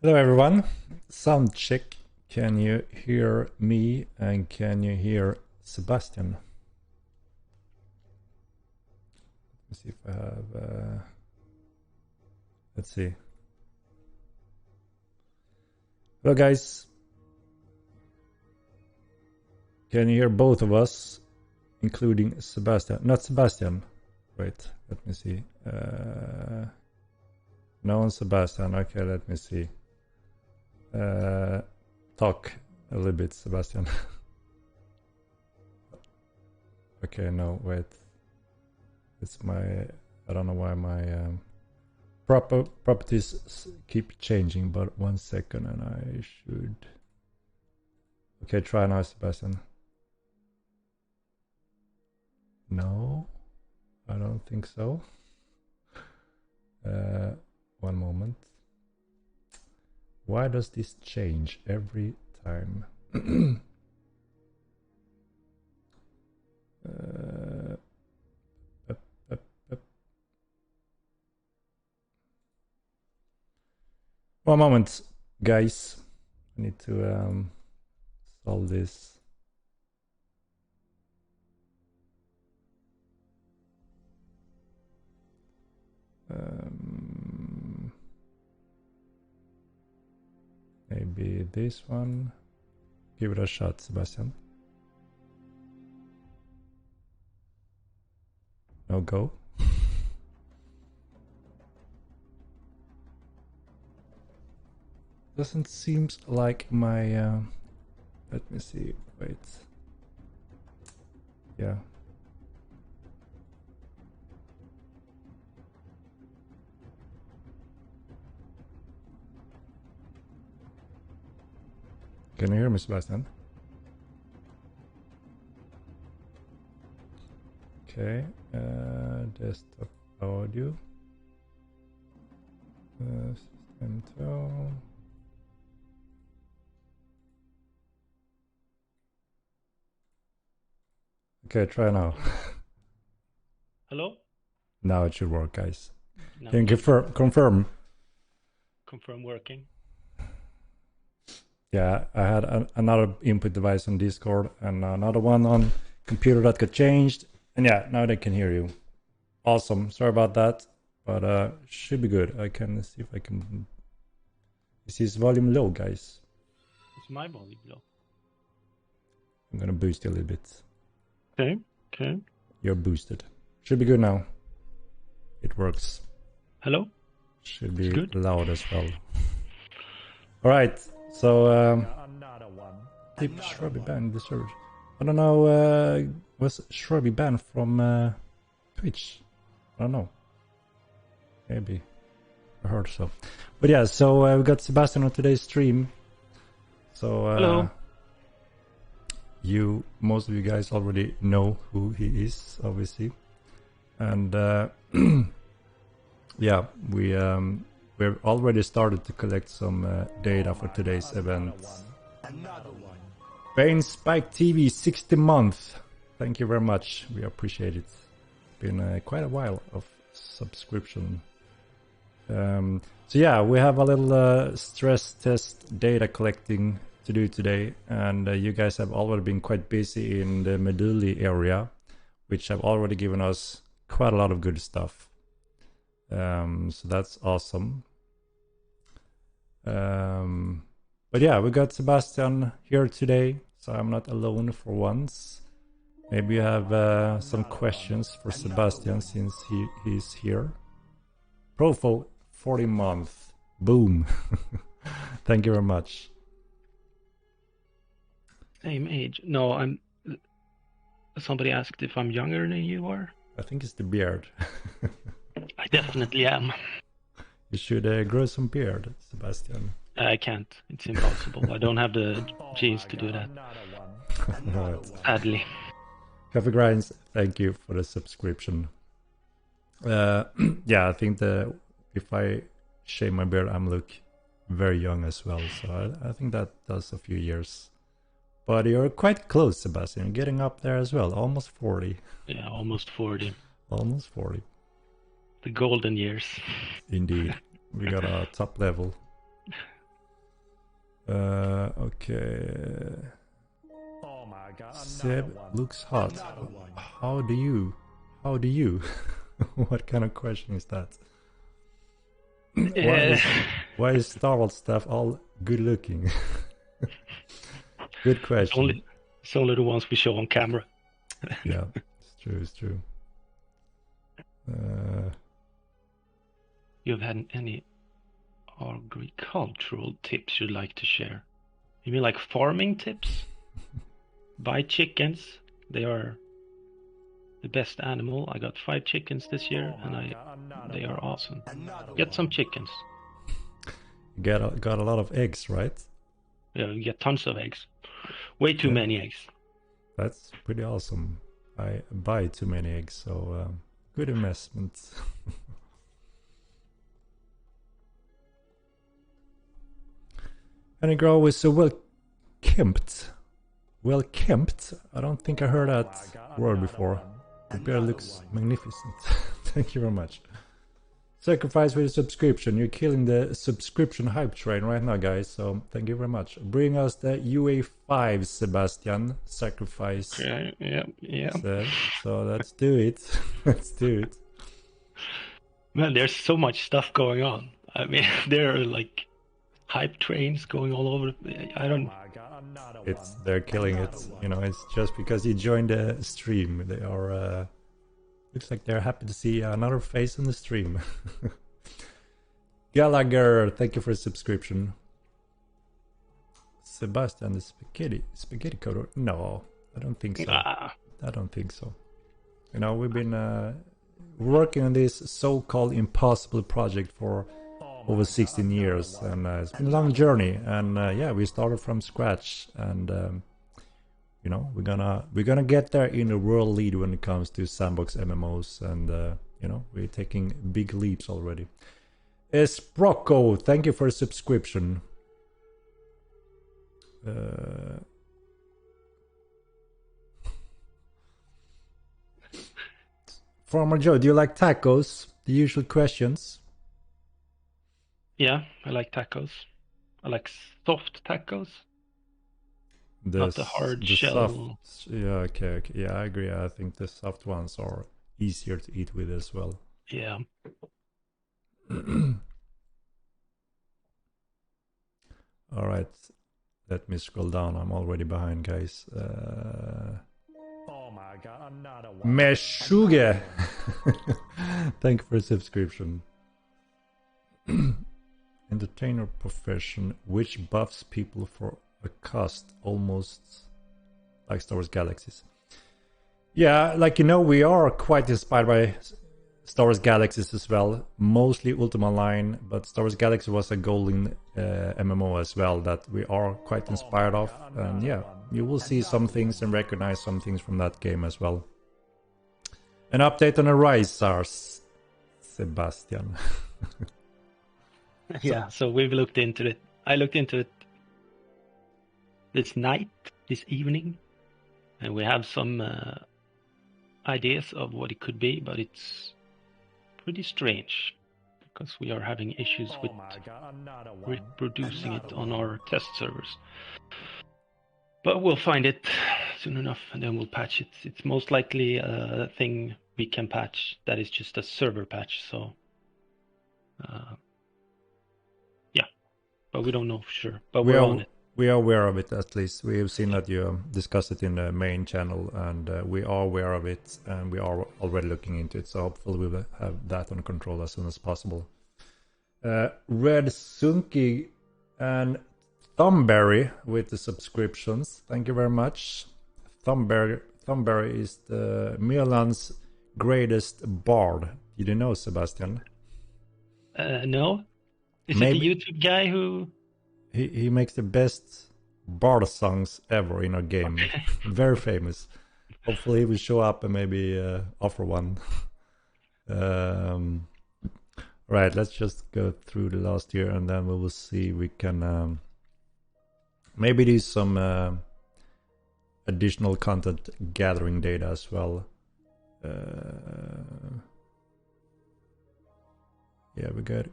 Hello everyone, sound check. Can you hear me and can you hear Sebastian? Let's see if I have, let's see. Hello guys. Can you hear both of us, including Sebastian? Not Sebastian. Wait, let me see. No one Sebastian. Okay, let me see. Talk a little bit, Sebastian. Okay, no, wait. It's my... I don't know why my properties keep changing, but 1 second and I should... Okay, try now, Sebastian. No, I don't think so. 1 moment. Why does this change every time? Up. 1 moment, guys. I need to solve this. Maybe this one. Give it a shot, Sebastian. No go. Doesn't seem like my... let me see. Wait. Yeah. Can you hear me, Sebastian? Okay, desktop audio. System tone. Okay, try now. Hello? Now it should work, guys. No. Can you confirm? Confirm working. Yeah, I had another input device on Discord and another one on computer that got changed. And yeah, now they can hear you. Awesome. Sorry about that, but should be good. I can see if I can... Is his volume low, guys? Is my volume low? I'm gonna boost you a little bit. Okay, okay. You're boosted. Should be good now. It works. Hello? Should be loud as well. Alright, so... Keep Shrubby banned the server. I don't know, was Shrubby banned from Twitch? I don't know. Maybe. I heard so. But yeah, so we got Sebastian on today's stream. So hello. Most of you guys already know who he is, obviously. And yeah, we've already started to collect some data for today's event. Bane Spike TV 60 month. Thank you very much. We appreciate it. It's been quite a while of subscription. So yeah, we have a little stress test data collecting to do today, and you guys have already been quite busy in the Meduli area, which have already given us quite a lot of good stuff. So that's awesome. But yeah, we got Sebastian here today, so I'm not alone for once. Maybe you have some questions for Sebastian since he's here. Profo 40 month. Boom. Thank you very much. Same age. No, I'm... Somebody asked if I'm younger than you are. I think it's the beard. I definitely am. You should grow some beard, Sebastian. I can't. It's impossible. I don't have the genes to do that. Right. Sadly. Coffee Grinds, thank you for the subscription. Yeah, I think if I shave my beard, I'm look very young as well. So I think that does a few years. But you're quite close, Sebastian. You're getting up there as well. Almost 40. Yeah, almost 40. Almost 40. The golden years. Indeed. We got a top level. Okay. Seb looks hot. How do you? How do you? What kind of question is that? Why is Star Wars stuff all good looking? Good question. It's only the ones we show on camera. Yeah, it's true. It's true. You've had any agricultural tips you'd like to share? You mean like farming tips? Buy chickens. They are the best animal. I got 5 chickens this year, and they are awesome. Get some chickens. Got a lot of eggs, right? Yeah, you get tons of eggs. Way too many eggs. That's pretty awesome. I buy too many eggs, so good investment. Henrik is so well kempt. Well kempt? I don't think I heard that word before. The bear looks magnificent. Thank you very much. Sacrifice with a subscription. You're killing the subscription hype train right now, guys. So thank you very much. Bring us the UA5, Sebastian. Sacrifice. Yeah. So let's do it. Let's do it. Man, there's so much stuff going on. I mean, there are like hype trains going all over. I don't. They're killing it. You know, it's just because you joined the stream. They are. Looks like they're happy to see another face on the stream. Gallagher, thank you for a subscription. Sebastian, the spaghetti coder? No, I don't think so. I don't think so. You know, we've been working on this so-called impossible project for over 16 years, and it's been a long journey. And yeah, we started from scratch, and you know, we're gonna get there in a world lead when it comes to sandbox MMOs, and you know, we're taking big leaps already. Sprocco, thank you for a subscription. FarmerJoe, do you like tacos? The usual questions. Yeah, I like tacos. I like soft tacos. Not the hard shell. Soft, yeah, okay. Yeah, I agree. I think the soft ones are easier to eat with as well. Yeah. All right. Let me scroll down. I'm already behind, guys. Oh my god, another one. Meshuge! Thank you for a subscription. Entertainer profession, which buffs people for a cost almost like Star Wars Galaxies. Yeah, like, you know, we are quite inspired by Star Wars Galaxies as well, mostly Ultima Line, but Star Wars Galaxy was a golden MMO as well that we are quite inspired of, and yeah, you will see some things and recognize some things from that game as well. An update on the Rise, SARS, Sebastian. Yeah, so we've looked into it. I looked into it this evening, and we have some ideas of what it could be, but it's pretty strange because we are having issues with reproducing it on our test servers. But we'll find it soon enough, and then we'll patch it. It's most likely a thing we can patch that is just a server patch, so yeah, but we don't know for sure, but we're on it. We are aware of it, at least. We have seen that you discussed it in the main channel, and we are aware of it, and we are already looking into it, so hopefully we will have that on control as soon as possible. Red Sunky and Thumbberry with the subscriptions. Thank you very much. Thumbberry is the Milan's greatest bard. Did you know, Sebastian? No. Is it the YouTube guy who... He makes the best bard songs ever in our game. Very famous. Hopefully he will show up and maybe offer one. Right, let's just go through the last year, and then we will see if we can maybe do some additional content gathering data as well. Yeah, we got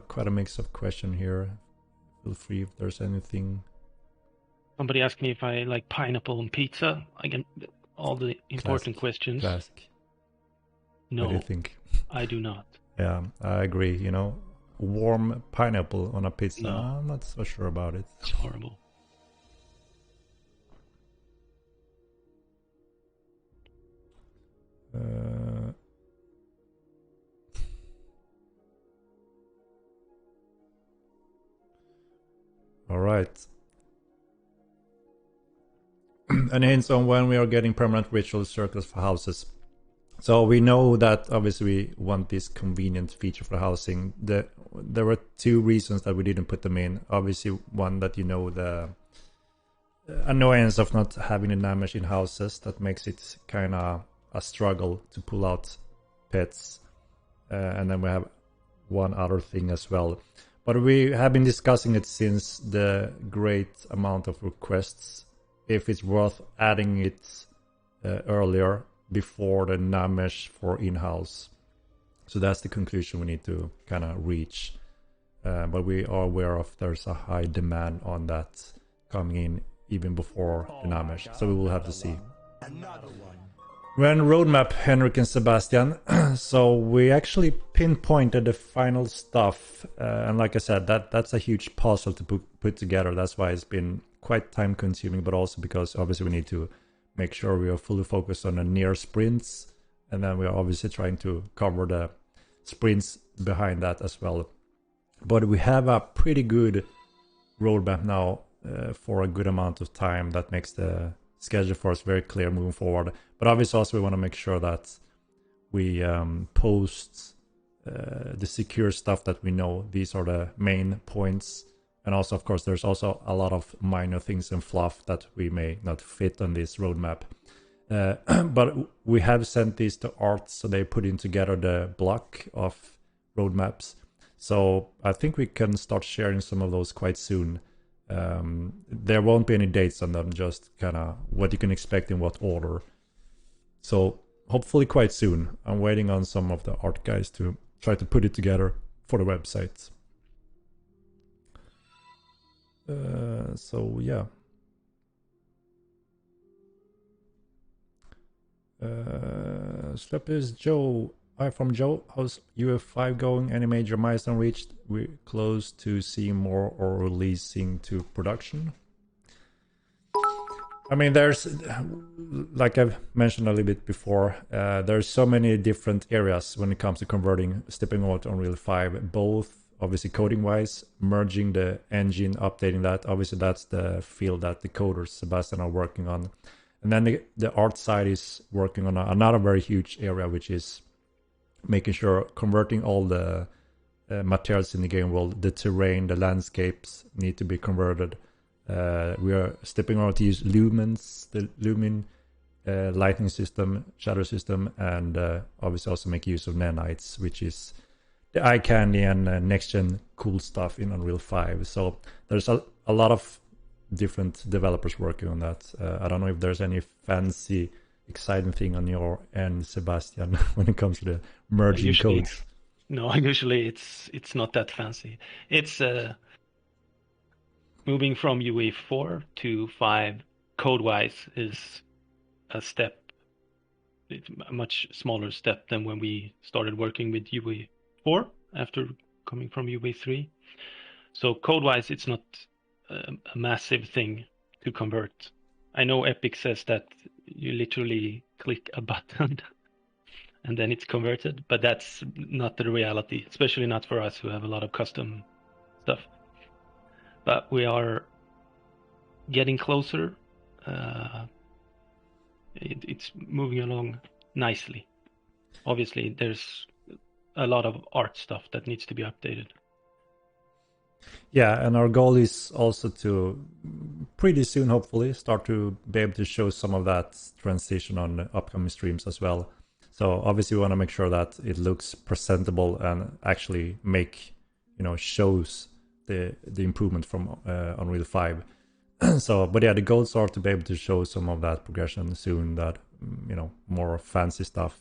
quite a mix of question here. feel free if there's anything. Somebody asked me if I like pineapple on pizza. Again, all the important questions. Classic. No, What do you think? I do not. Yeah, I agree. You know, warm pineapple on a pizza. No. I'm not so sure about it. It's horrible. All right. And hints on when we are getting permanent ritual circles for houses. So we know that obviously we want this convenient feature for housing. There were two reasons that we didn't put them in. Obviously, one that the annoyance of not having a Namish in houses that makes it kind of a struggle to pull out pets. And then we have one other thing as well. But we have been discussing it since the great amount of requests, if it's worth adding it earlier before the Namish for in-house. So that's the conclusion we need to kind of reach. But we are aware of there's a high demand on that coming in even before the Namish. So we will have to see. When roadmap, Henrik and Sebastian. So we actually pinpointed the final stuff. And like I said, that's a huge puzzle to put together. That's why it's been quite time consuming, but also because obviously we need to make sure we are fully focused on the near sprints. And then we are obviously trying to cover the sprints behind that as well. But we have a pretty good roadmap now for a good amount of time that makes the schedule for us very clear moving forward. But obviously also we want to make sure that we post the secure stuff that we know. These are the main points. And also, of course, there's also a lot of minor things and fluff that we may not fit on this roadmap. But we have sent these to Art, so they put in together the block of roadmaps. So I think we can start sharing some of those quite soon. There won't be any dates on them, just kind of what you can expect in what order. So hopefully quite soon. I'm waiting on some of the art guys to try to put it together for the website. So yeah. Sleppers Joe. Hi from Joe. How's UF5 going? Any major milestone reached? We're close to seeing more or releasing to production. I mean, there's, like I've mentioned a little bit before, there's so many different areas when it comes to converting, stepping over to Unreal 5, both obviously coding wise, merging the engine, updating that. Obviously, that's the field that the coders, Sebastian, are working on. And then the art side is working on another very huge area, which is making sure converting all the materials in the game world, the terrain, the landscapes need to be converted. We are stepping over to use lumens, the lumin lighting system, shadow system, and obviously also make use of nanites, which is the eye candy and next gen cool stuff in Unreal 5. So there's a lot of different developers working on that. I don't know if there's any fancy, exciting thing on your end, Sebastian, when it comes to the merging codes. No, usually it's not that fancy. It's moving from UE 4 to 5 code-wise is a step. It's a much smaller step than when we started working with UE 4 after coming from UE 3. So code-wise, it's not a massive thing to convert. I know Epic says that you literally click a button and then it's converted, but that's not the reality, especially not for us who have a lot of custom stuff. But we are getting closer. It's moving along nicely. Obviously, there's a lot of art stuff that needs to be updated. Yeah, and our goal is also to pretty soon, hopefully, start to be able to show some of that transition on the upcoming streams as well. So obviously, we want to make sure that it looks presentable and actually shows the improvement from Unreal 5. So, but yeah, the goals are to be able to show some of that progression soon. That more fancy stuff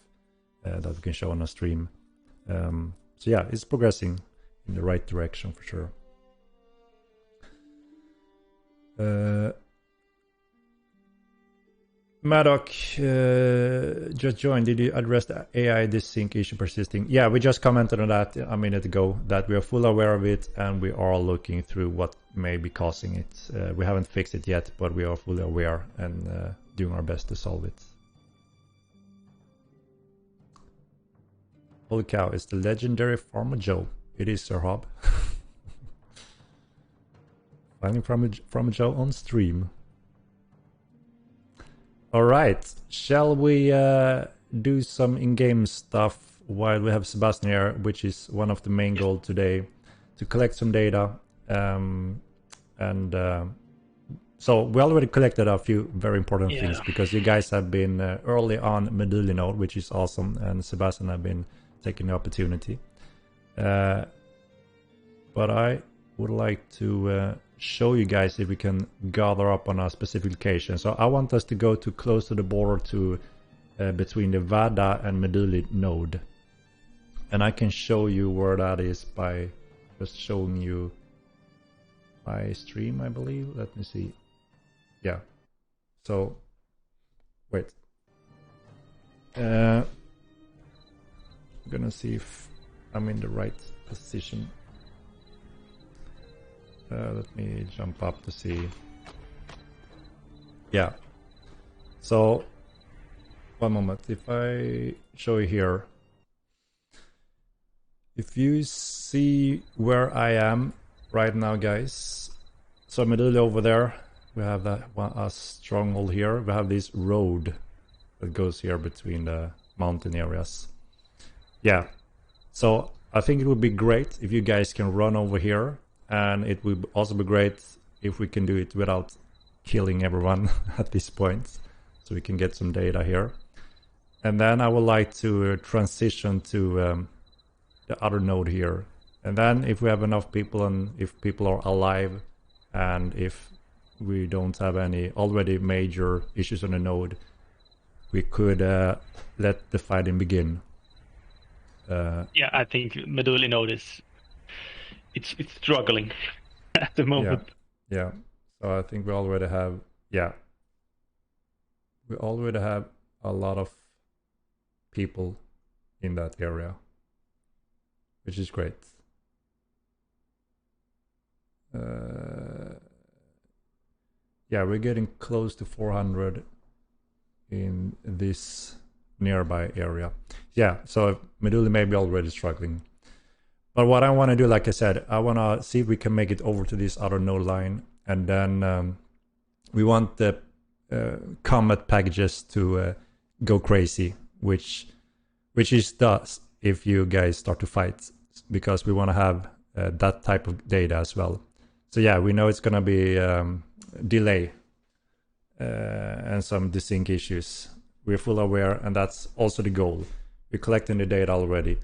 that we can show on a stream. So yeah, it's progressing in the right direction for sure. Maddock just joined. Did you address the AI desync issue persisting? Yeah, we just commented on that a minute ago, that we are fully aware of it and we are looking through what may be causing it. We haven't fixed it yet, but we are fully aware and doing our best to solve it. Holy cow, it's the legendary FarmerJoe. It is, Sir Hob. Finding FarmerJoe on stream. All right, shall we do some in-game stuff while we have Sebastian here, which is one of the main goals today, to collect some data. So we already collected a few very important things, because you guys have been early on Meduli node, which is awesome, and Sebastian have been taking the opportunity. But I would like to show you guys if we can gather up on a specific location. So I want us to go to close to the border to between the Vada and Meduli node, and I can show you where that is by just showing you my stream, I believe. Let me see. Yeah, so wait, I'm gonna see if I'm in the right position. Let me jump up to see. Yeah. So, one moment. If I show you here, if you see where I am right now, guys. So Meduli over there, we have a stronghold here. We have this road that goes here between the mountain areas. Yeah. So I think it would be great if you guys can run over here. And it would also be great if we can do it without killing everyone at this point, so we can get some data here. And then I would like to transition to the other node here. And then if we have enough people, and if people are alive, and if we don't have any already major issues on the node, we could let the fighting begin. Yeah, I think Meduli node is... It's struggling at the moment. Yeah. So I think we already have, we already have a lot of people in that area, which is great. Yeah, we're getting close to 400 in this nearby area. Yeah, so Meduli may be already struggling. But what I want to do, like I said, I want to see if we can make it over to this other node line. And then we want the combat packages to go crazy, which is does if you guys start to fight, because we want to have that type of data as well. So yeah, we know it's going to be delay and some desync issues. We're fully aware, and that's also the goal. We're collecting the data already.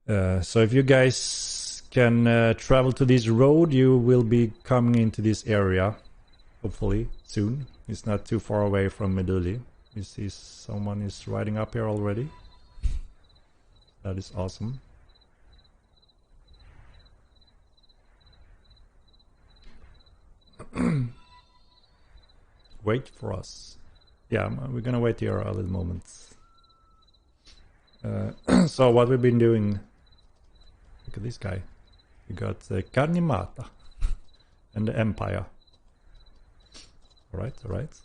So if you guys can travel to this road, you will be coming into this area, hopefully soon. It's not too far away from Meduli. You see someone is riding up here already. That is awesome. Wait for us. Yeah, we're gonna wait here a little moment. So what we've been doing... Look at this guy. We got Carnimata and the Empire. Alright, alright.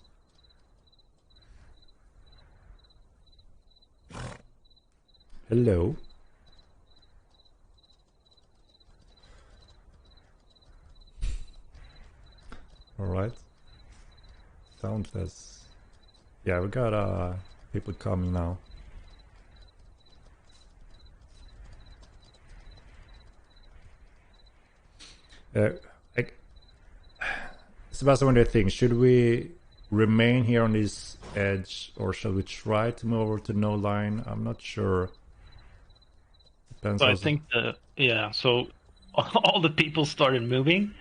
Hello. Alright. Soundless. Yeah, we got people coming now. Sebastian, what do you think? Should we remain here on this edge, or shall we try to move over to no line? I'm not sure. Depends. So I think so all the people started moving,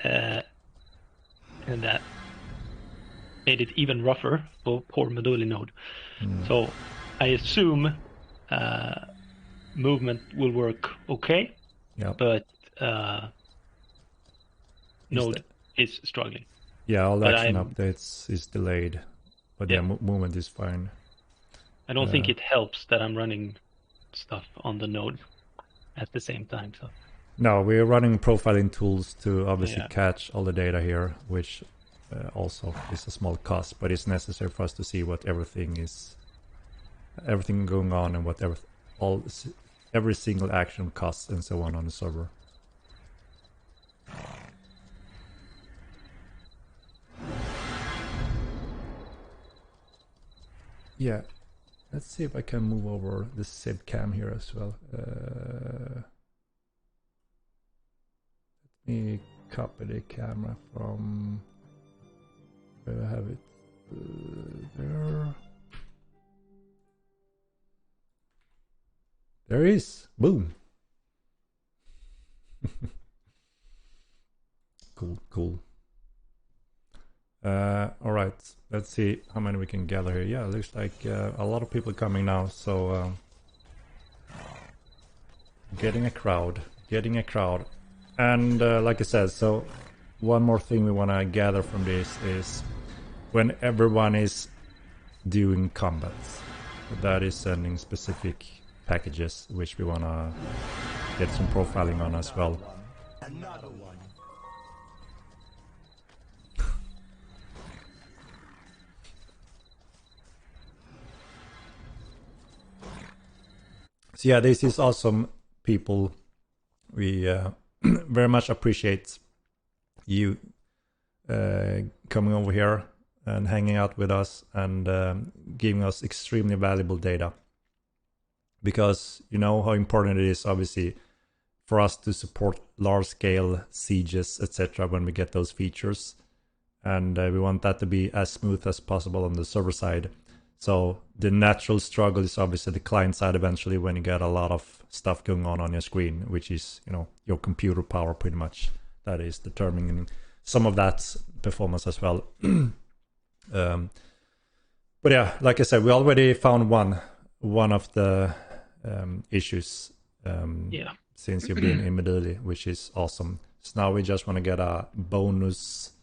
and that made it even rougher for poor Meduli node. So I assume movement will work okay. Yeah. But node is struggling. Yeah, all But action updates is delayed, but yeah, movement is fine. I don't think it helps that I'm running stuff on the node at the same time. So no, we're running profiling tools to obviously catch all the data here, which also is a small cost, but it's necessary for us to see what everything going on and what every single action costs and so on the server. Yeah, let's see if I can move over the Seb cam here as well. Let me copy the camera from where I have it. There. There is. Boom. Cool. All right, let's see how many we can gather here. Yeah, it looks like a lot of people coming now, so getting a crowd. And like I said, so one more thing we want to gather from this is when everyone is doing combats, that is sending specific packages, which we want to get some profiling on as well. Another one. So yeah, this is awesome, people. We very much appreciate you coming over here and hanging out with us and giving us extremely valuable data. Because you know how important it is, obviously, for us to support large-scale sieges, etc. when we get those features. And we want that to be as smooth as possible on the server side. So the natural struggle is obviously the client side eventually when you get a lot of stuff going on your screen, which is, you know, your computer power pretty much. That is determining some of that performance as well. But yeah, like I said, we already found one of the issues since you've been immediately, which is awesome. So now we just want to get a bonus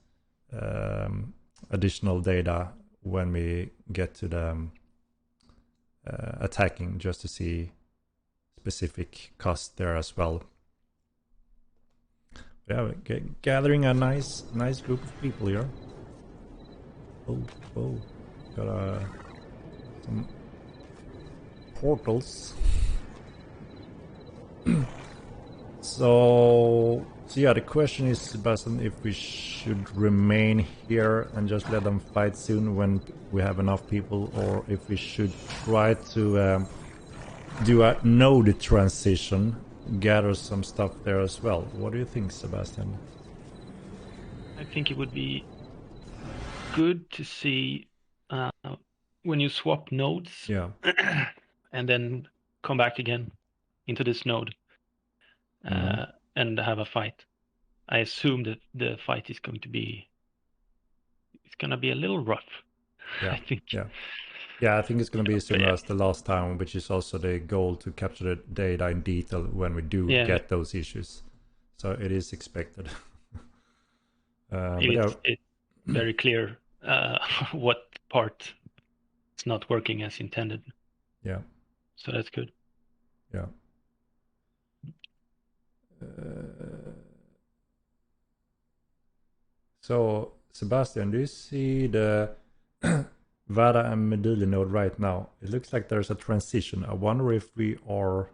additional data when we get to the attacking, just to see specific cost there as well. Yeah, gathering a nice group of people here. Oh, got some portals. So yeah, the question is, Sebastian, if we should remain here and just let them fight soon when we have enough people, or if we should try to do a node transition, gather some stuff there as well. What do you think, Sebastian? I think it would be good to see when you swap nodes, and then come back again into this node and have a fight. I assume that the fight is going to be a little rough. Yeah, I think. Yeah, I think it's going to be similar as the last time, which is also the goal to capture the data in detail when we do get those issues. So it is expected. It's very clear what part is not working as intended. Yeah. So that's good. Yeah. So, Sebastian, do you see the Vada and Meduli node right now? It looks like there's a transition. I wonder if we are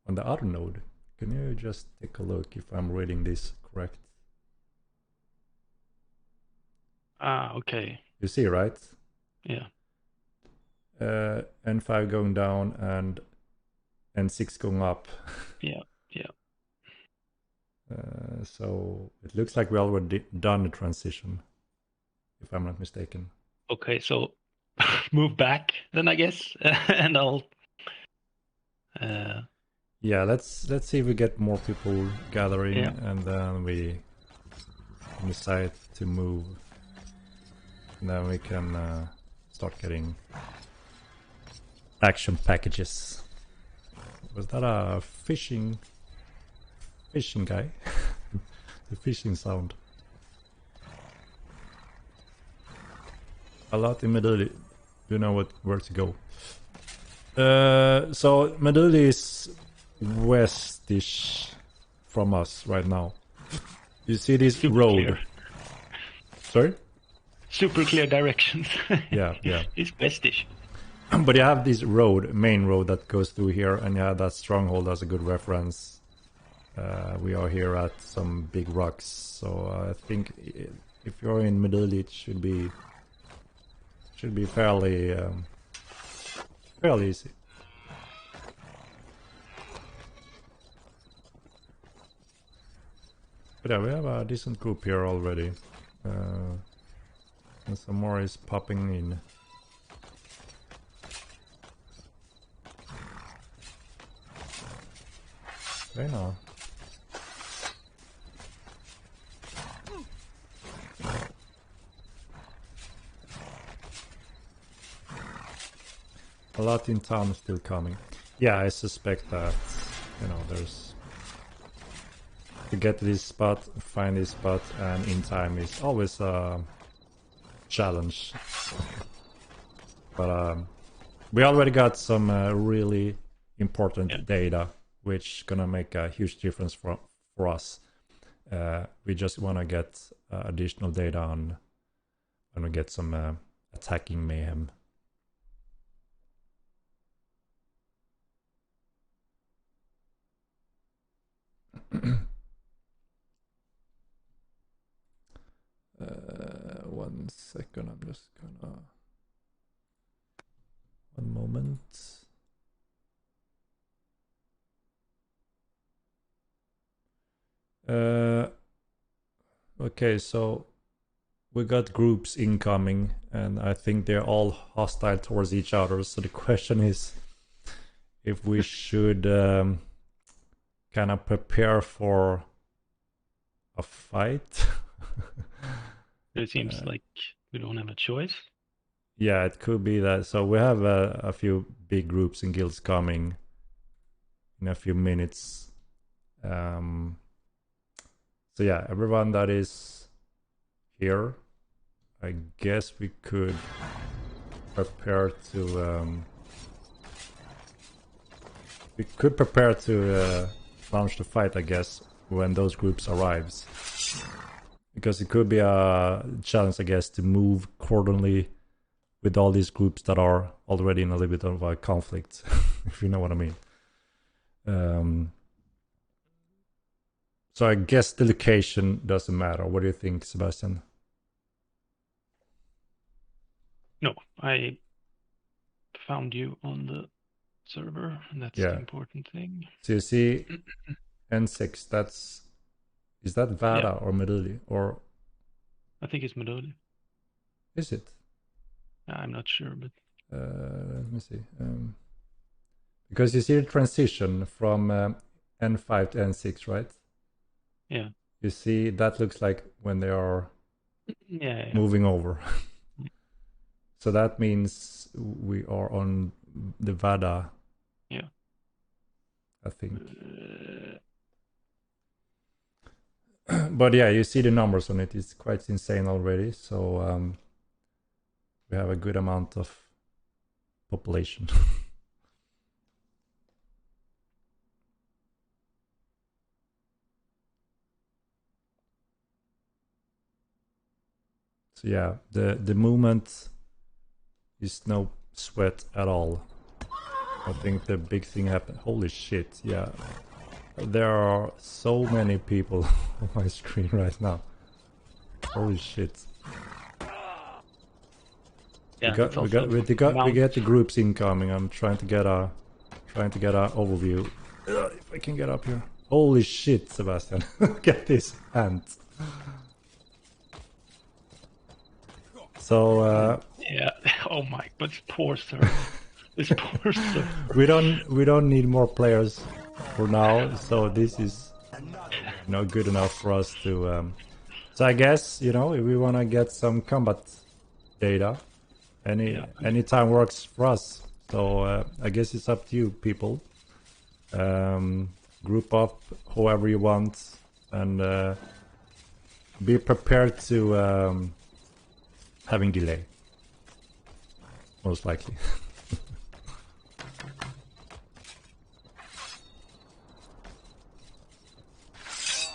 on the other node. Can you just take a look if I'm reading this correct? Okay. You see, right? Yeah. N5 going down and N6 going up. Yeah. So it looks like we already done the transition, if I'm not mistaken. Okay, so move back then, I guess, and I'll. Yeah, let's see if we get more people gathering, and then we decide to move. And then we can start getting action packages. Was that a fishing guy? The fishing sound. a lot in Meduli. You know where to go. So Meduli is westish from us right now. You see this Super road? clear. Sorry? Super clear directions. Yeah. It's westish. But you have this main road that goes through here, and you have that stronghold as a good reference. We are here at some big rocks, so I think if you're in Meduli, it should be fairly easy. But yeah, we have a decent group here already, and some more is popping in. Okay, now. A lot in town is still coming. Yeah, I suspect that, there's... To get to this spot, find this spot, and in time is always a challenge. But we already got some really important data, which gonna make a huge difference for us. We just want to get additional data on when we get some attacking mayhem. One second, I'm just gonna... One moment. Okay, so we got groups incoming, and I think they're all hostile towards each other. So the question is if we should kind of prepare for a fight. It seems like we don't have a choice. Yeah, it could be that. So we have a few big groups and guilds coming in a few minutes. So yeah, everyone that is here, I guess we could prepare to launch the fight, I guess, when those groups arrives. Because it could be a challenge, I guess, to move accordingly with all these groups that are already in a little bit of a conflict, if you know what I mean. So I guess the location doesn't matter. What do you think, Sebastian? No, I found you on the server, and that's the important thing. So you see N6, is that Vada or Meduli? Or I think it's Meduli. Is it? I'm not sure, but let me see. Because you see the transition from N5 to N6, right? Yeah. You see that looks like when they are moving over. So that means we are on the Vada. Yeah. I think. But yeah, you see the numbers on it. It's quite insane already. So we have a good amount of population. So yeah, the movement is no sweat at all. I think the big thing happened. Holy shit, yeah. There are so many people on my screen right now. Holy shit. Yeah, we get the groups incoming. I'm trying to get a overview. If I can get up here. Holy shit, Sebastian. Look at this ant. So yeah. Oh my, but poor sir. This poor sir. we don't need more players for now, so this is good enough for us to so I guess if we want to get some combat data, any time works for us. So I guess it's up to you people. Group up however you want, and be prepared to having delay. most likely.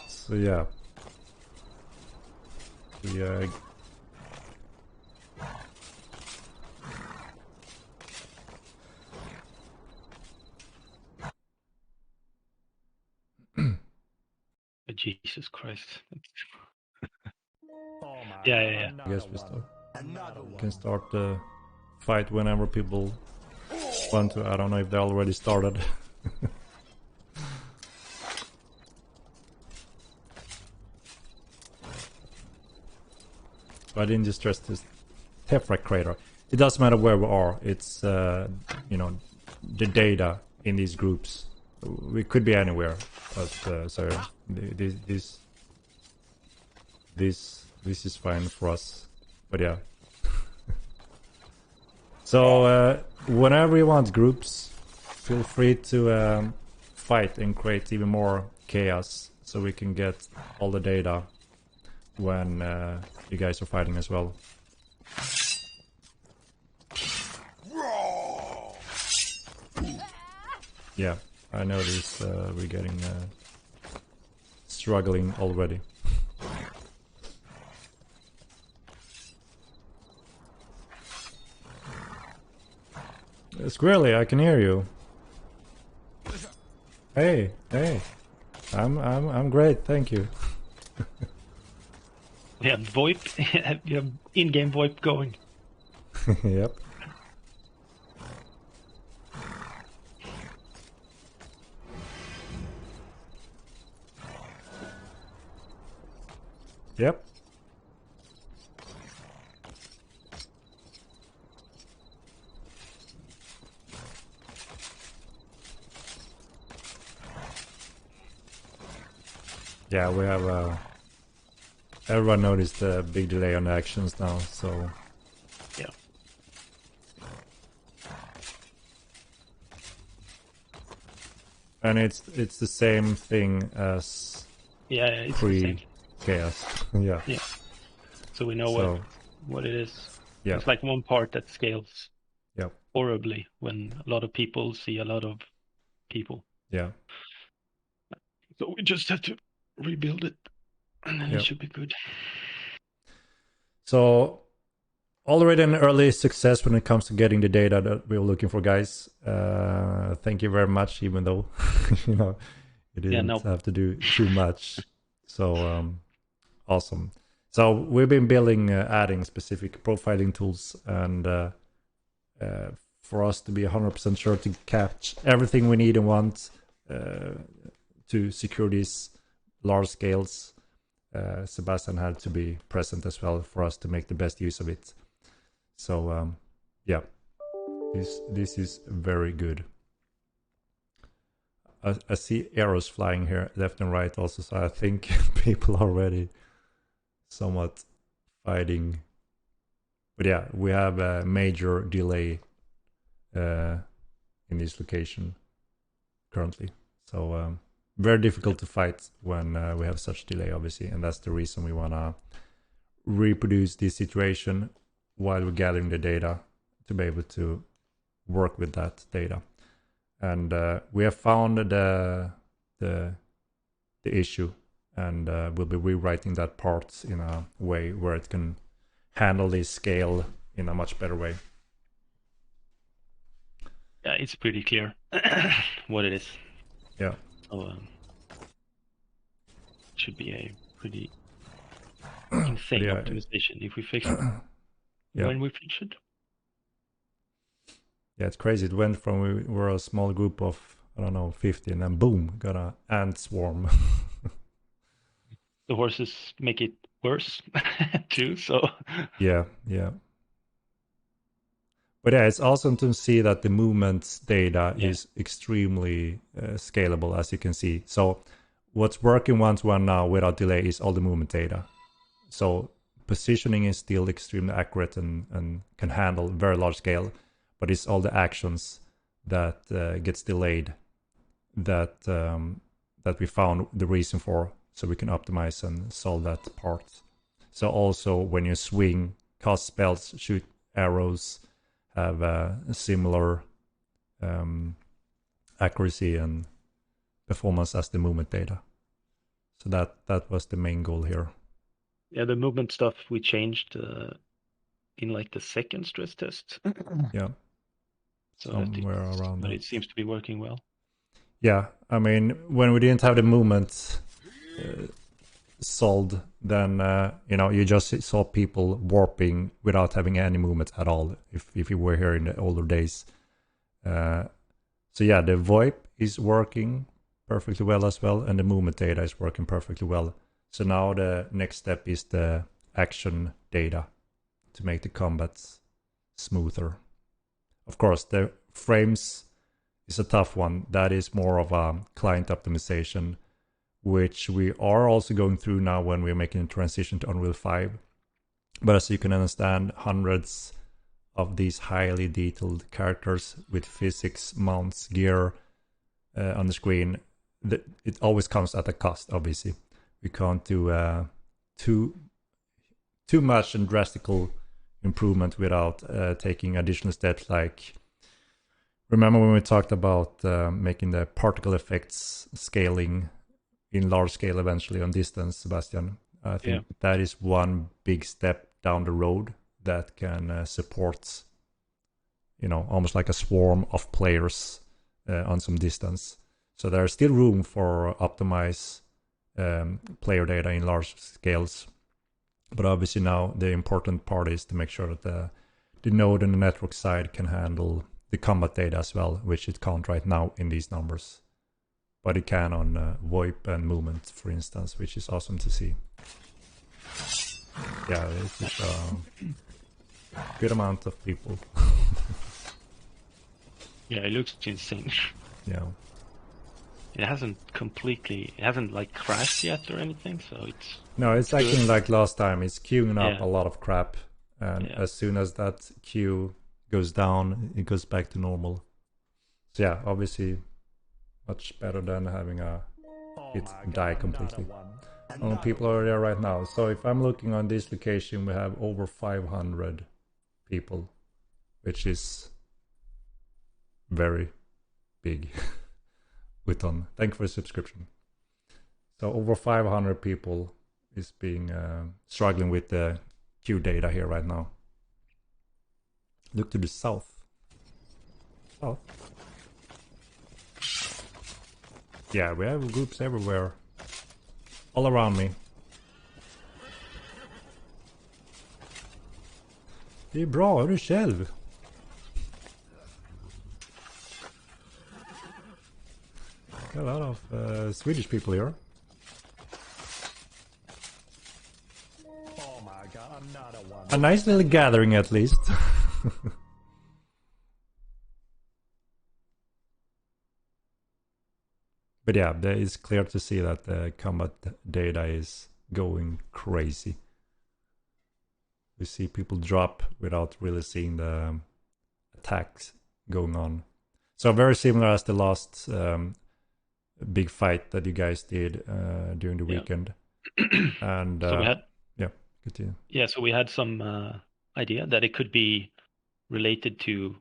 So yeah, we Jesus Christ. Oh my Yeah. God, I guess another we one. can start the fight whenever people want to. I don't know if they already started. But I didn't distress this Tefra crater. It doesn't matter where we are. It's you know, the data in these groups. We could be anywhere, but so this is fine for us. But yeah. So whenever you want groups, feel free to fight and create even more chaos, so we can get all the data when you guys are fighting as well. Yeah, I noticed we're getting struggling already. Squirrely, I can hear you. Hey, I'm great, thank you. We have VoIP. You have in-game VoIP going. Yep. Yep. Yeah, we have everyone noticed the big delay on the actions now, so Yeah. and it's the same thing as Yeah, it's the same. pre-chaos. Yeah. Yeah. So we know So what it is. yeah. It's like one part that scales Yep. horribly when a lot of people see a lot of people. Yeah. So we just have to rebuild it, and then Yep. it should be good. So already an early success when it comes to getting the data that we were looking for, guys. Thank you very much, even though you know you didn't have to do too much. So awesome. So we've been building, adding specific profiling tools, and for us to be 100% sure to catch everything we need and want to secure these large scales, Sebastian had to be present as well for us to make the best use of it. So yeah, this is very good. I see arrows flying here left and right also, so I think people are already somewhat fighting. But yeah, we have a major delay in this location currently. So very difficult to fight when we have such delay, obviously, and that's the reason we want to reproduce this situation while we're gathering the data to be able to work with that data. And we have found the issue, and we'll be rewriting that part in a way where it can handle this scale in a much better way. Yeah, it's pretty clear what it is. Yeah. So it should be a pretty insane optimization if we fix it. When we fix it. Yeah, it's crazy. It went from we were a small group of, I don't know, 50, and then boom, got an ant swarm. The horses make it worse too, so... Yeah. But yeah, it's awesome to see that the movement data is extremely scalable, as you can see. So what's working one-to-one now without delay is all the movement data. So positioning is still extremely accurate and can handle very large scale, but it's all the actions that gets delayed that we found the reason for, so we can optimize and solve that part. So also when you swing, cast spells, shoot arrows, have a similar accuracy and performance as the movement data. So that was the main goal here. Yeah, the movement stuff we changed in like the second stress test. Yeah, So somewhere around but that. it seems to be working well. Yeah, I mean, when we didn't have the movement solved, then you just saw people warping without having any movement at all. If you were here in the older days, so yeah, the VoIP is working perfectly well as well, and the movement data is working perfectly well. So now the next step is the action data to make the combats smoother. Of course, the frames is a tough one. That is more of a client optimization, which we are also going through now when we're making a transition to Unreal 5. But as you can understand, hundreds of these highly detailed characters with physics, mounts, gear on the screen, it always comes at a cost, obviously. We can't do too much and drastical improvement without taking additional steps. Like, remember when we talked about making the particle effects scaling in large scale eventually on distance, Sebastian? I think that is one big step down the road that can support, almost like a swarm of players on some distance. So there's still room for optimize player data in large scales. But obviously now the important part is to make sure that the node and the network side can handle the combat data as well, which it can't right now in these numbers. But it can on VoIP and movement, for instance, which is awesome to see. Yeah, this is a good amount of people. Yeah, it looks insane. Yeah. It hasn't like crashed yet or anything, so it's... No, it's acting like last time. It's queuing up Yeah. a lot of crap. And as soon as that queue goes down, it goes back to normal. So yeah, obviously much better than having it die completely. People are there right now. So if I'm looking on this location, we have over 500 people, which is very big. Witton, thank you for the subscription. So over 500 people is being struggling with the queue data here right now. Look to the south. Yeah, we have groups everywhere. All around me. Det är bra, är du själv? A lot of Swedish people here. Oh my god, another one. A nice little gathering at least. But yeah, it's clear to see that the combat data is going crazy. We see people drop without really seeing the attacks going on. So very similar as the last big fight that you guys did during the weekend. And so we had continue. Yeah, so we had some idea that it could be related to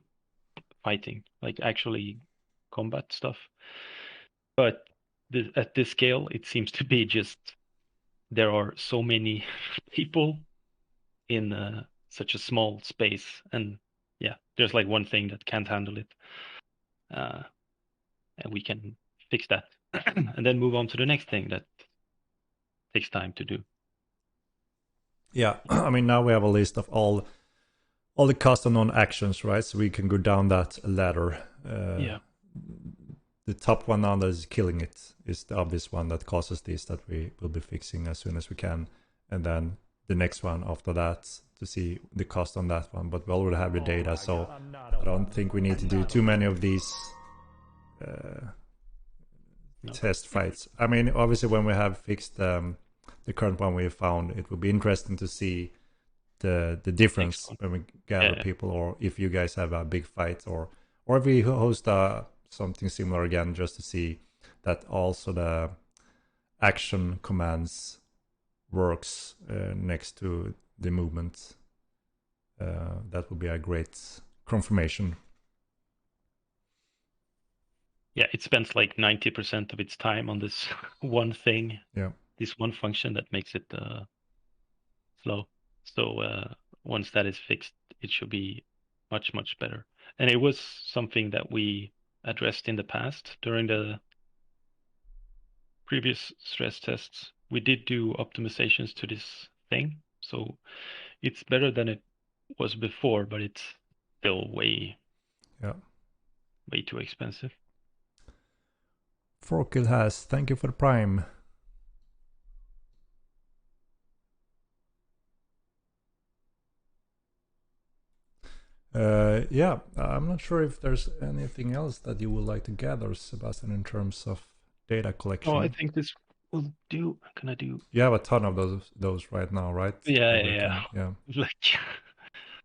fighting, like actually combat stuff. But at this scale, it seems to be just there are so many people in such a small space, and there's like one thing that can't handle it, and we can fix that, and then move on to the next thing that takes time to do. Yeah, I mean, now we have a list of all the custom non-actions, right? So we can go down that ladder. The top one now that is killing it is the obvious one that causes this, that we will be fixing as soon as we can. And then the next one after that to see the cost on that one. But we already have the data, so I don't think we need to do too many of these test fights. I mean, obviously when we have fixed the current one we found, it will be interesting to see the difference when we gather people, or if you guys have a big fight, or if we host something similar again, just to see that also the action commands works next to the movement. That would be a great confirmation. Yeah, it spends like 90% of its time on this one thing, Yeah. this one function that makes it slow. So once that is fixed, it should be much, much better. And it was something that we addressed in the past during the previous stress tests. We did do optimizations to this thing. So it's better than it was before, but it's still way too expensive. Forkill has, thank you for the prime. Yeah, I'm not sure if there's anything else that you would like to gather, Sebastian, in terms of data collection. Oh, I think this will do. Can I do? You have a ton of those right now, right? Yeah. Like,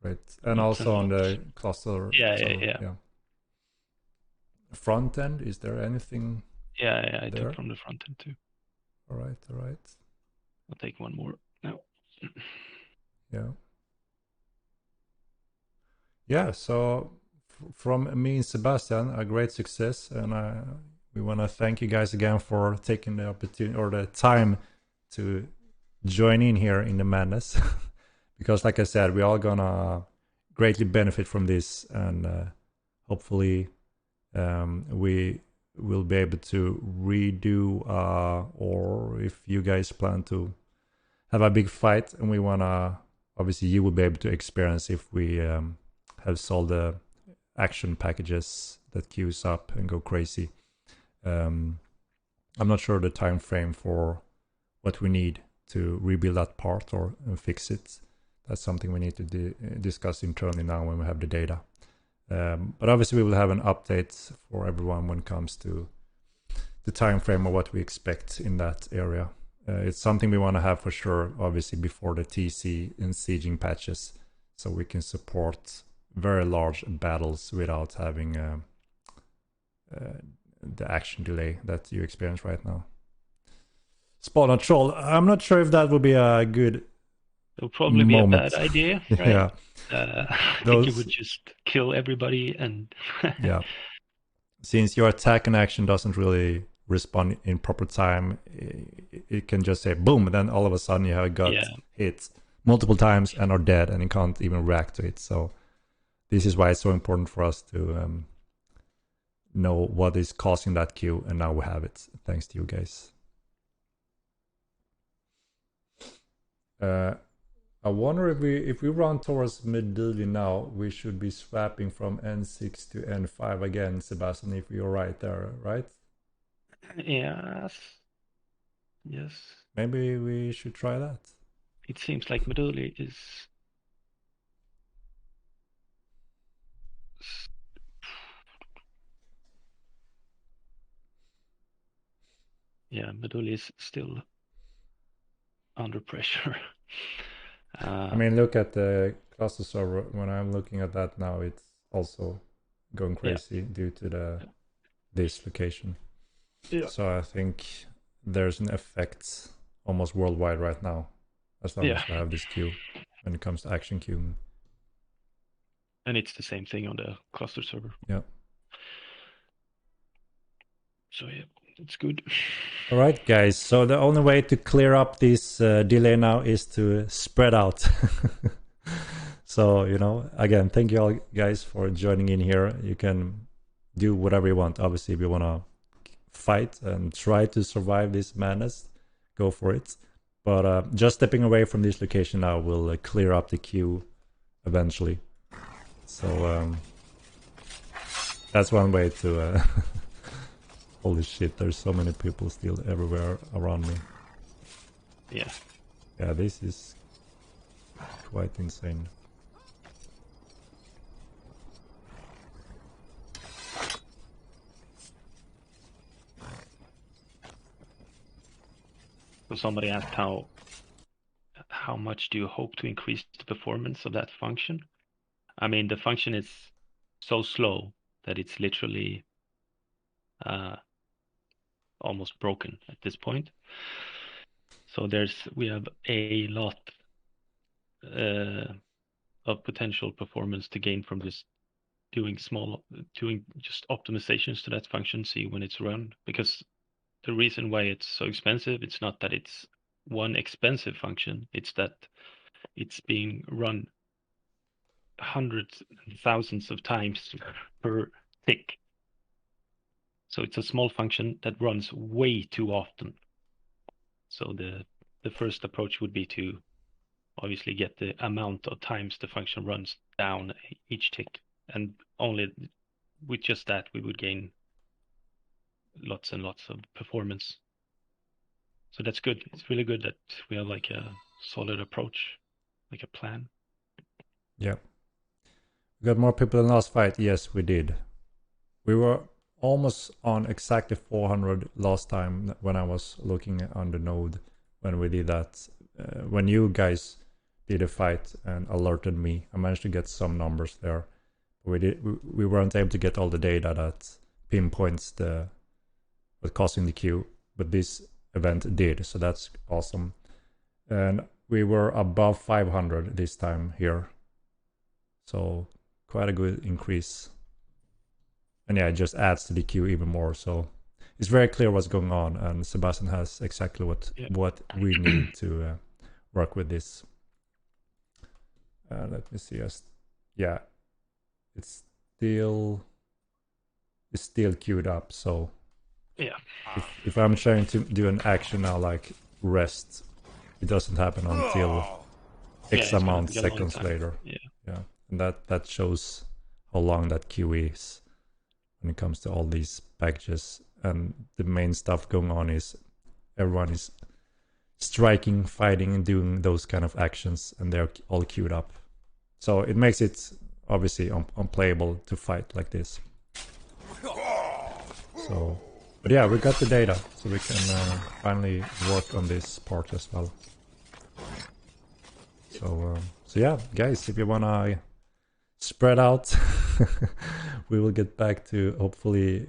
right, and also on the cluster. Yeah. Front end, is there anything? Yeah, I there? took from the front end too. All right. I'll take one more now. Yeah. So from me and Sebastian, a great success, and we want to thank you guys again for taking the opportunity or the time to join in here in the madness, because, like I said, we're all gonna greatly benefit from this, and hopefully, we will be able to redo, or if you guys plan to have a big fight, and we wanna, obviously, you will be able to experience if we have solved the action packages that queues up and go crazy. I'm not sure the time frame for what we need to rebuild that part or fix it. That's something we need to discuss internally now when we have the data. But obviously we will have an update for everyone when it comes to the time frame of what we expect in that area. It's something we want to have for sure, obviously, before the TC and sieging patches, so we can support very large battles without having the action delay that you experience right now. Spawn a troll. I'm not sure if that would be a good It'll probably be a bad idea, right? Yeah. I think it would just kill everybody and yeah. Since your attack and action doesn't really respond in proper time, it can just say boom, and then all of a sudden you have got hit multiple times and are dead, and you can't even react to it. So this is why it's so important for us to know what is causing that queue, and now we have it thanks to you guys. I wonder if we run towards Meduli now, we should be swapping from N6 to N5 again, Sebastian, if you're right there, right? Yes. Maybe we should try that. It seems like Meduli is... Yeah, Meduli is still under pressure. I mean, look at the cluster server. When I'm looking at that now, it's also going crazy due to this location. Yeah. So I think there's an effect almost worldwide right now, as long as we have this queue when it comes to action queuing. And it's the same thing on the cluster server. Yeah. So yeah, it's good. All right, guys. So the only way to clear up this delay now is to spread out. So, again, thank you all guys for joining in here. You can do whatever you want. Obviously, if you want to fight and try to survive this madness, go for it. But just stepping away from this location now will clear up the queue eventually. So that's one way to... Holy shit, there's so many people still everywhere around me. Yeah. Yeah, this is quite insane. So somebody asked how much do you hope to increase the performance of that function? I mean, the function is so slow that it's literally almost broken at this point. So we have a lot of potential performance to gain from just doing just optimizations to that function, see when it's run. Because the reason why it's so expensive, it's not that it's one expensive function, it's that it's being run hundreds and thousands of times per tick. So it's a small function that runs way too often. So the first approach would be to obviously get the amount of times the function runs down each tick, and only with just that we would gain lots and lots of performance. So that's good. It's really good that we have like a solid approach, like a plan. Yeah. We got more people in last fight. Yes, we did. We were almost on exactly 400 last time when I was looking on the node when we did that. When you guys did a fight and alerted me, I managed to get some numbers there. We weren't able to get all the data that pinpoints what causing the queue, but this event did, so that's awesome. And we were above 500 this time here, so quite a good increase. And yeah, it just adds to the queue even more, so it's very clear what's going on, and Sebastian has exactly what we need to work with this. Let me see. Yeah, it's still queued up. So yeah, if I'm trying to do an action now like rest, it doesn't happen until X amount seconds later. Yeah, and that shows how long that queue is when it comes to all these packages. And the main stuff going on is everyone is striking, fighting, and doing those kind of actions, and they're all queued up. So it makes it obviously unplayable to fight like this. So, but yeah, we got the data, so we can finally work on this part as well. So yeah, guys, if you wanna spread out, we will get back to, hopefully,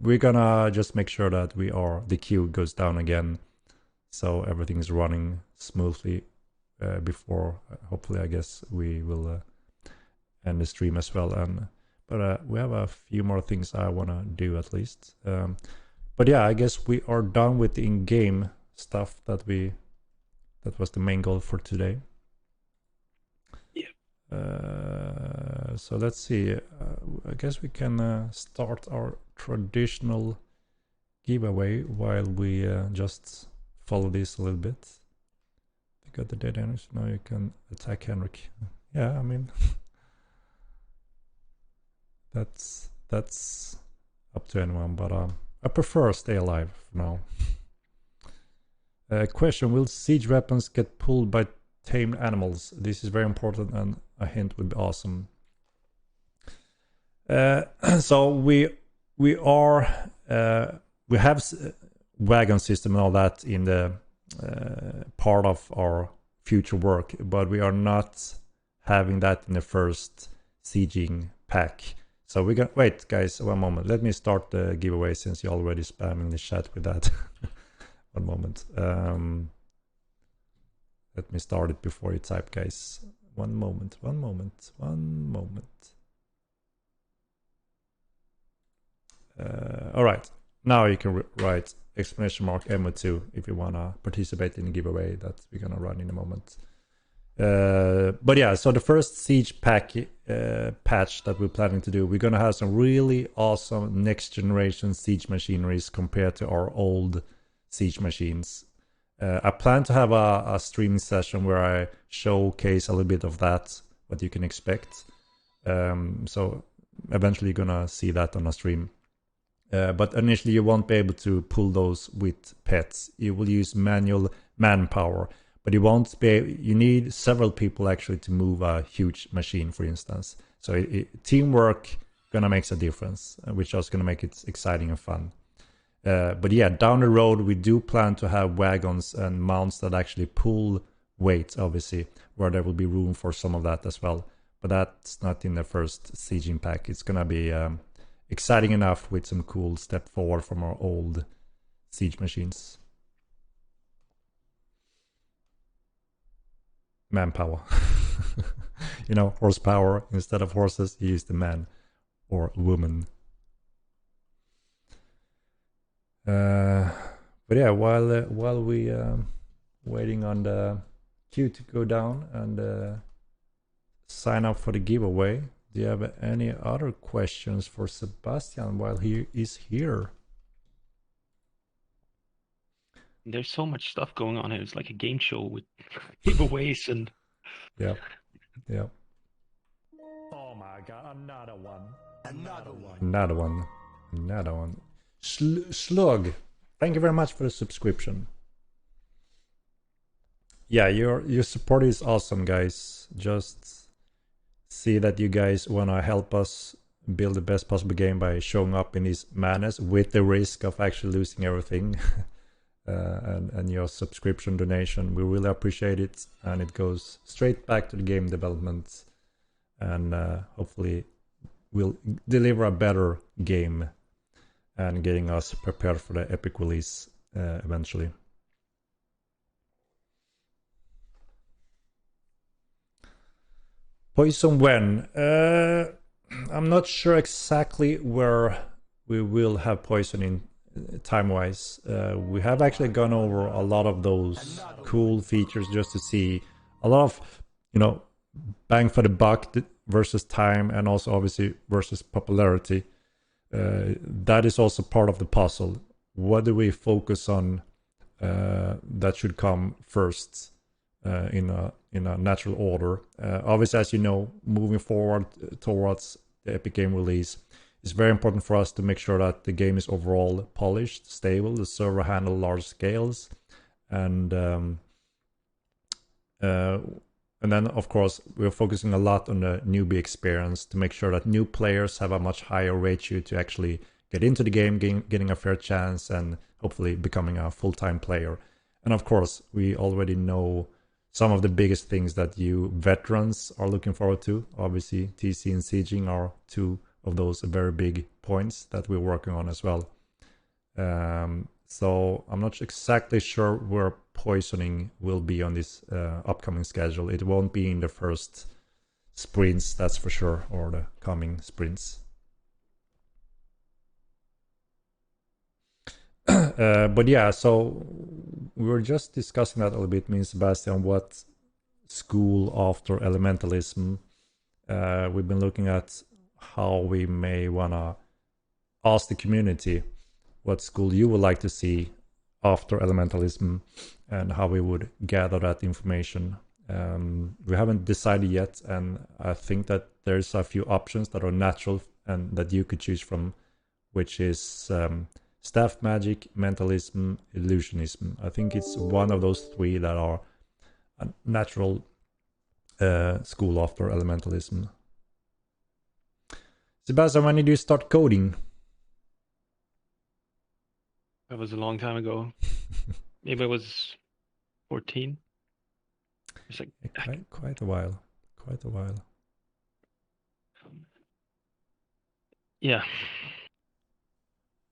we're gonna just make sure that the queue goes down again, so everything is running smoothly before, hopefully, I guess we will end the stream as well. But we have a few more things I want to do at least. But yeah, I guess we are done with the in-game stuff that was the main goal for today. Yeah. So let's see. I guess we can start our traditional giveaway while we just follow this a little bit. You got the dead Henrik, so now you can attack Henrik. Yeah, I mean, that's up to anyone, but I prefer stay alive for now. Question: will siege weapons get pulled by tamed animals? This is very important, and a hint would be awesome. So we have wagon system and all that in the part of our future work, but we are not having that in the first sieging pack. So we're gonna wait, guys, one moment. Let me start the giveaway since you're already spamming the chat with that. One moment. Let me start it before you type, guys. One moment. All right. Now you can write !MO2 if you wanna participate in the giveaway that we're gonna run in a moment. But yeah, so the first siege patch that we're planning to do, we're gonna have some really awesome next generation siege machineries compared to our old siege machines. I plan to have a streaming session where I showcase a little bit of that, what you can expect. So eventually you're gonna see that on a stream. But initially you won't be able to pull those with pets. You will use manual manpower, but you won't be. You need several people actually to move a huge machine, for instance. So teamwork gonna makes a difference, which is gonna make it exciting and fun. But yeah, down the road we do plan to have wagons and mounts that actually pull weight, obviously, where there will be room for some of that as well. But that's not in the first sieging pack. It's gonna be exciting enough with some cool step forward from our old siege machines. Manpower. You know, horsepower. Instead of horses, you use the man. or woman. But yeah, while we waiting on the queue to go down and sign up for the giveaway, do you have any other questions for Sebastian while he is here? There's so much stuff going on here. It's like a game show with giveaways and Yeah. Oh my god, another one. Another one. Slug, thank you very much for the subscription. Yeah, your support is awesome, guys. Just see that you guys want to help us build the best possible game by showing up in this madness with the risk of actually losing everything. And your subscription donation, we really appreciate it, and it goes straight back to the game development, and hopefully we'll deliver a better game and getting us prepared for the epic release eventually. Poison when? I'm not sure exactly where we will have poison in time-wise. We have actually gone over a lot of those cool features just to see a lot of, bang for the buck versus time, and also obviously versus popularity. That is also part of the puzzle. What do we focus on that should come first in a natural order? Obviously, as you know, moving forward towards the epic game release, it's very important for us to make sure that the game is overall polished, stable, the server handle large scales, and then of course we're focusing a lot on the newbie experience to make sure that new players have a much higher ratio to actually get into the game, getting a fair chance, and hopefully becoming a full-time player. And of course, we already know some of the biggest things that you veterans are looking forward to. Obviously, TC and sieging are two of those very big points that we're working on as well. So I'm not exactly sure where poisoning will be on this upcoming schedule. It won't be in the first sprints, that's for sure, or the coming sprints. But yeah, so we were just discussing that a little bit, me and Sebastian, what school after elementalism. We've been looking at how we may want to ask the community what school you would like to see after elementalism and how we would gather that information. We haven't decided yet, and I think that there's a few options that are natural and that you could choose from, which is staff magic, mentalism, illusionism. I think it's one of those three that are a natural school after elementalism. Sebastian, when did you start coding? that was a long time ago. Maybe I was 14. It's like Quite a while. Quite a while. Yeah.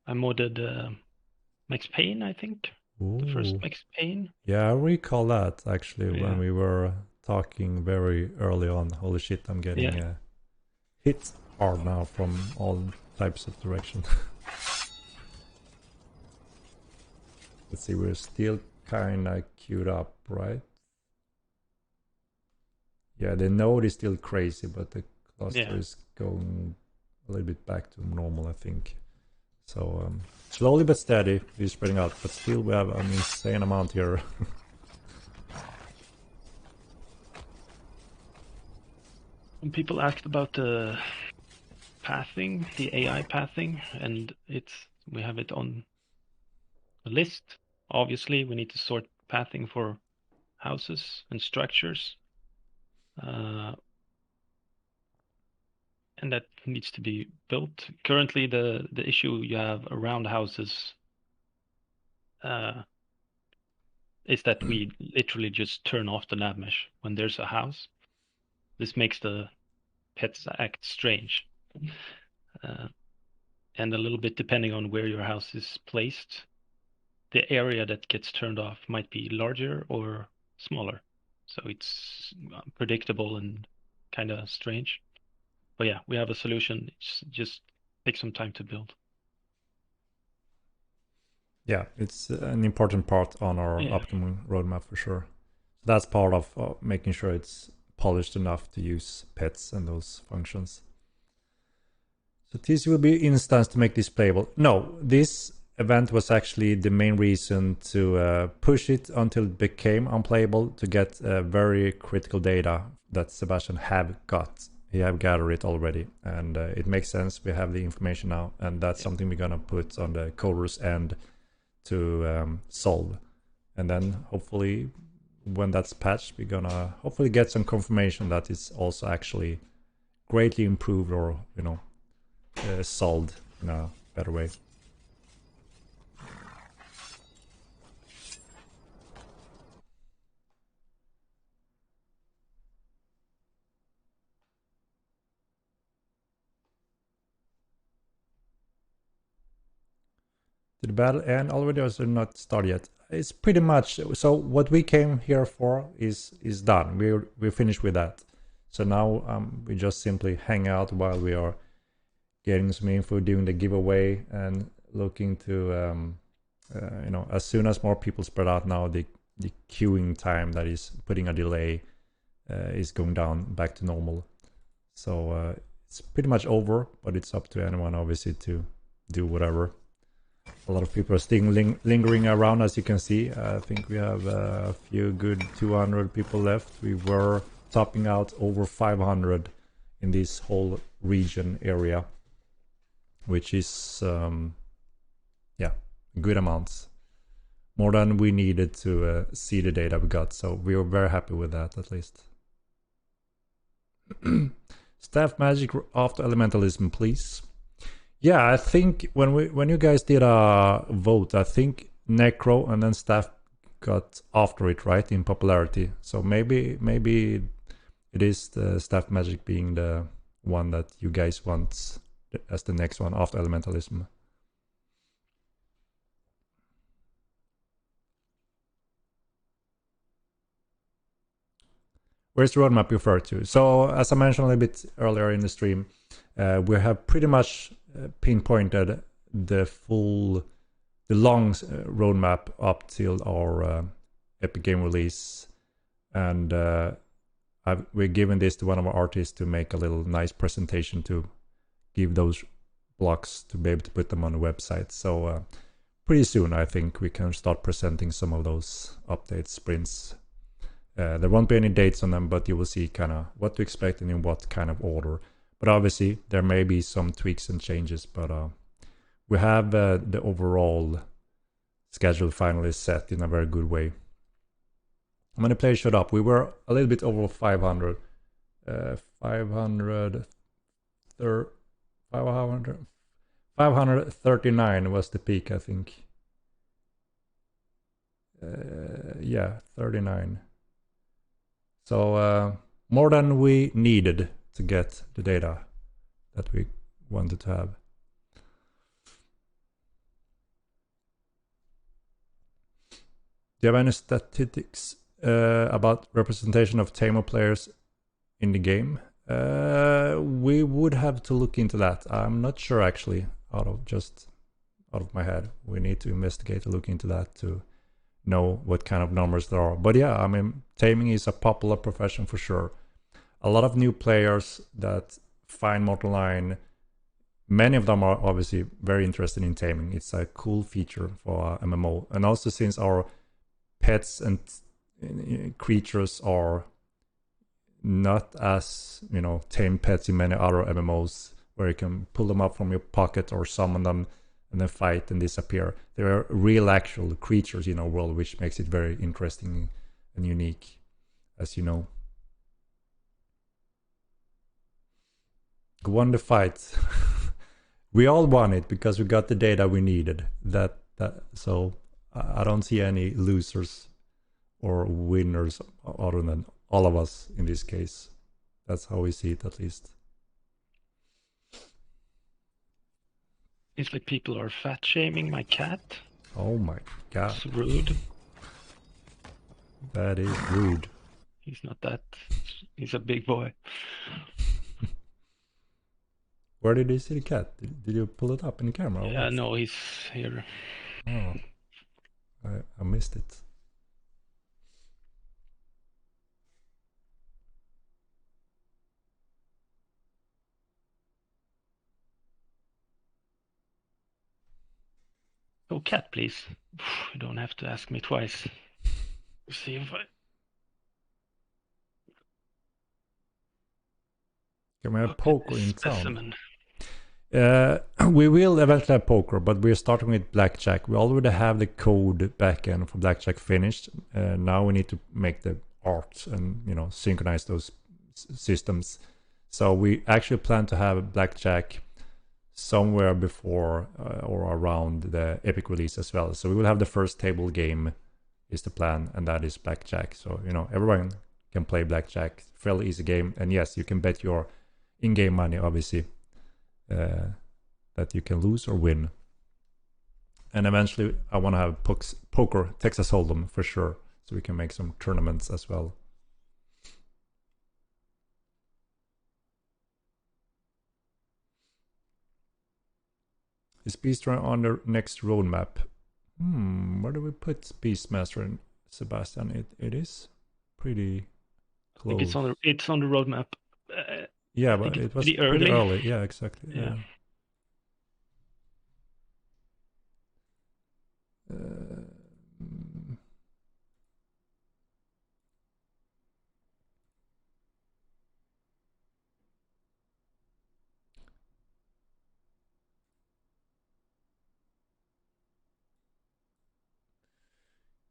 I modded Max Payne, I think. Ooh. The first Max Payne. Yeah, I recall that actually when Yeah. we were talking very early on. Holy shit, I'm getting hit hard now from all types of direction. Let's see, we're still kind of queued up, right? Yeah, the node is still crazy, but the cluster is going a little bit back to normal, I think. So slowly but steady, we're spreading out, but still we have an insane amount here. When people asked about the pathing, the AI pathing, and we have it on a list. Obviously, we need to sort pathing for houses and structures. And that needs to be built. Currently, the issue you have around houses is that we literally just turn off the nav mesh when there's a house. This makes the pets act strange. And a little bit depending on where your house is placed, the area that gets turned off might be larger or smaller. So it's predictable and kind of strange. But yeah, we have a solution. It's just takes some time to build. Yeah, it's an important part on our upcoming roadmap for sure. That's part of making sure it's polished enough to use pets and those functions. So this will be instance to make this playable. No, this event was actually the main reason to push it until it became unplayable, to get very critical data that Sebastian have got. He have gathered it already, and it makes sense. We have the information now, and that's something we're gonna put on the coder's end to solve. And then hopefully when that's patched, we're gonna hopefully get some confirmation that it's also actually greatly improved, or solved in a better way. Did the battle end already, or is it not started yet? It's pretty much so. What we came here for is done. We're finished with that. So now we just simply hang out while we are getting some info, doing the giveaway, and looking to as soon as more people spread out now, the queuing time that is putting a delay is going down back to normal. So it's pretty much over, but it's up to anyone obviously to do whatever. A lot of people are still lingering around, as you can see. I think we have a few good 200 people left. We were topping out over 500 in this whole region area, which is good amounts, more than we needed to see the data we got. So we were very happy with that, at least. Staff magic after elementalism, please. Yeah, I think when you guys did a vote, I think Necro and then Staff got after it, right, in popularity. So maybe it is the Staff magic being the one that you guys want as the next one after elementalism. Where's the roadmap you refer to? So as I mentioned a little bit earlier in the stream, we have pretty much pinpointed the long roadmap up till our Epic Game release, and we're giving this to one of our artists to make a little nice presentation to give those blocks to be able to put them on the website. So pretty soon I think we can start presenting some of those updates, sprints. There won't be any dates on them, but you will see kind of what to expect and in what kind of order. But obviously, there may be some tweaks and changes, but we have the overall schedule finally set in a very good way. How many players showed up? We were a little bit over 500. 539 was the peak, I think. 39. So more than we needed to get the data that we wanted to have. Do you have any statistics about representation of Tamer players in the game? We would have to look into that. I'm not sure actually, out of my head. We need to investigate and look into that to know what kind of numbers there are. But yeah, I mean, taming is a popular profession for sure. A lot of new players that find Mortal Line, many of them are obviously very interested in taming. It's a cool feature for MMO. And also since our pets and creatures are not as, tame pets in many other MMOs, where you can pull them up from your pocket or summon them and then fight and disappear. There are real actual creatures in our world, which makes it very interesting and unique, as you know. Who won the fight? We all won it because we got the data we needed. So I don't see any losers or winners other than all of us in this case. That's how we see it, at least. It's like people are fat shaming my cat. Oh my god. It's rude. That is rude. He's not that. He's a big boy. Where did you see the cat? Did you pull it up in the camera? Or Yeah, what? no, he's here. Oh, I missed it. Oh, cat, please. You don't have to ask me twice. See if I... Can we have Look at poker this in town? specimen. We will eventually have poker, but we're starting with blackjack. We already have the code backend for blackjack finished. Now we need to make the art and synchronize those systems. So we actually plan to have blackjack somewhere before or around the Epic release as well. So we will have the first table game is the plan, and that is blackjack. So everyone can play blackjack. Fairly easy game, and yes, you can bet your in-game money, obviously. That you can lose or win. And eventually I want to have poker, Texas Hold'em for sure, so we can make some tournaments as well. Is Beastmaster on the next roadmap? Where do we put Beastmaster and Sebastian? It is pretty close. I think it's on the roadmap. Yeah, but it was pretty early. Yeah, exactly. Yeah.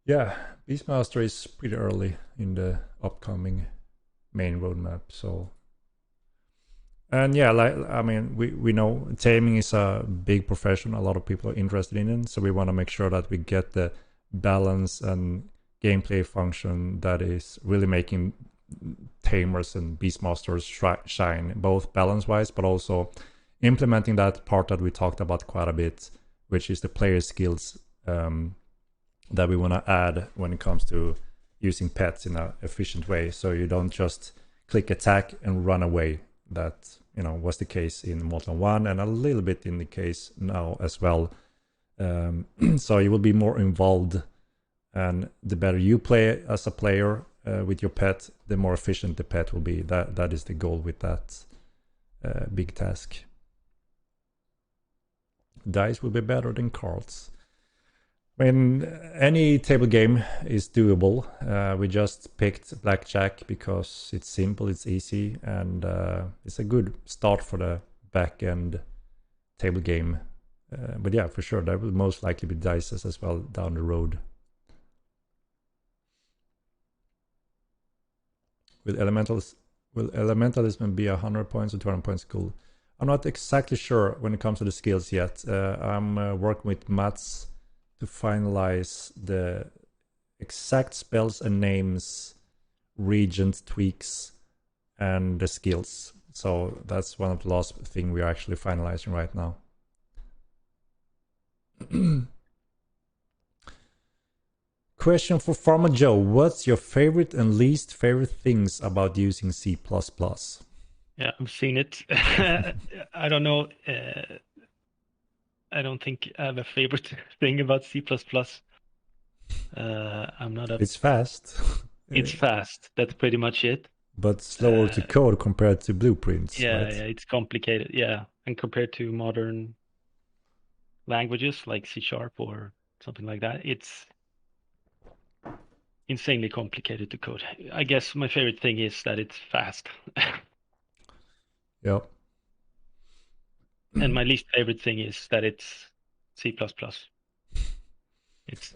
Yeah, Beastmaster is pretty early in the upcoming main roadmap. So, and yeah, we know taming is a big profession. A lot of people are interested in it. So we want to make sure that we get the balance and gameplay function that is really making tamers and Beastmasters shine, both balance-wise, but also implementing that part that we talked about quite a bit, which is the player skills. That we want to add when it comes to using pets in an efficient way. So you don't just click attack and run away. That was the case in Mortal 1 and a little bit in the case now as well. So you will be more involved, and the better you play as a player with your pet, the more efficient the pet will be. That is the goal with that big task. Dice will be better than cards. I mean, any table game is doable. We just picked blackjack because it's simple, it's easy, and it's a good start for the back-end table game. But yeah, for sure, there will most likely be dices as well down the road. Will elementalism be 100 points or 200 points school? I'm not exactly sure when it comes to the skills yet. I'm working with Mats to finalize the exact spells and names, regent tweaks, and the skills. So that's one of the last thing we are actually finalizing right now. Question for FarmerJoe: what's your favorite and least favorite things about using C++? Yeah, I've seen it. I don't know. I don't think I have a favorite thing about C++. I'm not a... It's fast. It's fast. That's pretty much it. But slower to code compared to blueprints. Yeah, right? yeah, it's complicated. Yeah, and compared to modern languages like C# or something like that, it's insanely complicated to code. I guess my favorite thing is that it's fast. Yep. And my least favorite thing is that it's C++. It's...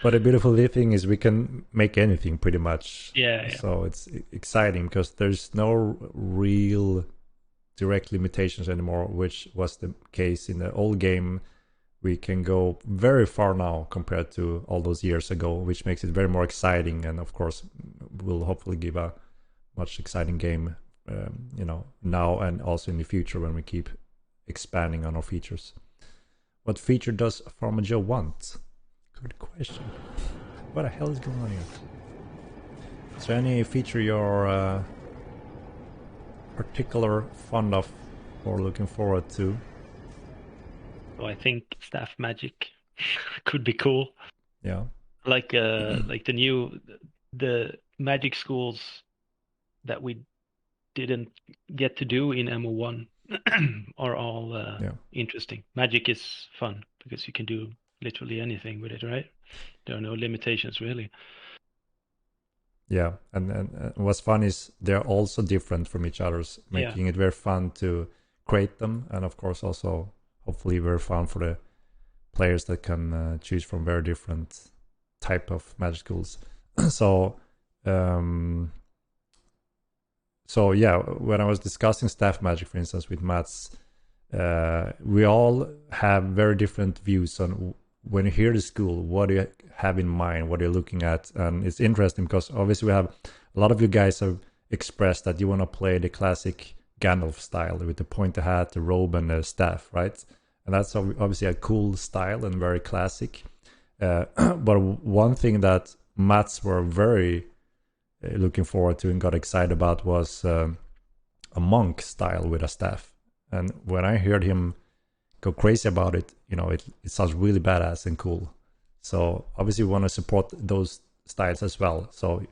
But the beautiful thing is we can make anything pretty much. Yeah. So it's exciting because there's no real direct limitations anymore, which was the case in the old game. We can go very far now compared to all those years ago, which makes it very more exciting, and of course will hopefully give a much exciting game now and also in the future when we keep expanding on our features. What feature does FarmerJoe want? Good question. What the hell is going on here? Is there any feature you're particular fond of or looking forward to? So I think staff magic could be cool. Yeah. Like the magic schools that we didn't get to do in MO1 are all interesting. Magic is fun because you can do literally anything with it, right? There are no limitations really. Yeah, and what's fun is they're also different from each other's, making it very fun to create them, and of course also hopefully very fun for the players that can choose from very different type of magic schools. So yeah, when I was discussing staff magic, for instance, with Mats, we all have very different views on when you hear the school, what do you have in mind, what you're looking at. And it's interesting because obviously we have a lot of you guys have expressed that you want to play the classic Gandalf style with the pointy hat, the robe, and the staff, right? And that's obviously a cool style and very classic. But one thing that Mats were very looking forward to and got excited about was a monk style with a staff. And when I heard him go crazy about it, it sounds really badass and cool. So obviously we want to support those styles as well. So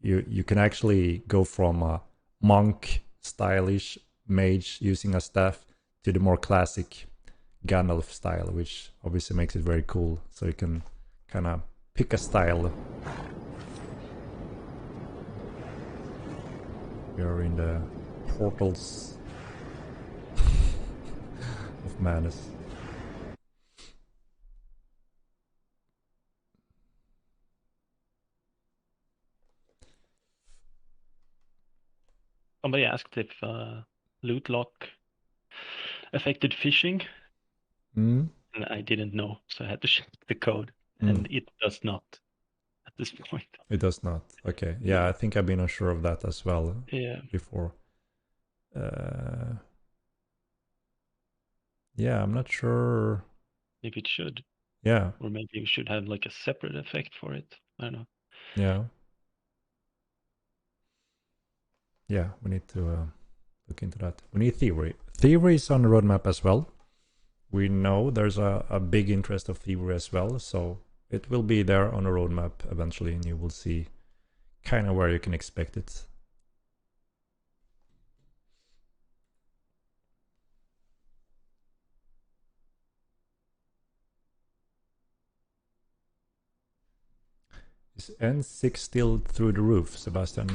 you can actually go from a monk stylish mage using a staff to the more classic Gandalf style, which obviously makes it very cool. So you can kind of pick a style. We are in the portals of madness. Somebody asked if loot lock affected fishing, and I didn't know, so I had to check the code, and it does not at this point. It does not. Okay. Yeah, I think I've been unsure of that as well. Before. Yeah, I'm not sure. Maybe it should. Yeah. Or maybe you should have like a separate effect for it. I don't know. Yeah. Yeah, we need to look into that. We need Thievery. Thievery is on the roadmap as well. We know there's a big interest of Thievery as well, so it will be there on the roadmap eventually, and you will see kind of where you can expect it. Is N6 still through the roof, Sebastian?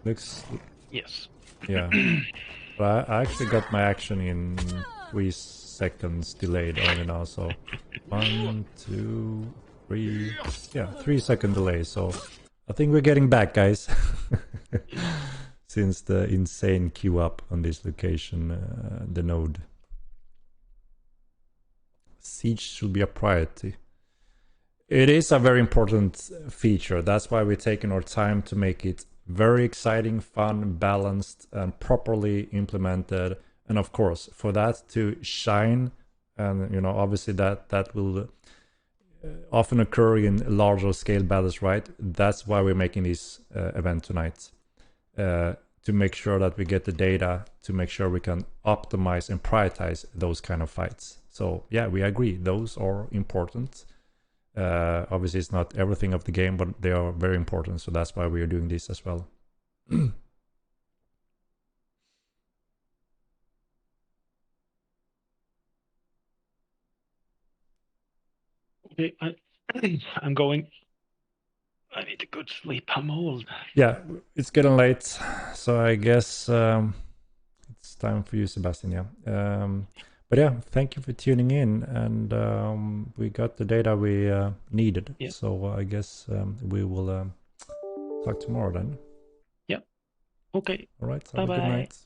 Looks... Yes. Yeah. But I actually got my action in 3 seconds delayed only now, so 1, 2, 3... Yeah, 3-second delay, so I think we're getting back, guys. Since the insane queue up on this location, the node. Siege should be a priority. It is a very important feature. That's why we're taking our time to make it very exciting, fun, balanced, and properly implemented. And of course, for that to shine, and obviously that will often occur in larger scale battles, right? That's why we're making this event tonight, to make sure that we get the data, to make sure we can optimize and prioritize those kind of fights. So yeah, we agree, those are important. Obviously it's not everything of the game, but they are very important, so that's why we are doing this as well. Okay, I'm going. I need a good sleep. I'm old. Yeah, it's getting late, so I guess it's time for you, Sebastian. Yeah. But yeah, thank you for tuning in, and we got the data we needed. Yeah. So I guess we will talk tomorrow then. Yeah. Okay. All right. Have a good night.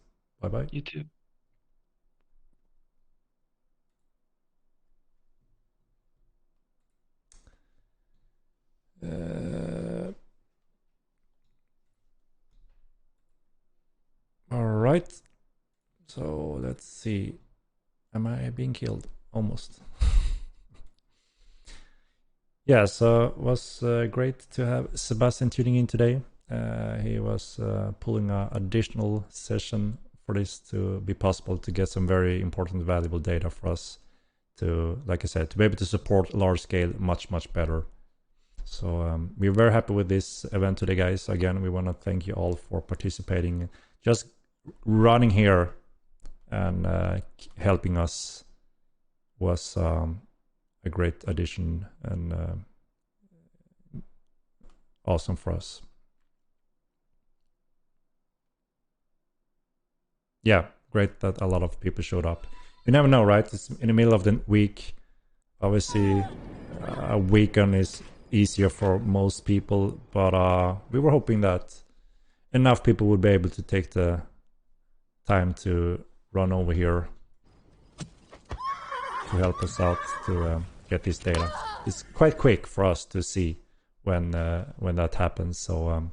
Bye-bye. You too. All right. So let's see. Am I being killed? Almost. Yeah, so it was great to have Sebastian tuning in today. He was pulling an additional session for this to be possible, to get some very important, valuable data for us to, like I said, to be able to support large scale much better. So we're very happy with this event today, guys. Again, we want to thank you all for participating. Just running here and helping us was a great addition and awesome for us. Yeah, great that a lot of people showed up. You never know, right? It's in the middle of the week. Obviously, a weekend is easier for most people, but we were hoping that enough people would be able to take the time to run over here to help us out to get this data. It's quite quick for us to see when that happens. So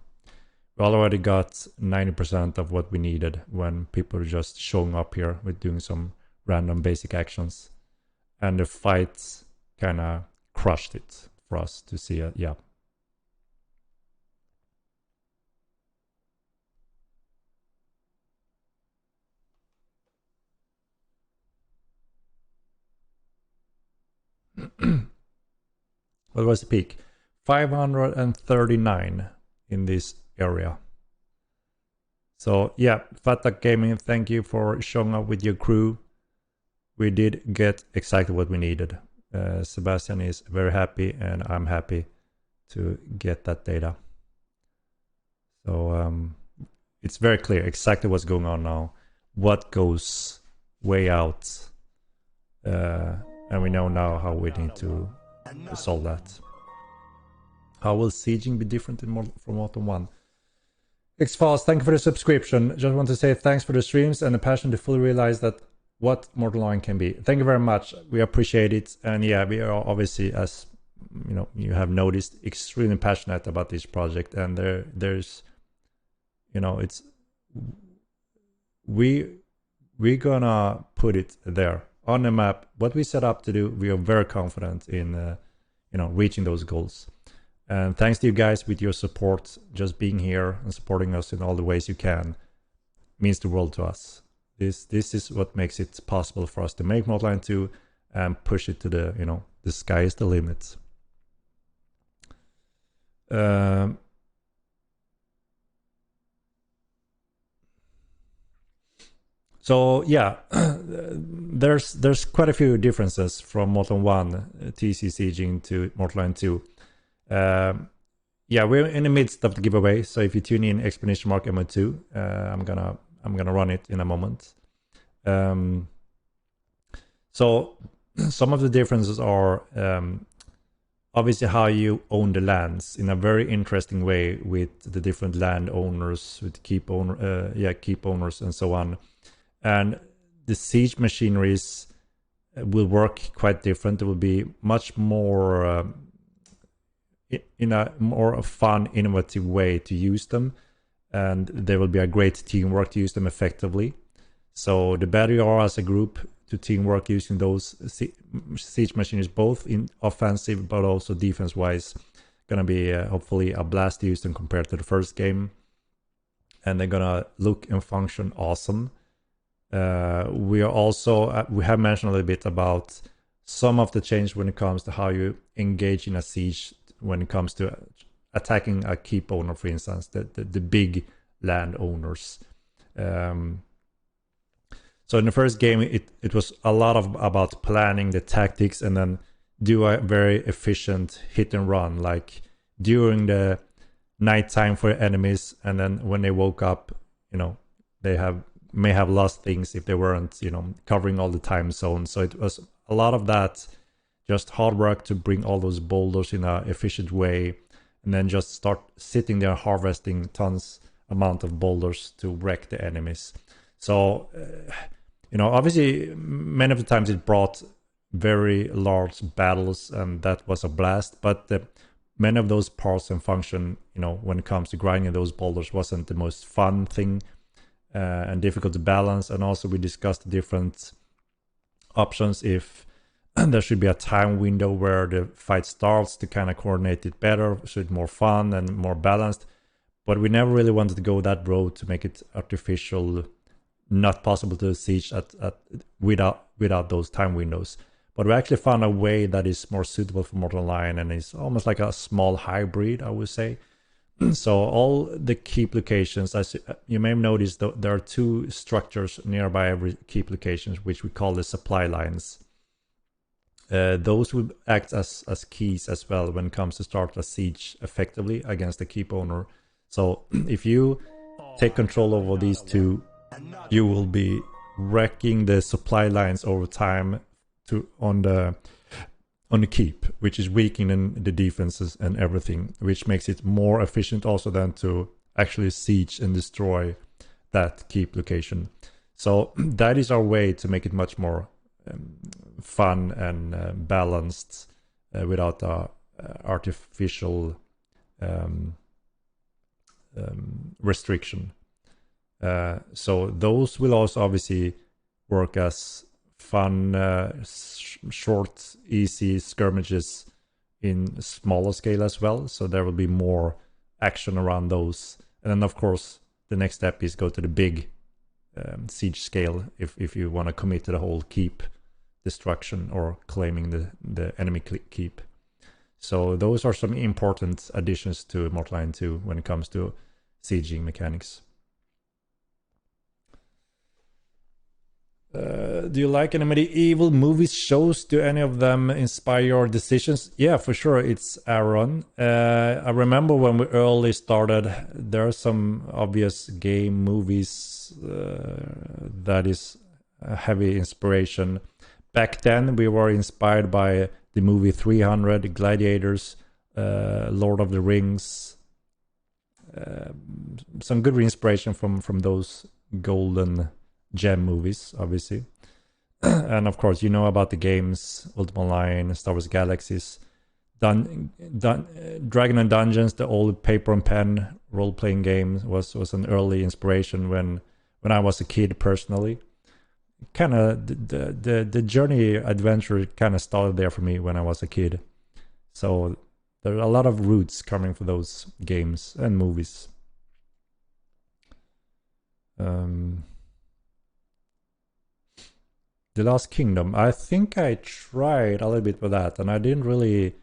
we already got 90% of what we needed when people are just showing up here with doing some random basic actions, and the fights kind of crushed it for us to see it. Yeah. What was the peak? 539 in this area. So yeah, Fatak Gaming, thank you for showing up with your crew. We did get exactly what we needed. Sebastian is very happy, and I'm happy to get that data. So it's very clear exactly what's going on now, what goes way out, and we know now how we need to solve that. How will sieging be different from Mortal 1? X-Fast, thank you for the subscription. Just want to say thanks for the streams and the passion to fully realize that what Mortal 1 can be. Thank you very much. We appreciate it. And yeah, we are obviously, as you know, you have noticed, extremely passionate about this project. And there's, you know, it's we're gonna put it there on the map. What we set up to do, we are very confident in, you know, reaching those goals. And thanks to you guys with your support, just being here and supporting us in all the ways you can means the world to us. This is what makes it possible for us to make Mortal 2 and push it to the, you know, the sky is the limit. So yeah, there's quite a few differences from Mortal 1 TC sieging to Mortal 2. Yeah, we're in the midst of the giveaway, so if you tune in !MO2, I'm gonna run it in a moment. So some of the differences are obviously how you own the lands in a very interesting way with the different landowners, with keep owners and so on. And the siege machineries will work quite different. It will be much more in a more fun, innovative way to use them, and there will be a great teamwork to use them effectively. So the better you are as a group to teamwork using those siege machines, both in offensive but also defense wise, gonna be hopefully a blast to use them compared to the first game, and they're gonna look and function awesome. We are also we have mentioned a little bit about some of the change when it comes to how you engage in a siege when it comes to attacking a keep owner, for instance, the big landowners. So in the first game, it was a lot about planning the tactics and then do a very efficient hit and run, like during the nighttime for enemies, and then when they woke up, you know, they may have lost things if they weren't, you know, covering all the time zones. So it was a lot of that, just hard work to bring all those boulders in an efficient way, and then just start sitting there harvesting tons amount of boulders to wreck the enemies. So, you know, obviously many of the times it brought very large battles, and that was a blast. But many of those parts and function, you know, when it comes to grinding those boulders, wasn't the most fun thing and difficult to balance. And also we discussed the different options if there should be a time window where the fight starts to kind of coordinate it better, so it's more fun and more balanced. But we never really wanted to go that road to make it artificial not possible to siege without those time windows. But we actually found a way that is more suitable for Mortal Online, and it's almost like a small hybrid, I would say. So all the keep locations, as you may have noticed, there are two structures nearby every keep location, which we call the supply lines. Those will act as keys as well when it comes to start a siege effectively against the keep owner. So if you take control over these two, you will be wrecking the supply lines over time on the keep, which is weakening the defenses and everything, which makes it more efficient also than to actually siege and destroy that keep location. So that is our way to make it much more fun and balanced without artificial restriction. So those will also obviously work as fun, short, easy skirmishes in smaller scale as well. So there will be more action around those. And then, of course, the next step is go to the big siege scale if you want to commit to the whole keep destruction or claiming the enemy keep. So those are some important additions to Mortal Online 2 when it comes to sieging mechanics. Do you like any medieval movies, shows? Do any of them inspire your decisions? Yeah, for sure. It's Aaron. I remember when we early started, there are some obvious game movies that is a heavy inspiration. Back then, we were inspired by the movie 300, Gladiators, Lord of the Rings. Some good inspiration from those golden gem movies, obviously. And of course, you know about the games, Ultima Online, Star Wars Galaxies, Dragon and Dungeons, the old paper and pen role-playing game was an early inspiration when I was a kid personally. Kind of the journey adventure kind of started there for me when I was a kid. So there are a lot of roots coming from those games and movies. The Last Kingdom. I think I tried a little bit with that, and I didn't really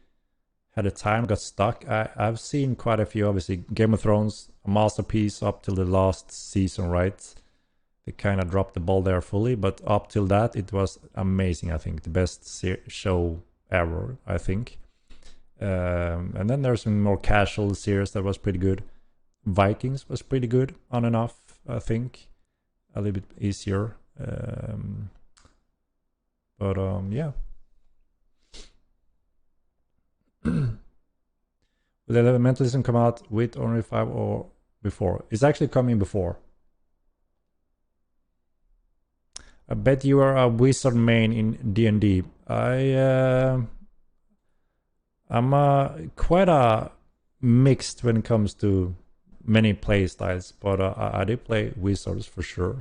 had a time, got stuck. I've seen quite a few, obviously. Game of Thrones, a masterpiece up till the last season, right? They kind of dropped the ball there fully, but up till that, it was amazing, I think. The best show ever, I think. And then there's some more casual series that was pretty good. Vikings was pretty good, on and off, I think. A little bit easier. But yeah. Will Elementalism come out with Unreal 5 or before? It's actually coming before. I bet you are a wizard main in D&D. I'm quite a mixed when it comes to many play styles, but I do play wizards for sure.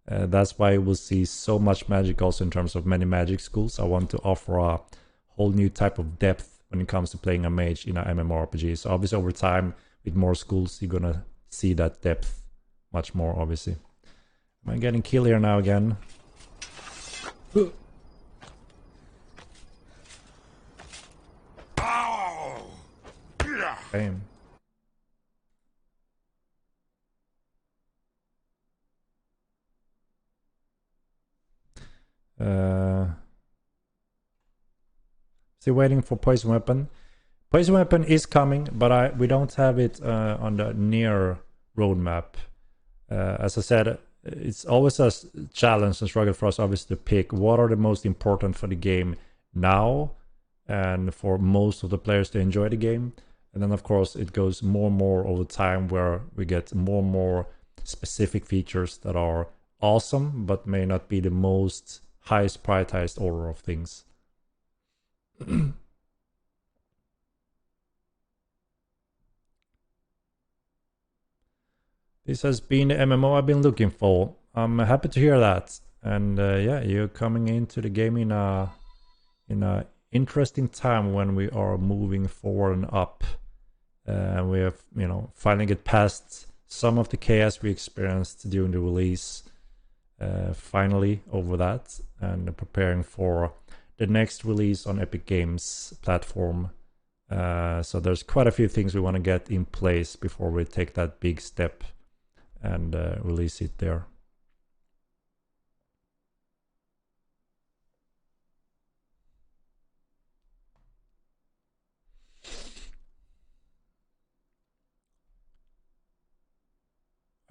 That's why we'll see so much magic also in terms of many magic schools. I want to offer a whole new type of depth when it comes to playing a mage in an MMORPG. So obviously over time, with more schools, you're gonna see that depth much more, obviously. Am I getting kill here now again? Bam. Still waiting for Poison Weapon. Poison Weapon is coming, but we don't have it on the near roadmap. As I said, it's always a challenge and struggle for us, obviously, to pick what are the most important for the game now and for most of the players to enjoy the game. And then, of course, it goes more and more over time where we get more and more specific features that are awesome, but may not be the most highest prioritized order of things. This has been the MMO I've been looking for. I'm happy to hear that. And yeah, you're coming into the game in a interesting time when we are moving forward and up. We have, finally get past some of the chaos we experienced during the release, finally over that, and preparing for the next release on Epic Games platform. So there's quite a few things we want to get in place before we take that big step and release it there.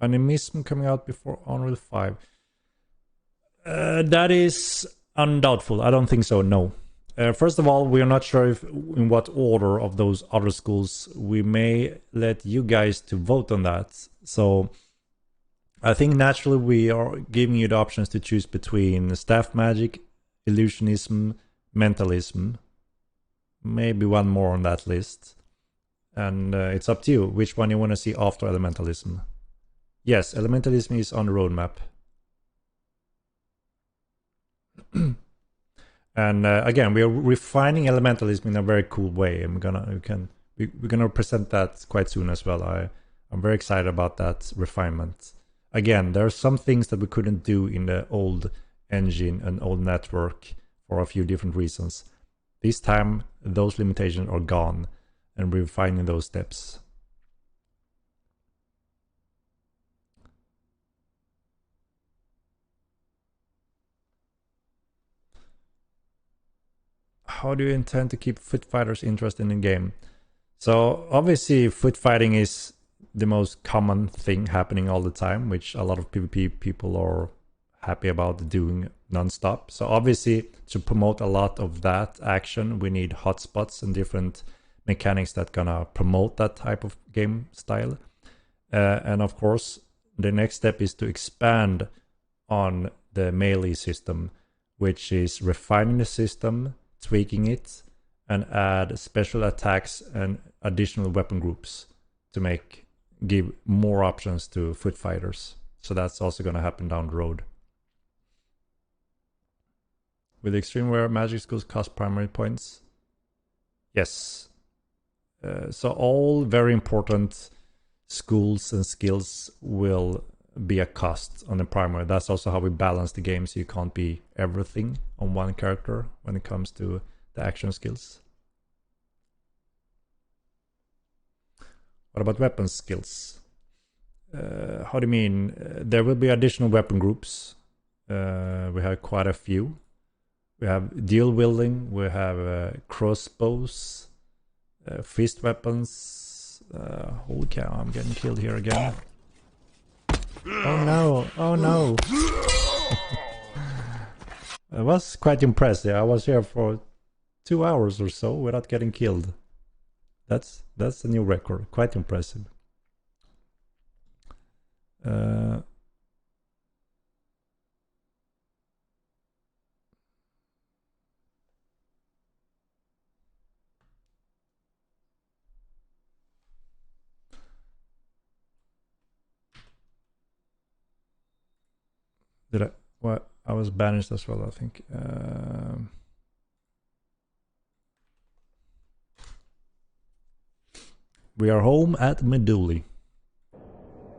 Animism coming out before Unreal 5. That is undoubtful. I don't think so, no. First of all, we are not sure in what order of those other schools. We may let you guys to vote on that. So I think naturally we are giving you the options to choose between staff magic, illusionism, mentalism. Maybe one more on that list. And it's up to you which one you want to see after elementalism. Yes, elementalism is on the roadmap. And again, we are refining elementalism in a very cool way, and we're gonna present that quite soon as well. I'm very excited about that refinement. Again, there are some things that we couldn't do in the old engine and old network for a few different reasons. This time, those limitations are gone, and we're refining those steps. How do you intend to keep foot fighters interested in the game? So obviously foot fighting is the most common thing happening all the time, which a lot of PvP people are happy about doing non-stop. So obviously to promote a lot of that action, we need hotspots and different mechanics that gonna promote that type of game style. And of course, the next step is to expand on the melee system, which is refining the system, tweaking it, and add special attacks and additional weapon groups to give more options to foot fighters. So that's also going to happen down the road. With extreme rare magic skills cost primary points? Yes. So all very important schools and skills will be a cost on the primary. That's also how we balance the game, so you can't be everything on one character when it comes to the action skills. What about weapon skills? How do you mean? There will be additional weapon groups. We have quite a few. We have deal wielding, we have crossbows, fist weapons. Holy cow, I'm getting killed here again. Oh no, oh no. It was quite impressive. I was here for 2 hours or so without getting killed. That's a new record. Quite impressive. What? I was banished as well, I think. We are home at Meduli.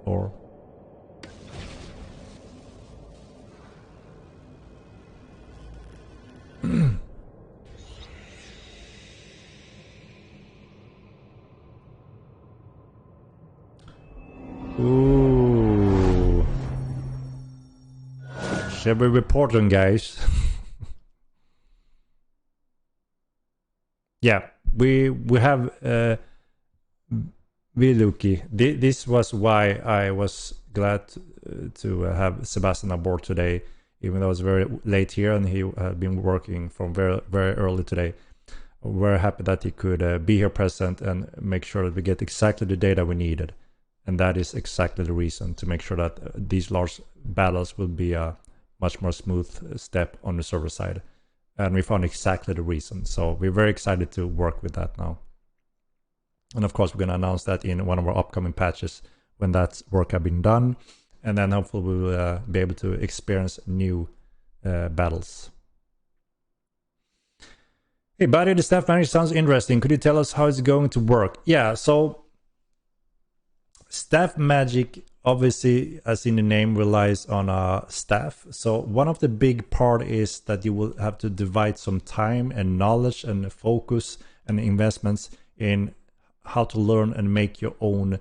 Or... Ooh. Shall we report on, guys? Yeah, we have Viluki. This was why I was glad to have Sebastian aboard today, even though it's very late here and he had been working from very, very early today. We're happy that he could be here present and make sure that we get exactly the data we needed. And that is exactly the reason, to make sure that these large battles will be a much more smooth step on the server side. And we found exactly the reason. So we're very excited to work with that now. And of course, we're going to announce that in one of our upcoming patches when that work has been done. And then hopefully we will be able to experience new battles. Hey buddy, the staff manager sounds interesting. Could you tell us how it's going to work? Yeah, so Staff magic, obviously, as in the name, relies on a staff. So one of the big part is that you will have to divide some time and knowledge and focus and investments in how to learn and make your own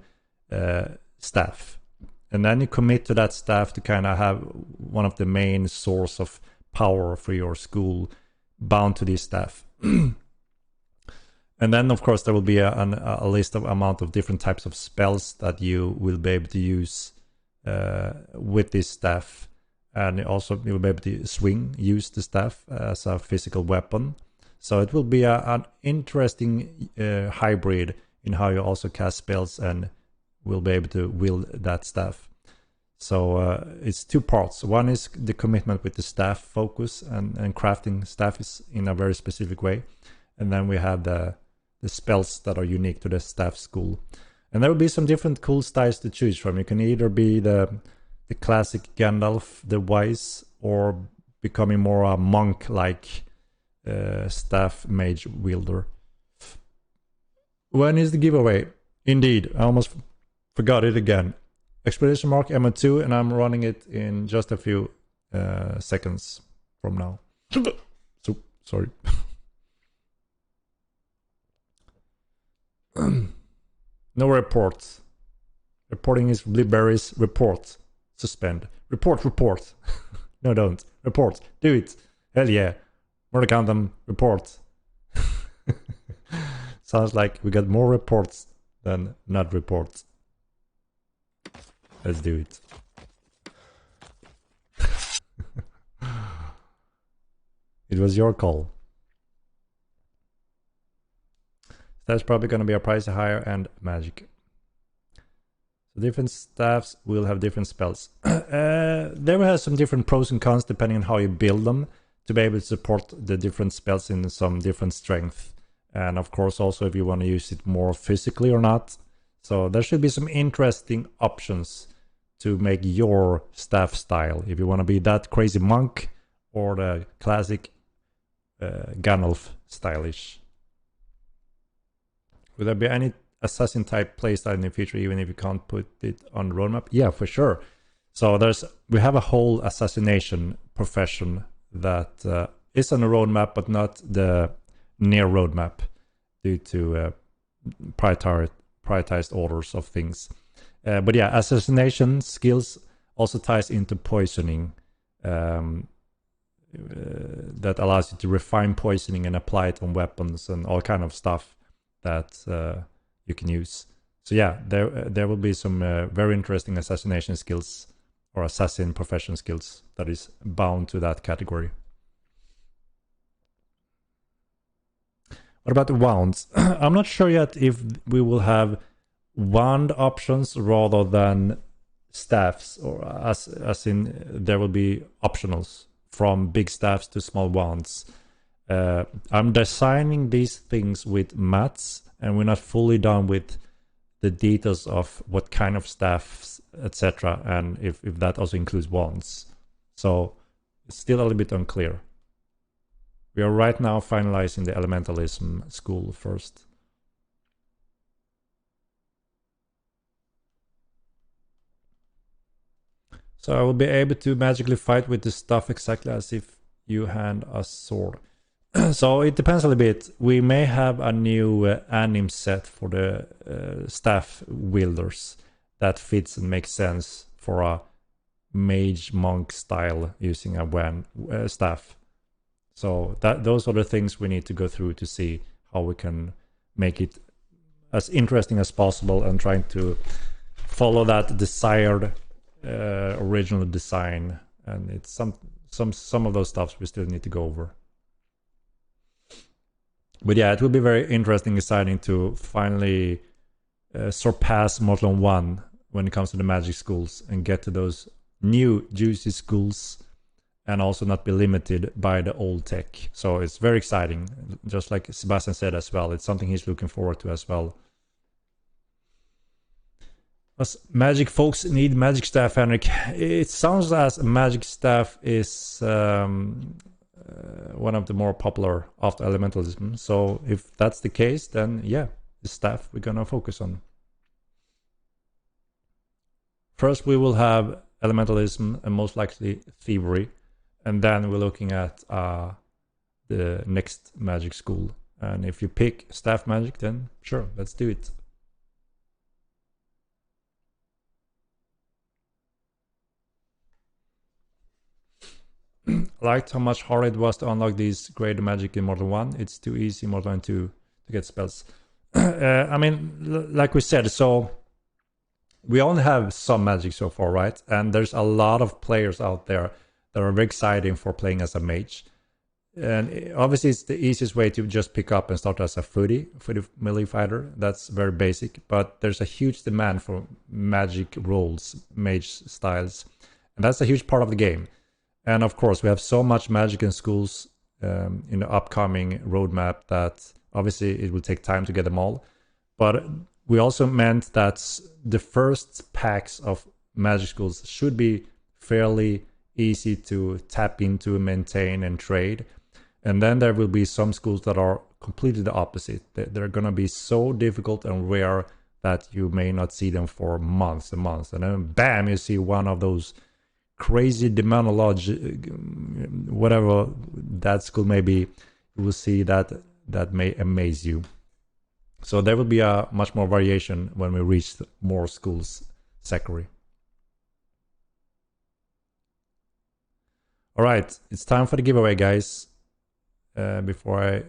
staff. And then you commit to that staff to kind of have one of the main source of power for your school bound to this staff. And then, of course, there will be a list of amount of different types of spells that you will be able to use with this staff. And also, you'll be able to use the staff as a physical weapon. So it will be an interesting hybrid in how you also cast spells and will be able to wield that staff. So it's two parts. One is the commitment with the staff focus and crafting staff is in a very specific way. And then we have the spells that are unique to the staff school. And there will be some different cool styles to choose from. You can either be the classic Gandalf the Wise, or becoming more a monk-like staff mage wielder. When is the giveaway? Indeed, I almost forgot it again. Expedition mark MO2, and I'm running it in just a few seconds from now. So, sorry. No reports. Reporting is Blueberry's report. Suspend. Report. No, don't. Report. Do it. Hell yeah. More to count them. Report. Sounds like we got more reports than not reports. Let's do it. It was your call. That's probably going to be a price higher and magic. So different staffs will have different spells. There will have some different pros and cons depending on how you build them to be able to support the different spells in some different strength. And of course also if you want to use it more physically or not. So there should be some interesting options to make your staff style. If you want to be that crazy monk or the classic Gandalf stylish. Will there be any assassin type playstyle in the future, even if you can't put it on the roadmap? Yeah, for sure. So we have a whole assassination profession that is on the roadmap, but not the near roadmap due to prioritized orders of things. But yeah, assassination skills also ties into poisoning. That allows you to refine poisoning and apply it on weapons and all kind of stuff that you can use. So yeah, there will be some very interesting assassination skills or assassin profession skills that is bound to that category. What about the wands? I'm not sure yet if we will have wand options rather than staffs, or as in there will be optionals from big staffs to small wands. I'm designing these things with mats, and we're not fully done with the details of what kind of staffs, etc., and if that also includes wands. So it's still a little bit unclear. We are right now finalizing the elementalism school first. So I will be able to magically fight with the stuff exactly as if you hand a sword. So it depends a little bit. We may have a new anim set for the staff wielders that fits and makes sense for a mage monk style using a staff. So those are the things we need to go through to see how we can make it as interesting as possible and trying to follow that desired original design. And it's some of those stuffs we still need to go over. But yeah, it will be very interesting, exciting to finally surpass Mortal 1 when it comes to the magic schools and get to those new juicy schools and also not be limited by the old tech. So it's very exciting, just like Sebastian said as well. It's something he's looking forward to as well. Does magic folks need magic staff, Henrik? It sounds as magic staff is one of the more popular after elementalism. So if that's the case, then yeah, the staff we're gonna focus on. first we will have elementalism and most likely thievery, and then we're looking at the next magic school. And if you pick staff magic, then sure, let's do it. I liked how much harder it was to unlock these great magic in Mortal 1. It's too easy in Mortal 2 to get spells. I mean, like we said, so we only have some magic so far, right? And there's a lot of players out there that are very excited for playing as a mage. And obviously it's the easiest way to just pick up and start as a footy melee fighter. That's very basic, but there's a huge demand for magic roles, mage styles. And that's a huge part of the game. And of course, we have so much magic in schools in the upcoming roadmap that obviously it will take time to get them all. But we also meant that the first packs of magic schools should be fairly easy to tap into, maintain, and trade. And then there will be some schools that are completely the opposite. They're going to be so difficult and rare that you may not see them for months and months. And then bam, you see one of those crazy demonology, whatever that school may be, you will see that may amaze you. So there will be a much more variation when we reach more schools, Zachary. All right, it's time for the giveaway, guys. Before I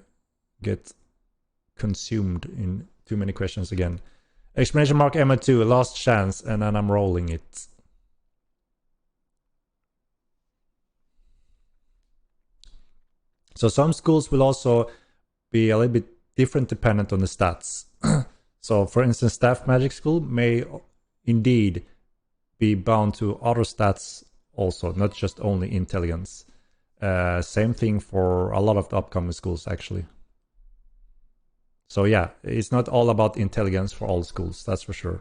get consumed in too many questions again. Exclamation mark Emma2, last chance, and then I'm rolling it. So some schools will also be a little bit different dependent on the stats. So for instance, staff magic school may indeed be bound to other stats also, not just only intelligence. Same thing for a lot of the upcoming schools actually. So yeah, it's not all about intelligence for all schools, that's for sure.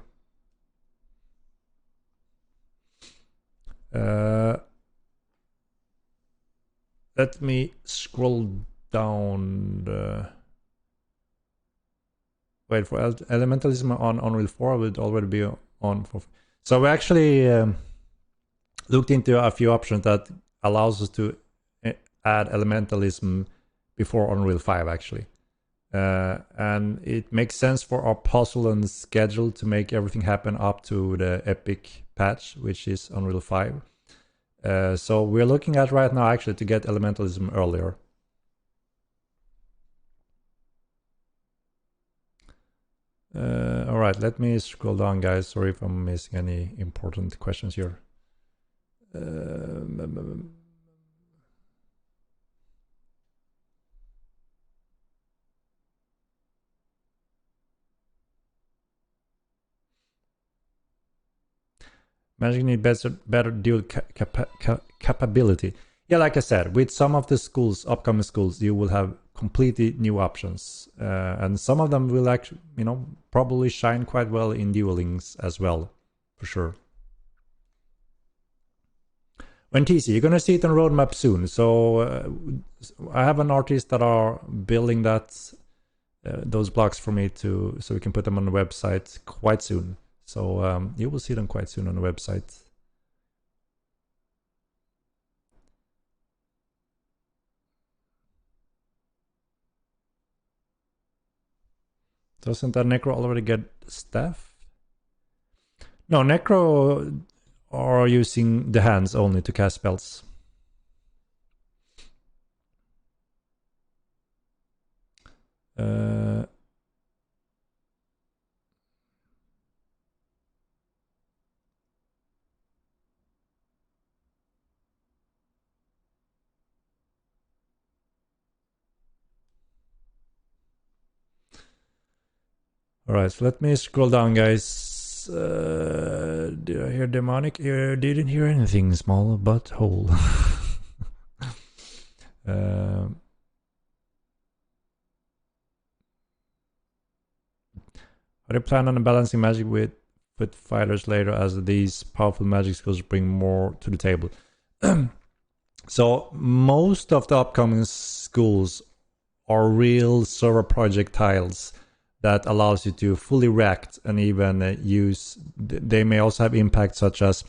Let me scroll down the... Wait, for elementalism on Unreal 4 would already be on for... So we actually looked into a few options that allows us to add elementalism before Unreal 5 actually. And it makes sense for our puzzle and schedule to make everything happen up to the epic patch, which is Unreal 5. So we're looking at right now actually to get elementalism earlier. All right, let me scroll down, guys. Sorry if I'm missing any important questions here. Magic need better dual capability. Yeah, like I said, with some of the schools, upcoming schools, you will have completely new options, and some of them will actually, probably shine quite well in duelings as well, for sure. When TC, you're gonna see it on roadmap soon. So I have an artist that are building that those blocks for me so we can put them on the website quite soon. So you will see them quite soon on the website. Doesn't that Necro already get staff? No, Necro are using the hands only to cast spells. Alright, so let me scroll down, guys. Did I hear demonic? Didn't hear anything. Small but whole. Are they planning on balancing magic with fighters later, as these powerful magic skills bring more to the table? So most of the upcoming schools are real server project tiles that allows you to fully react and even use. They may also have impacts such as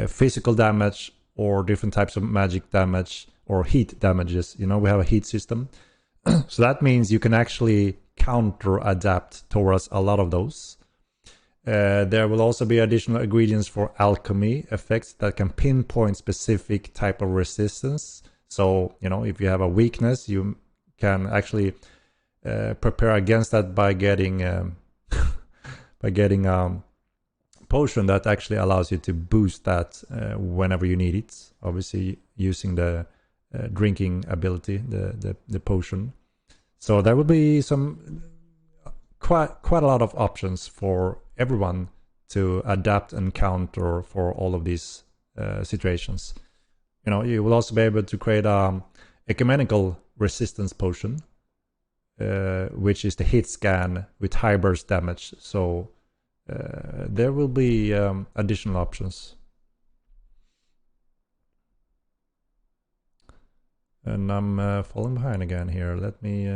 physical damage or different types of magic damage or heat damages. You know, we have a heat system. So that means you can actually counter adapt towards a lot of those. There will also be additional ingredients for alchemy effects that can pinpoint specific type of resistance. So, you know, if you have a weakness, you can actually prepare against that by getting potion that actually allows you to boost that whenever you need it. Obviously, using the drinking ability, the potion. So there will be some quite a lot of options for everyone to adapt and counter for all of these situations. You know, you will also be able to create a ecumenical resistance potion, which is the hit scan with high burst damage. So there will be additional options. And I'm falling behind again here. Let me...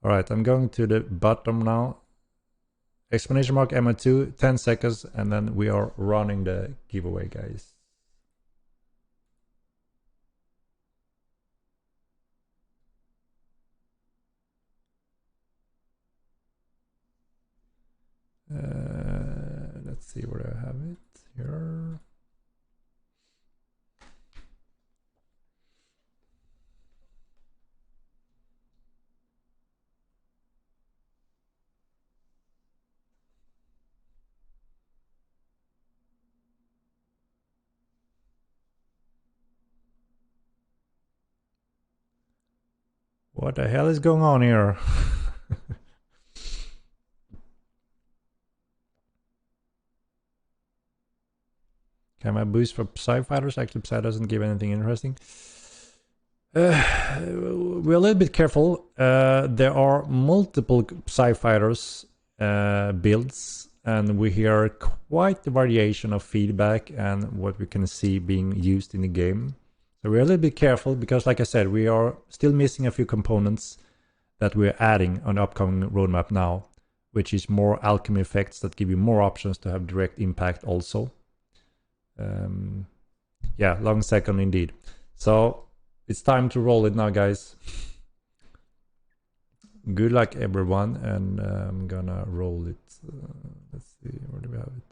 Alright, I'm going to the bottom now. Explanation mark MO2, 10 seconds, and then we are running the giveaway, guys. Let's see where I have it here. What the hell is going on here? Can my boost for Psy fighters? Actually, Psy doesn't give anything interesting. We're a little bit careful. There are multiple Psy fighters builds, and we hear quite the variation of feedback and what we can see being used in the game. So we're a little bit careful because, like I said, we are still missing a few components that we're adding on the upcoming roadmap now, which is more alchemy effects that give you more options to have direct impact also. Yeah, long second indeed. So it's time to roll it now, guys. Good luck, everyone, and I'm gonna roll it. Let's see, where do we have it?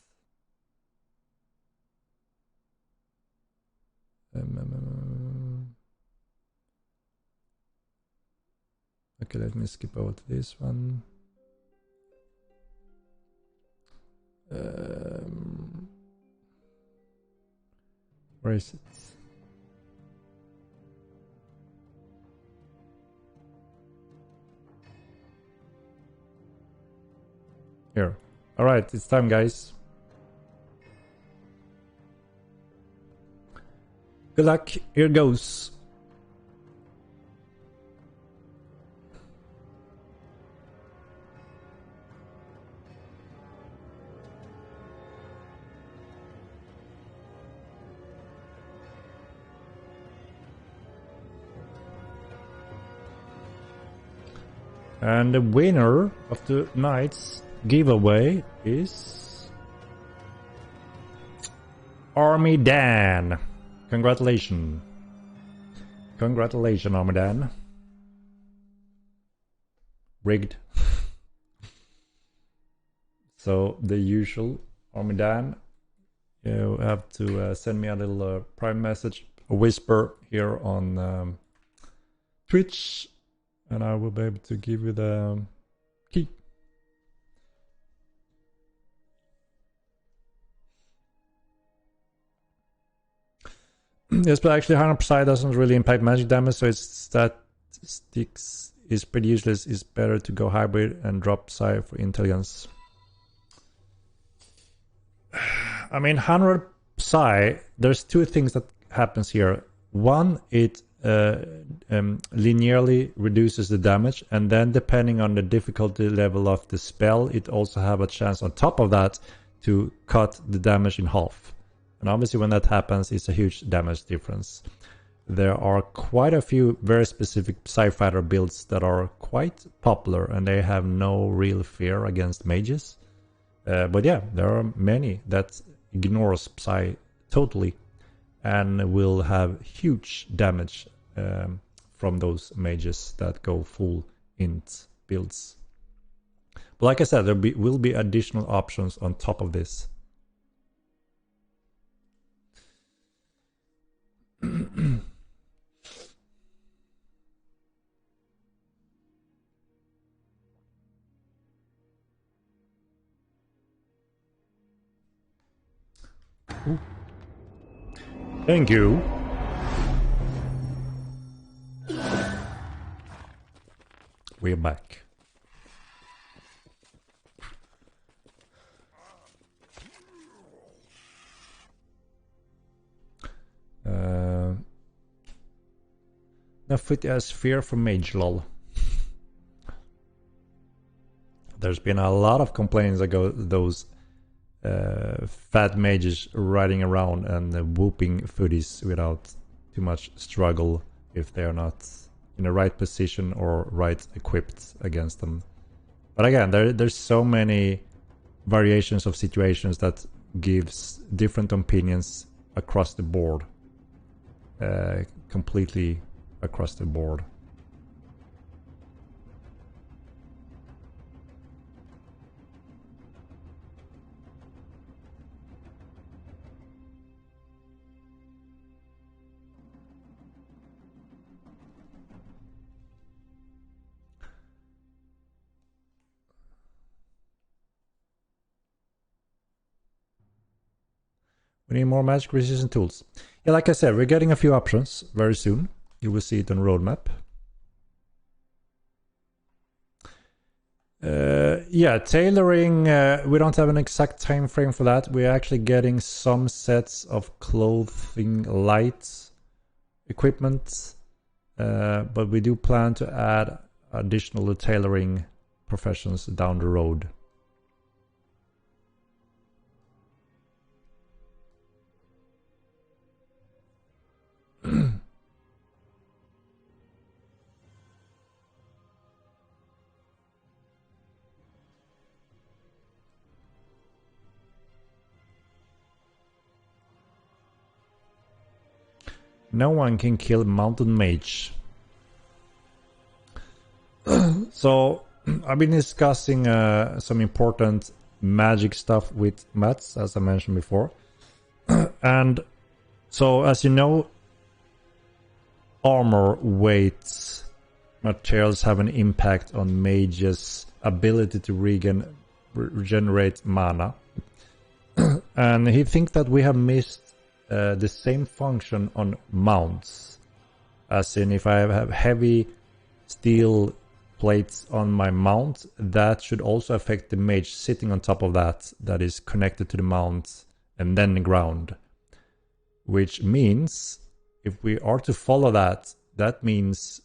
Okay, let me skip over to this one. Where is it? Here. All right, it's time, guys. Good luck. Here goes. And the winner of the night's giveaway is Army Dan. Congratulations. Congratulations, Army Dan. Rigged. So the usual, Army Dan, you have to send me a little private message, a whisper here on Twitch, and I will be able to give you the key. Yes, but actually 100% doesn't really impact magic damage, so its statistics is pretty useless. It's better to go hybrid and drop Psi for intelligence. I mean, 100 Psi, there's two things that happens here. One, it linearly reduces the damage, and then depending on the difficulty level of the spell, it also have a chance on top of that to cut the damage in half. And obviously when that happens, it's a huge damage difference. there are quite a few very specific Psi-Fighter builds that are quite popular, and they have no real fear against mages. But yeah, there are many that ignores Psi totally and will have huge damage from those mages that go full int builds. But like I said, there will be additional options on top of this. Ooh. Thank you. We're back. Now fit as fear for mage lol. There's been a lot of complaints about those fat mages riding around and whooping footies without too much struggle if they're not in the right position or right equipped against them. But again, there's so many variations of situations that gives different opinions across the board. Completely across the board. We need more magic resistant tools. Yeah, like I said, we're getting a few options very soon. You will see it on roadmap. Yeah, tailoring, we don't have an exact time frame for that. We're actually getting some sets of clothing light equipment, but we do plan to add additional tailoring professions down the road. No one can kill Mountain Mage. So I've been discussing some important magic stuff with Mats, as I mentioned before. And so, as you know, armor weight materials have an impact on mages' ability to regenerate mana. And he thinks that we have missed the same function on mounts. As in, if I have heavy steel plates on my mount, that should also affect the mage sitting on top of that is connected to the mount and then the ground. Which means, if we are to follow that, that means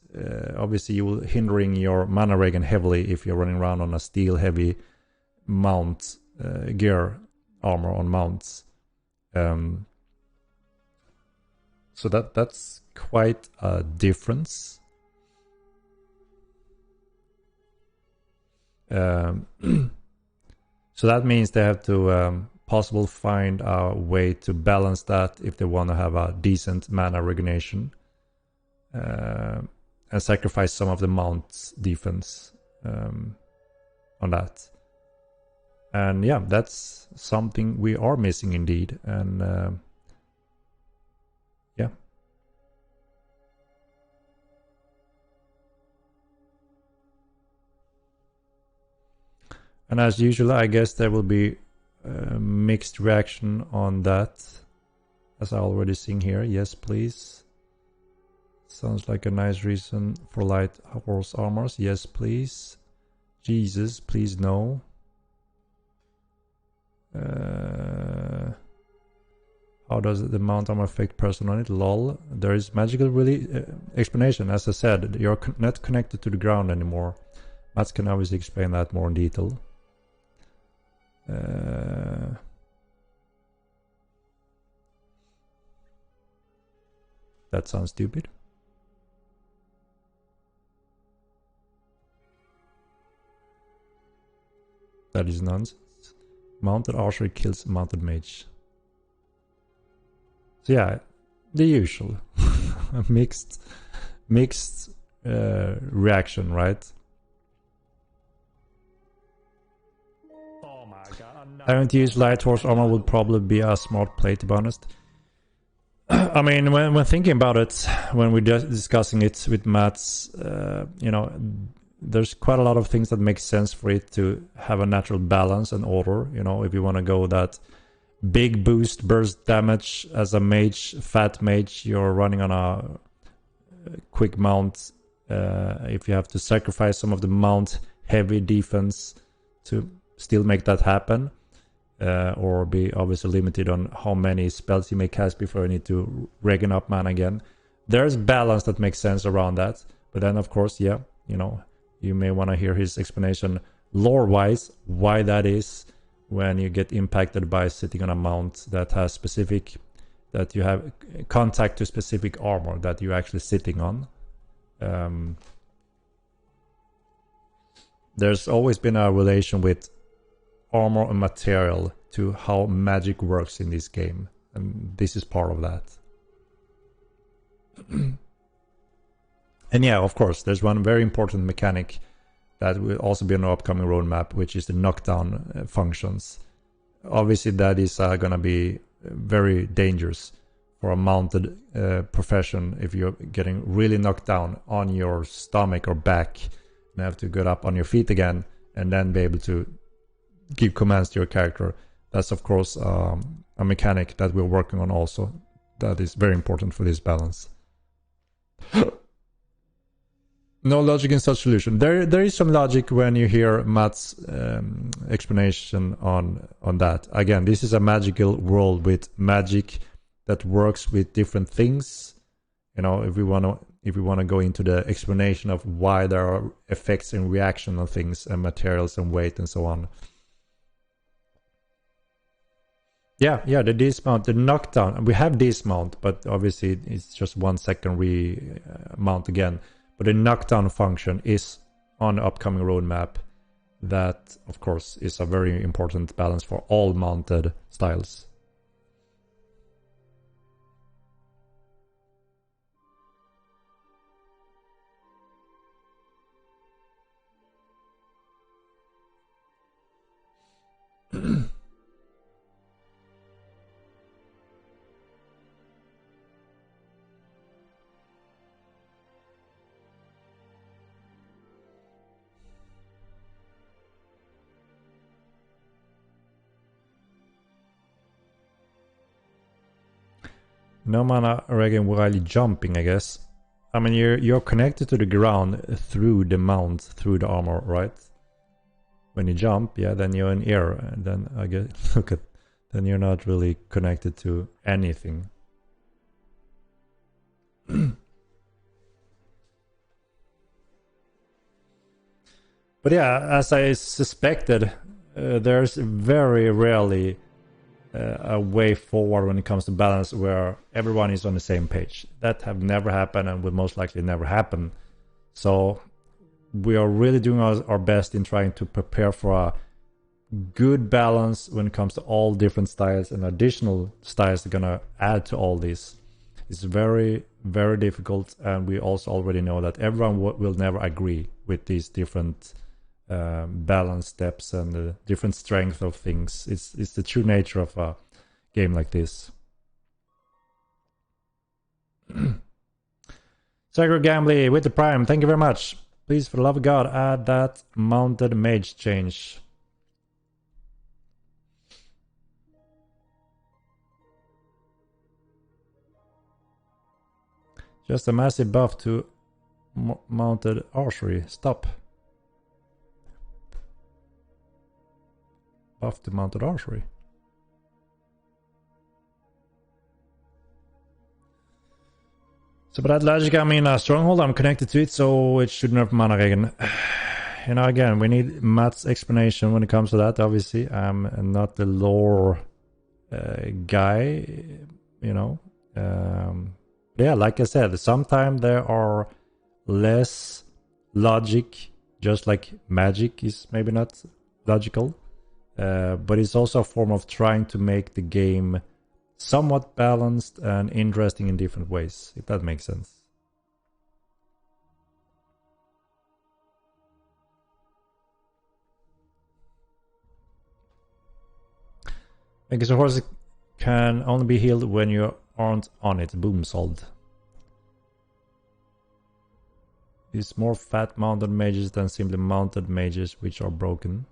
obviously you will hindering your mana regen heavily if you're running around on a steel heavy mount gear armor on mounts. So that's quite a difference. So that means they have to possibly find a way to balance that if they want to have a decent mana regeneration, and sacrifice some of the mount's defense on that. And yeah, that's something we are missing indeed. And yeah. And as usual, I guess there will be mixed reaction on that, as I already sing here. Yes, please. Sounds like a nice reason for light horse armors. Yes, please. Jesus, please no. How does the mount armor affect person on it? Lol. There is magical explanation. As I said, you're not connected to the ground anymore. Mats can obviously explain that more in detail. That sounds stupid. That is nonsense. Mounted archery kills mounted mage. So yeah, the usual. mixed reaction, right? Oh my god, Having to use light horse armor would probably be a smart play, to be honest. I mean, when thinking about it, when we're discussing it with Mats, you know, there's quite a lot of things that make sense for it to have a natural balance and order. You know, if you want to go that big boost burst damage as a mage, fat mage, you're running on a quick mount. If you have to sacrifice some of the mount heavy defense to still make that happen, or be obviously limited on how many spells you may cast before you need to regen up mana again. There's balance that makes sense around that. But then, of course, yeah, you know, you may want to hear his explanation lore-wise, why that is when you get impacted by sitting on a mount that has specific, that you have contact to specific armor that you're actually sitting on. There's always been a relation with armor and material to how magic works in this game, and this is part of that. And yeah, of course, there's one very important mechanic that will also be on the upcoming roadmap, which is the knockdown functions. Obviously, that is going to be very dangerous for a mounted profession if you're getting really knocked down on your stomach or back and have to get up on your feet again and then be able to give commands to your character. That's, of course, a mechanic that we're working on also. That is very important for this balance. No logic in such solution. There is some logic when you hear Matt's explanation on that. Again, this is a magical world with magic that works with different things. You know, if we want to go into the explanation of why there are effects and reaction on things and materials and weight and so on. Yeah, the dismount, the knockdown. We have dismount, but obviously it's just 1 second remount again. But the knockdown function is on the upcoming roadmap. That, of course, is a very important balance for all mounted styles. No mana regen while jumping, I guess. I mean, you're connected to the ground through the mount, through the armor, right? When you jump, yeah, then you're in air, and then I guess then you're not really connected to anything. But yeah, as I suspected, there's very rarely a way forward when it comes to balance where everyone is on the same page. That have never happened and will most likely never happen. So we are really doing our best in trying to prepare for a good balance when it comes to all different styles, and additional styles are gonna add to all this. It's very, very difficult, and we also already know that everyone will never agree with these different balance steps and the different strength of things. It's the true nature of a game like this. Sacred Gambly with the Prime, thank you very much. Please, for the love of God, add that mounted mage change. Just a massive buff to mounted archery. Stop. Buff to mounted archery. So by that logic, I mean a stronghold, I'm connected to it, so it shouldn't have mana regen. You know, again, we need Matt's explanation when it comes to that, obviously. I'm not the lore guy, you know. yeah, like I said, sometimes there are less logic, just like magic is maybe not logical, but it's also a form of trying to make the game somewhat balanced and interesting in different ways, if that makes sense. Because a horse can only be healed when you aren't on it. Boom, solved. It's more fat mounted mages than simply mounted mages which are broken.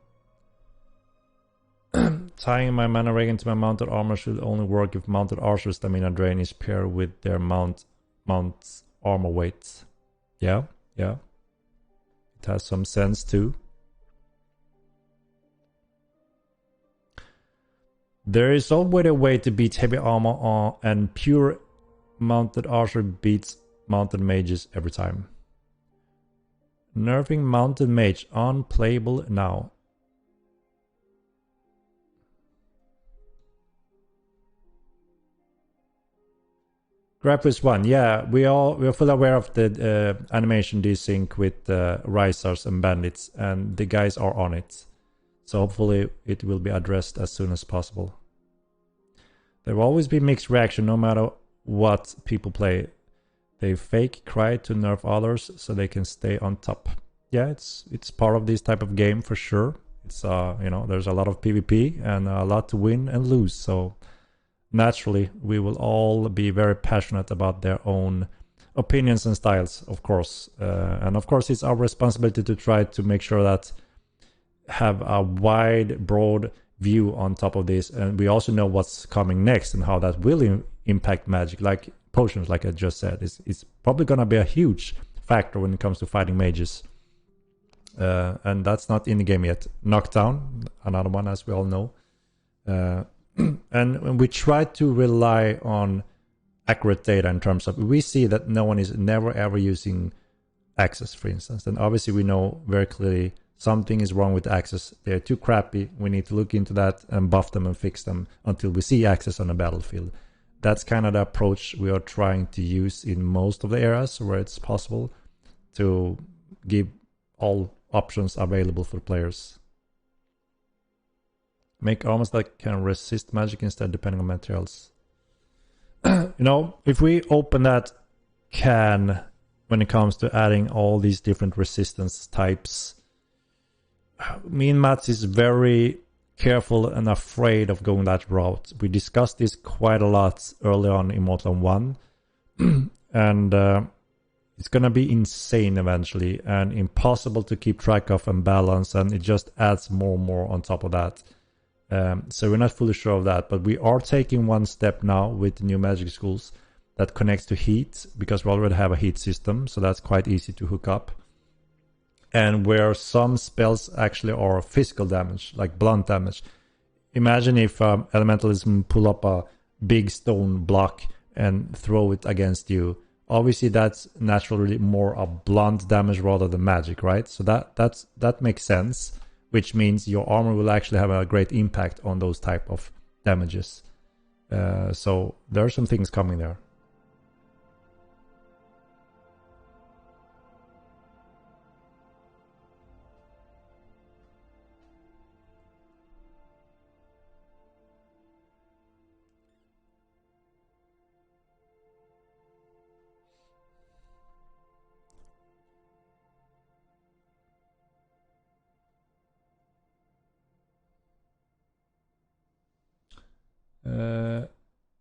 Tying my mana ray into my mounted armor should only work if mounted archer's stamina drain is paired with their mount's armor weight. Yeah. It has some sense too. There is always a way to beat heavy armor and pure mounted archer beats mounted mages every time. Nerfing mounted mage unplayable now. Grapplers 1, yeah, we're fully aware of the animation desync with risers and bandits, and the guys are on it. So hopefully it will be addressed as soon as possible. There will always be mixed reaction no matter what people play. They fake cry to nerf others so they can stay on top. Yeah, it's part of this type of game for sure. It's there's a lot of PvP and a lot to win and lose. So naturally, we will all be very passionate about their own opinions and styles, of course. And of course, it's our responsibility to try to make sure that have a wide, broad view on top of this, and we also know what's coming next and how that will impact magic, like potions, like I just said. It's probably gonna be a huge factor when it comes to fighting mages, and that's not in the game yet. Knockdown, another one, as we all know, and we try to rely on accurate data in terms of, we see that no one is never ever using access, for instance, and obviously we know very clearly something is wrong with access. They're too crappy. We need to look into that and buff them and fix them until we see access on the battlefield. That's kind of the approach we are trying to use in most of the areas where it's possible to give all options available for players. Make armors that can resist magic instead, depending on materials. If we open that can when it comes to adding all these different resistance types, me and Mats is very careful and afraid of going that route. We discussed this quite a lot early on in Immortal 1, and it's gonna be insane eventually and impossible to keep track of and balance, and it just adds more and more on top of that. So we're not fully sure of that, but we are taking one step now with the new magic schools that connects to heat, because we already have a heat system, so that's quite easy to hook up. And where some spells actually are physical damage, like blunt damage. Imagine if elementalism pull up a big stone block and throw it against you. Obviously, that's naturally more a blunt damage rather than magic, right? So that makes sense, which means your armor will actually have a great impact on those type of damages. So there are some things coming there.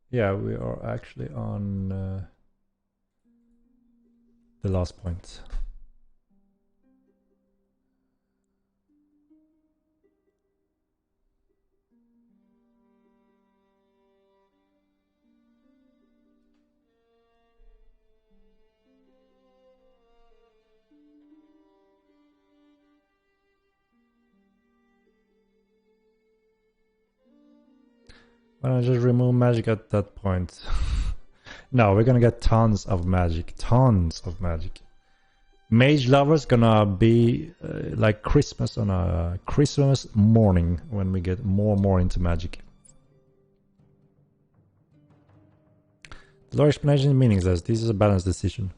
Yeah, we are actually on the last point. Why don't I just remove magic at that point? No, we're gonna get tons of magic. Tons of magic. Mage lovers gonna be like Christmas on a Christmas morning when we get more and more into magic. Low explanation is meaningless. This is a balanced decision.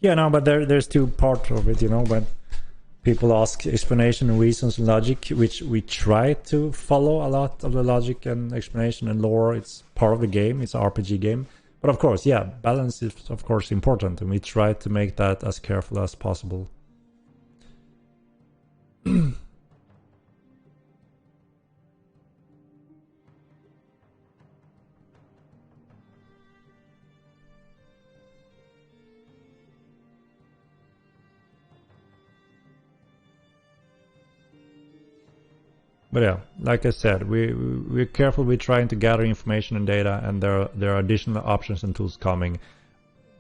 Yeah, no, but there's two parts of it, you know, when people ask explanation, reasons, and logic, which we try to follow a lot of the logic and explanation and lore. It's part of the game. It's an RPG game. But of course, yeah, balance is of course important, and we try to make that as careful as possible. But yeah, like I said, we're careful with trying to gather information and data, and there are additional options and tools coming.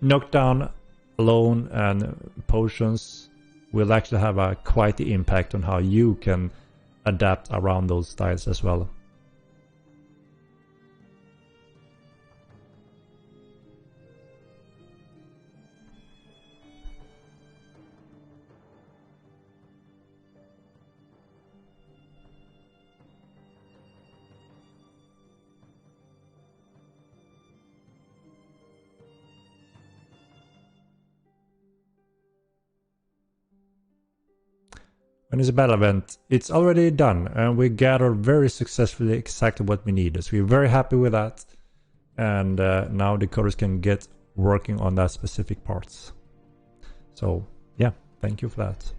Knockdown alone and potions will actually have a quite the impact on how you can adapt around those styles as well. When it's a battle event, it's already done, and we gathered very successfully exactly what we need. So we're very happy with that, and now the coders can get working on that specific parts. So yeah, thank you for that.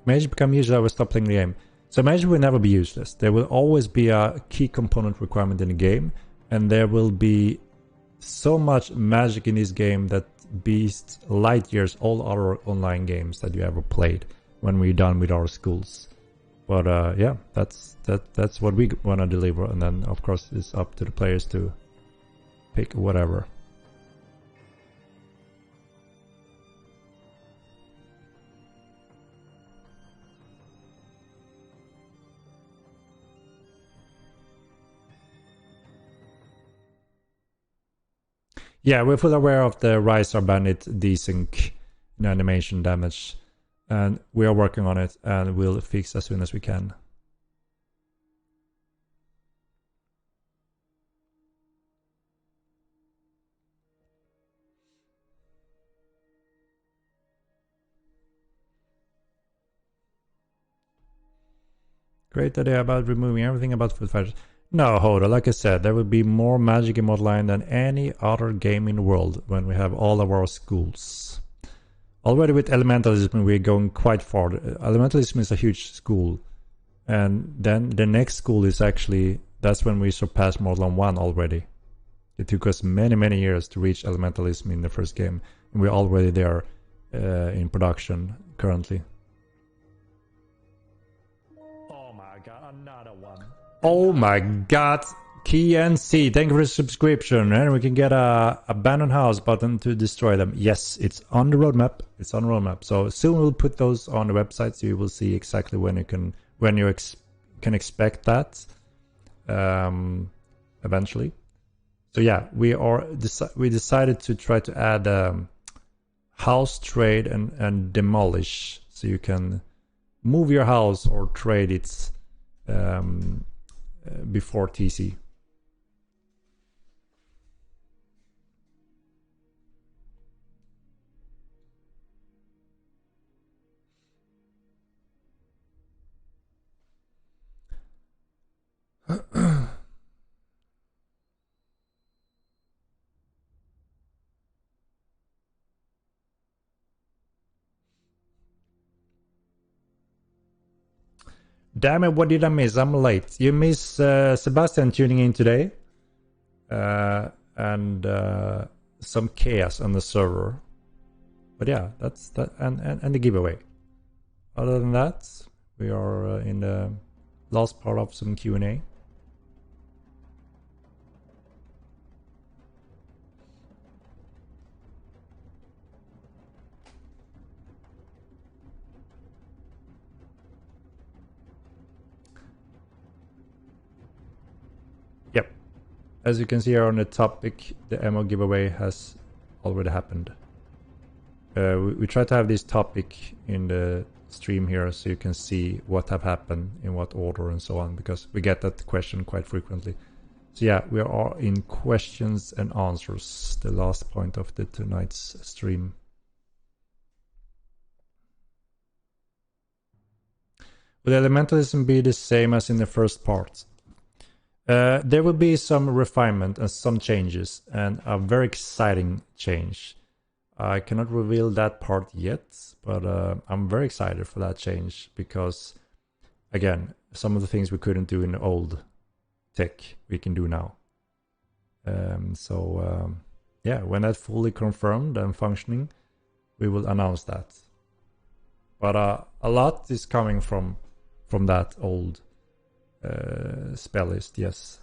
Mage become useless, I will stop playing the game. So mage will never be useless. There will always be a key component requirement in the game, and there will be so much magic in this game that beats light years all other online games that you ever played when we're done with our schools. But yeah, that's what we want to deliver, and then of course it's up to the players to pick whatever. Yeah, we're fully aware of the Rise or Bandit desync animation damage, and we are working on it, and we'll fix as soon as we can. Great idea about removing everything about food fighters. No, Hoda, like I said, there will be more magic in Modline than any other game in the world when we have all of our schools. Already with Elementalism, we're going quite far. Elementalism is a huge school. And then the next school is actually, that's when we surpass Modline 1 already. It took us many, many years to reach Elementalism in the first game. And we're already there in production currently. Oh my god, another one. Oh my god, KNC, thank you for the subscription. And we can get a abandoned house button to destroy them. Yes, it's on the roadmap. It's on the roadmap. So soon we'll put those on the website, so you will see exactly when you can can expect that eventually. So yeah, we decided to try to add house trade and demolish, so you can move your house or trade it before TC. Damn it, what did I miss? I'm late. You miss Sebastian tuning in today. And some chaos on the server. But yeah, that's that, and the giveaway. Other than that, we are in the last part of some Q&A. Yep. As you can see here on the topic, the ammo giveaway has already happened. We try to have this topic in the stream here so you can see what have happened in what order and so on, because we get that question quite frequently. So yeah, we are in questions and answers, the last point of the tonight's stream. Will elementalism be the same as in the first part? There will be some refinement and some changes, and a very exciting change. I cannot reveal that part yet, but I'm very excited for that change because, again, some of the things we couldn't do in the old tech, we can do now. Yeah, when that's fully confirmed and functioning, we will announce that. But a lot is coming from that old spell list, yes.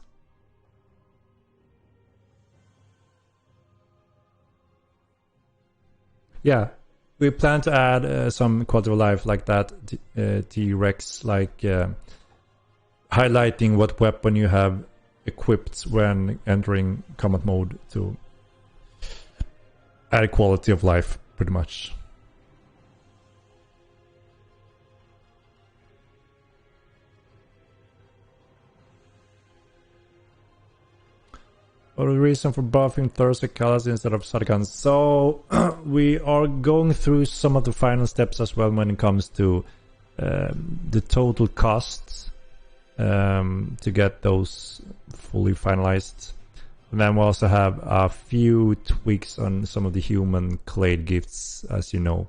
Yeah, we plan to add some quality of life like that, T-Rex, like highlighting what weapon you have equipped when entering combat mode to add quality of life, pretty much. What is the reason for buffing Thursday colors instead of Sarkans? So we are going through some of the final steps as well when it comes to the total costs to get those fully finalized. And then we also have a few tweaks on some of the human clade gifts, as you know.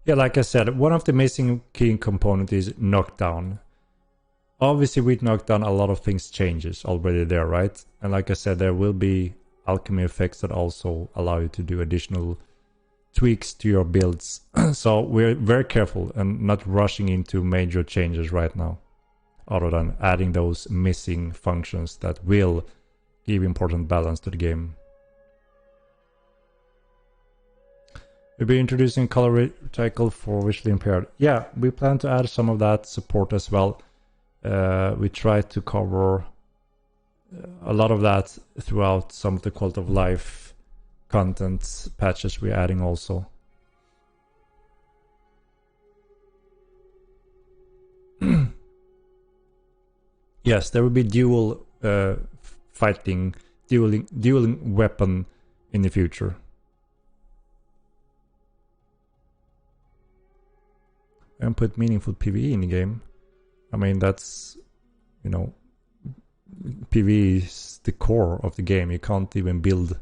Yeah, like I said, one of the missing key component is knockdown. Obviously, with knockdown, a lot of things changes already there, right? And like I said, there will be alchemy effects that also allow you to do additional tweaks to your builds. So we're very careful and not rushing into major changes right now, other than adding those missing functions that will give important balance to the game. We'll be introducing color reticle for visually impaired. Yeah, we plan to add some of that support as well. We try to cover a lot of that throughout some of the quality of life content patches we're adding also. Yes, there will be dual dueling weapon in the future. And put meaningful PvE in the game. I mean, that's, you know, PvE is the core of the game. You can't even build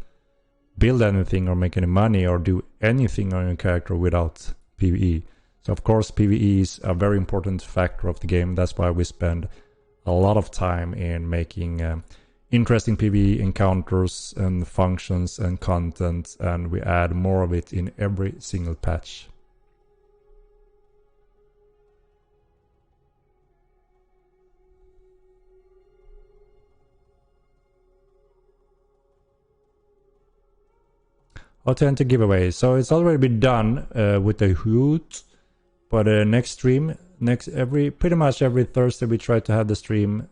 anything or make any money or do anything on your character without PvE. So of course PvE is a very important factor of the game. That's why we spend a lot of time in making interesting PvE encounters and functions and content, and we add more of it in every single patch. Authentic giveaway. So it's already been done with the Hoot, but next stream, pretty much every Thursday we try to have the stream,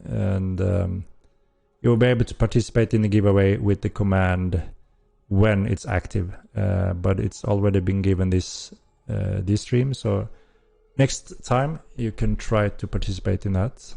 and you will be able to participate in the giveaway with the command when it's active. But it's already been given this stream, so next time you can try to participate in that.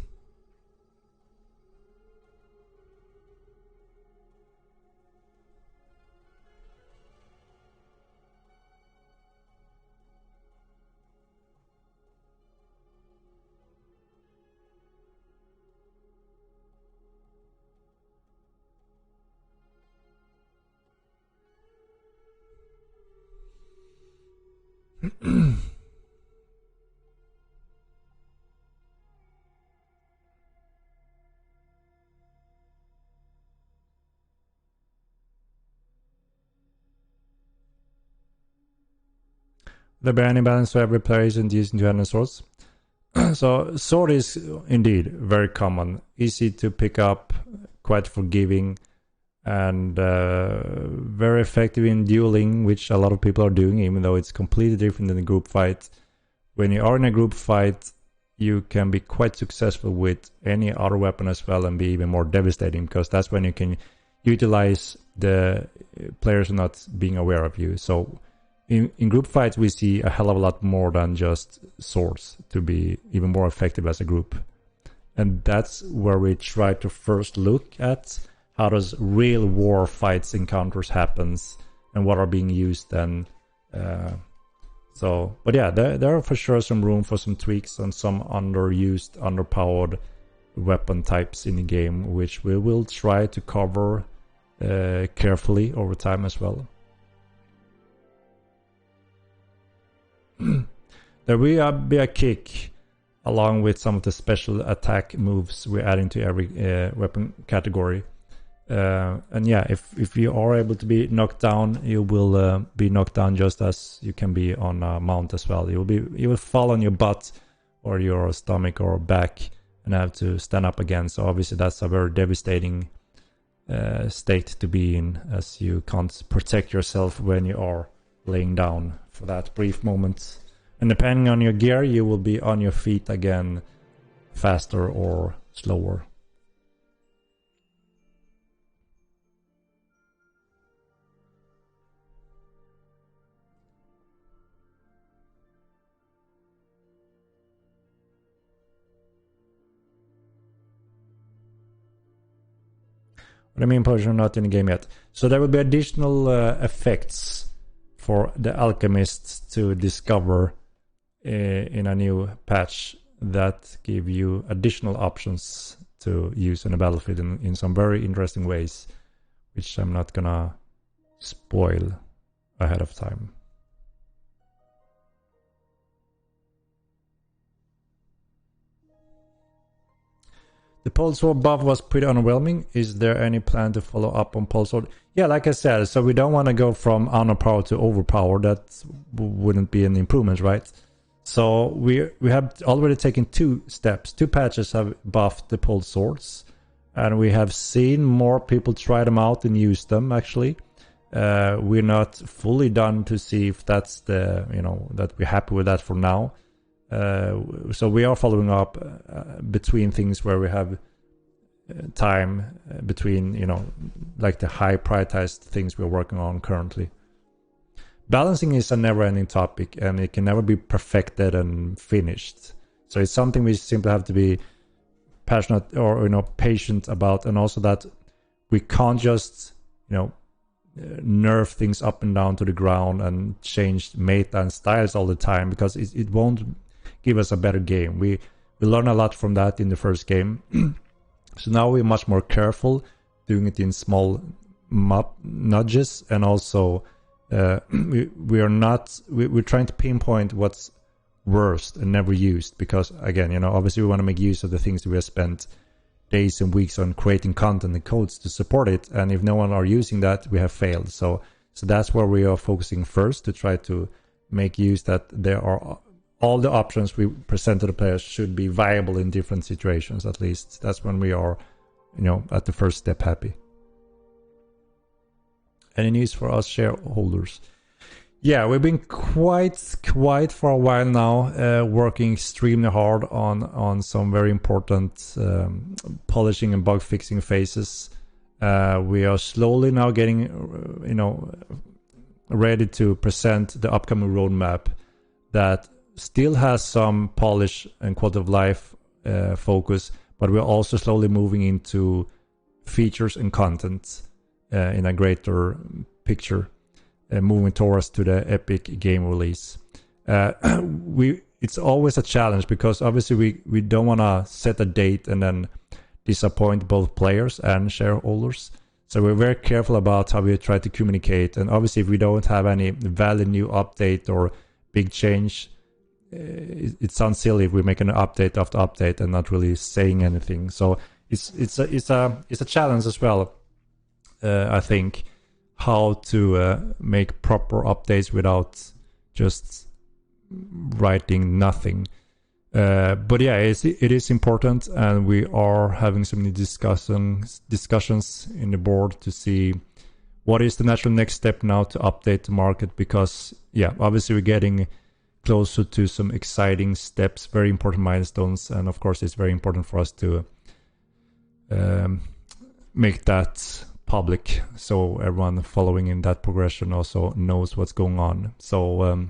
The banning balance so every player isn't using two-handed swords. So sword is indeed very common, easy to pick up, quite forgiving, and very effective in dueling, which a lot of people are doing, even though it's completely different than a group fight. When you are in a group fight, you can be quite successful with any other weapon as well and be even more devastating, because that's when you can utilize the players not being aware of you. So in group fights, we see a hell of a lot more than just swords to be even more effective as a group. And that's where we try to first look at how does real war fights encounters happens and what are being used then. But yeah, there are for sure some room for some tweaks on some underused, underpowered weapon types in the game, which we will try to cover carefully over time as well. There will be a kick along with some of the special attack moves we're adding to every weapon category. And yeah, if you are able to be knocked down, you will be knocked down just as you can be on a mount as well. You will fall on your butt or your stomach or back and have to stand up again. So obviously that's a very devastating state to be in, as you can't protect yourself when you are laying down for that brief moment. And depending on your gear, you will be on your feet again faster or slower. What I mean, potion not in the game yet. So there will be additional effects for the alchemists to discover in a new patch that give you additional options to use in the battlefield in some very interesting ways, which I'm not gonna spoil ahead of time. The pole sword buff was pretty underwhelming. Is there any plan to follow up on pole sword? Yeah, like I said, so we don't want to go from underpower to overpower. That wouldn't be an improvement, right? So we have already taken 2 steps. 2 patches have buffed the pole swords, and we have seen more people try them out and use them. Actually, we're not fully done to see if that's the that we're happy with that for now. So we are following up between things where we have time between, like the high prioritized things we're working on currently. Balancing is a never-ending topic, and it can never be perfected and finished. So it's something we simply have to be passionate or patient about, and also that we can't just nerf things up and down to the ground and change meta and styles all the time, because it won't give us a better game. We learn a lot from that in the first game. So now we're much more careful doing it in small nudges, and also we're trying to pinpoint what's worst and never used, because again, obviously we want to make use of the things that we have spent days and weeks on creating content and codes to support it, and if no one are using that, we have failed. So that's where we are focusing first, to try to make use that there are all the options we present to the players should be viable in different situations. At least that's when we are at the first step happy. Any news for us shareholders? Yeah, we've been quite for a while now, working extremely hard on some very important polishing and bug fixing phases. We are slowly now getting ready to present the upcoming roadmap that still has some polish and quality of life focus, but we're also slowly moving into features and content in a greater picture, moving towards to the epic game release. It's always a challenge, because obviously we don't want to set a date and then disappoint both players and shareholders. So we're very careful about how we try to communicate. And obviously, if we don't have any valid new update or big change. It sounds silly if we make an update after update and not really saying anything. So it's a challenge as well. I think how to make proper updates without just writing nothing. But yeah, it is important, and we are having some discussions in the board to see what is the natural next step now to update the market, because yeah, obviously we're getting closer to some exciting steps, very important milestones, and of course it's very important for us to make that public so everyone following in that progression also knows what's going on. So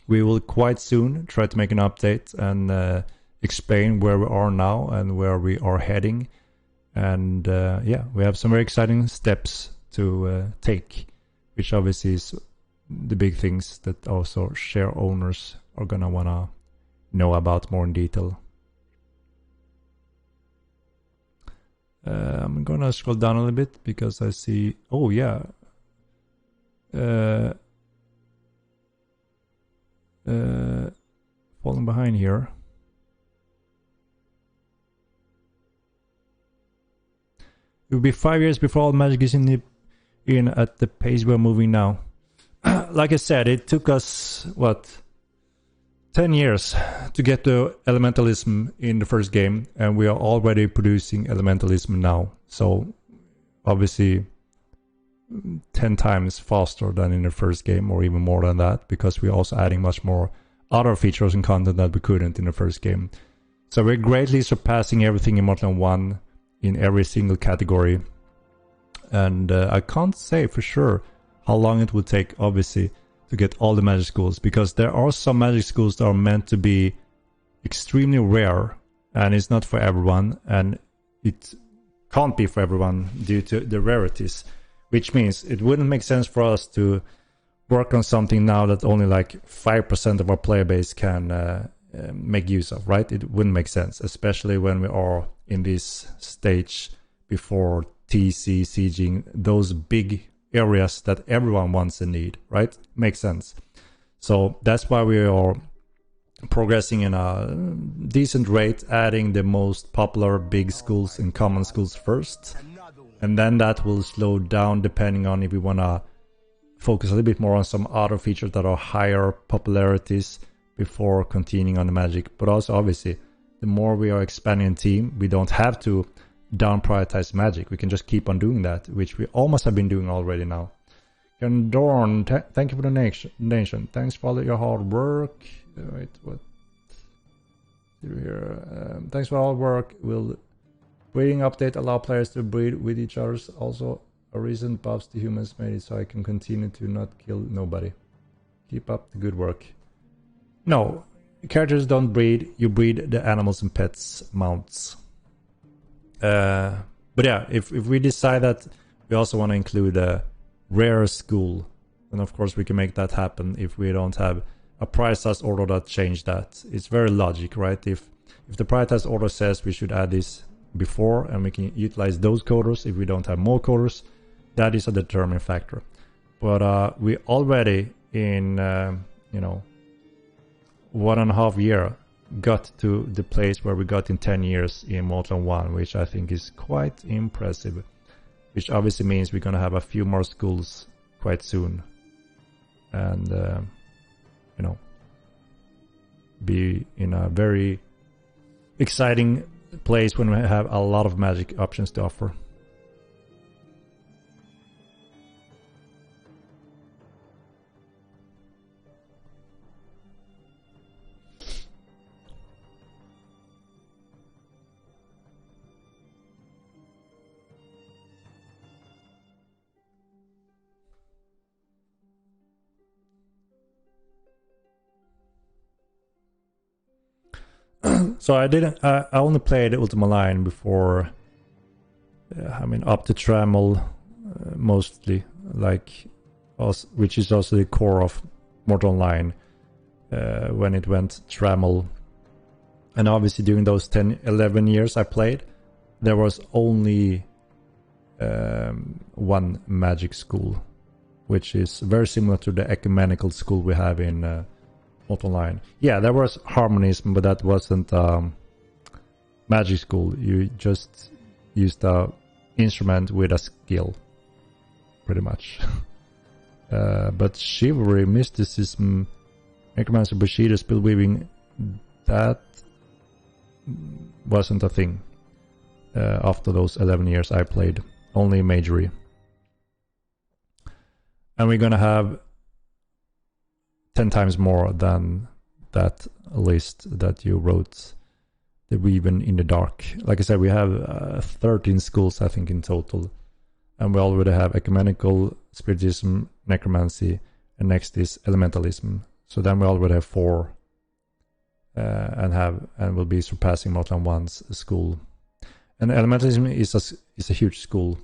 we will quite soon try to make an update and explain where we are now and where we are heading. And yeah, we have some very exciting steps to take, which obviously is the big things that also share owners are gonna wanna know about more in detail. I'm gonna scroll down a little bit because I see, oh yeah, falling behind here. It will be 5 years before all magic is in at the pace we're moving now. Like I said, it took us, what, 10 years to get to elementalism in the first game, and we are already producing elementalism now. So obviously 10 times faster than in the first game, or even more than that, because we're also adding much more other features and content that we couldn't in the first game. So we're greatly surpassing everything in Mortal 1 in every single category. And I can't say for sure how long it will take, obviously, to get all the magic schools, because there are some magic schools that are meant to be extremely rare, and it's not for everyone, and it can't be for everyone due to the rarities, which means it wouldn't make sense for us to work on something now that only like 5% of our player base can make use of, right? It wouldn't make sense, especially when we are in this stage before TC, sieging, those big areas that everyone wants and need, right? Makes sense. So that's why we are progressing in a decent rate, adding the most popular big schools and common schools first, and then that will slow down depending on if we want to focus a little bit more on some other features that are higher popularities before continuing on the magic. But also obviously the more we are expanding the team, we don't have to down prioritize magic. We can just keep on doing that, which we almost have been doing already now. Dorn, thank you for the donation. Thanks for all your hard work. Wait, what? Here, thanks for all work. Will breeding update allow players to breed with each other? Also, a recent buffs to humans made it so I can continue to not kill nobody. Keep up the good work. No, characters don't breed. You breed the animals and pets, mounts. But yeah, if we decide that we also want to include a rare school, then of course we can make that happen if we don't have a prioritized order that change that. It's very logic, right? If the prioritized order says we should add this before and we can utilize those coders, if we don't have more coders, that is a determining factor. But we already in 1.5 years got to the place where we got in 10 years in Mortal 1, which I think is quite impressive, which obviously means we're going to have a few more schools quite soon, and be in a very exciting place when we have a lot of magic options to offer. So I only played Ultima Line before, up to Trammel mostly, which is also the core of Mortal Online when it went Trammel. And obviously during those 10-11 years I played, there was only one magic school, which is very similar to the ecumenical school we have in Not online. Yeah, there was harmonism, but that wasn't magic school. You just used a instrument with a skill, pretty much. But chivalry, mysticism, necromancy, bushido, spell weaving, that wasn't a thing. After those 11 years I played, only majory. And we're gonna have 10 times more than that list that you wrote, the Weaving in the Dark. Like I said, we have 13 schools, I think, in total. And we already have ecumenical, spiritism, necromancy, and next is elementalism. So then we already have 4 and will be surpassing more than one's school. And elementalism is a huge school.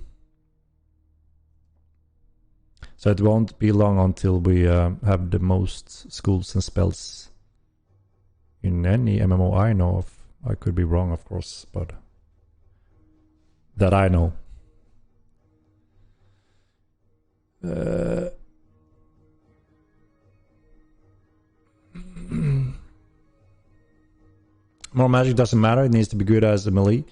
So it won't be long until we have the most schools and spells in any MMO I know of. I could be wrong, of course, but that I know. More magic doesn't matter, it needs to be good as a melee.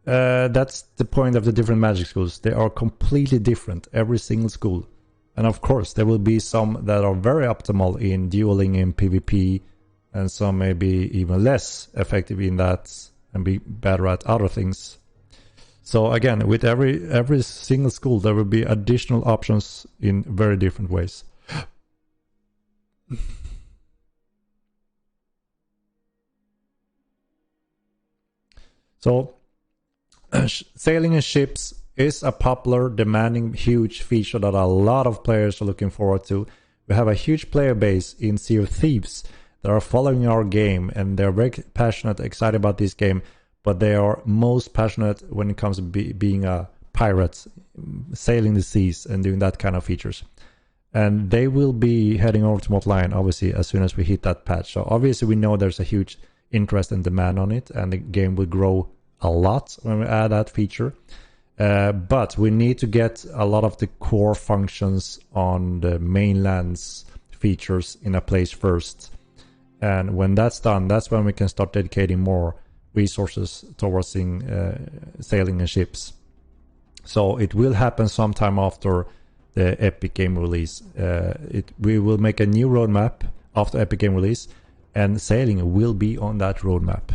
That's the point of the different magic schools. They are completely different, every single school. And of course, there will be some that are very optimal in dueling in PvP, and some may be even less effective in that and be better at other things. So again, with every single school, there will be additional options in very different ways. So, sailing in ships is a popular, demanding, huge feature that a lot of players are looking forward to. We have a huge player base in Sea of Thieves that are following our game, and they're very passionate, excited about this game, but they are most passionate when it comes to being a pirate, sailing the seas and doing that kind of features. And they will be heading over to Motline, obviously, as soon as we hit that patch. So obviously we know there's a huge interest and demand on it, and the game will grow a lot when we add that feature. But we need to get a lot of the core functions on the mainland's features in a place first. And when that's done, that's when we can start dedicating more resources towards sailing and ships. So it will happen sometime after the Epic Game release. We will make a new roadmap after Epic Game release, and sailing will be on that roadmap.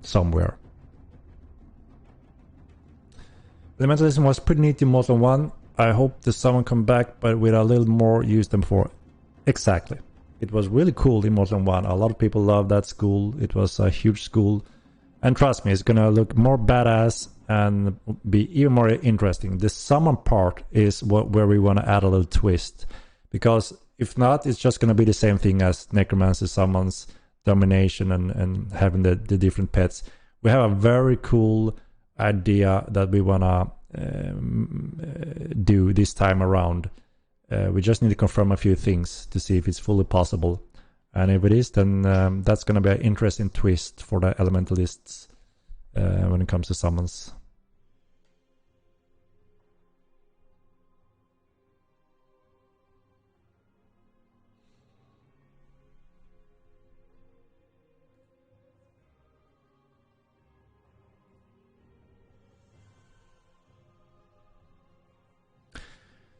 Somewhere. Elementalism was pretty neat in Modern 1. I hope the summer come back, but with a little more use than before. Exactly. It was really cool in Modern 1. A lot of people loved that school. It was a huge school. And trust me, it's gonna look more badass and be even more interesting. The summer part is where we want to add a little twist. Because if not, it's just gonna be the same thing as Necromancy, Summons, Domination, and having the different pets. We have a very cool idea that we wanna do this time around. We just need to confirm a few things to see if it's fully possible, and if it is, then that's going to be an interesting twist for the elementalists when it comes to summons.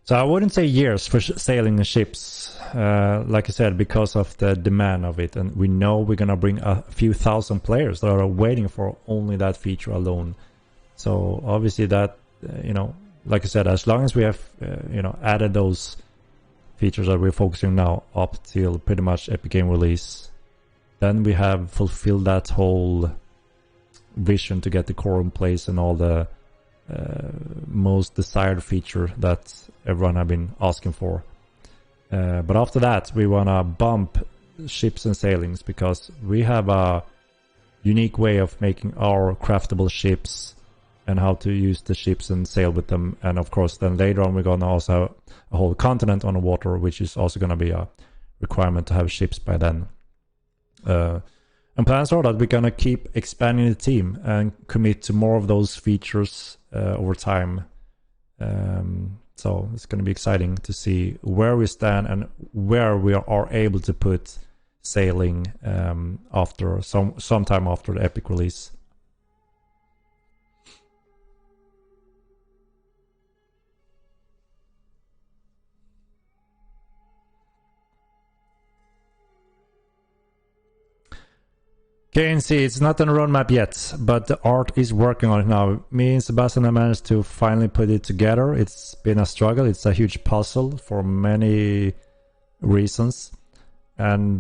So I wouldn't say years for sailing the ships, like I said, because of the demand of it. And we know we're going to bring a few thousand players that are waiting for only that feature alone. So obviously that, like I said, as long as we have, added those features that we're focusing now up till pretty much Epic Game release, then we have fulfilled that whole vision to get the core in place and all the most desired feature that everyone have been asking for. But after that, we want to bump ships and sailings, because we have a unique way of making our craftable ships and how to use the ships and sail with them. And of course, then later on, we're going to also have a whole continent on the water, which is also going to be a requirement to have ships by then. And plans are that we're going to keep expanding the team and commit to more of those features over time. So it's going to be exciting to see where we stand and where we are able to put sailing after sometime after the Epic release. KNC, it's not on the roadmap yet, but the art is working on it now. Me and Sebastian have managed to finally put it together. It's been a struggle. It's a huge puzzle for many reasons. And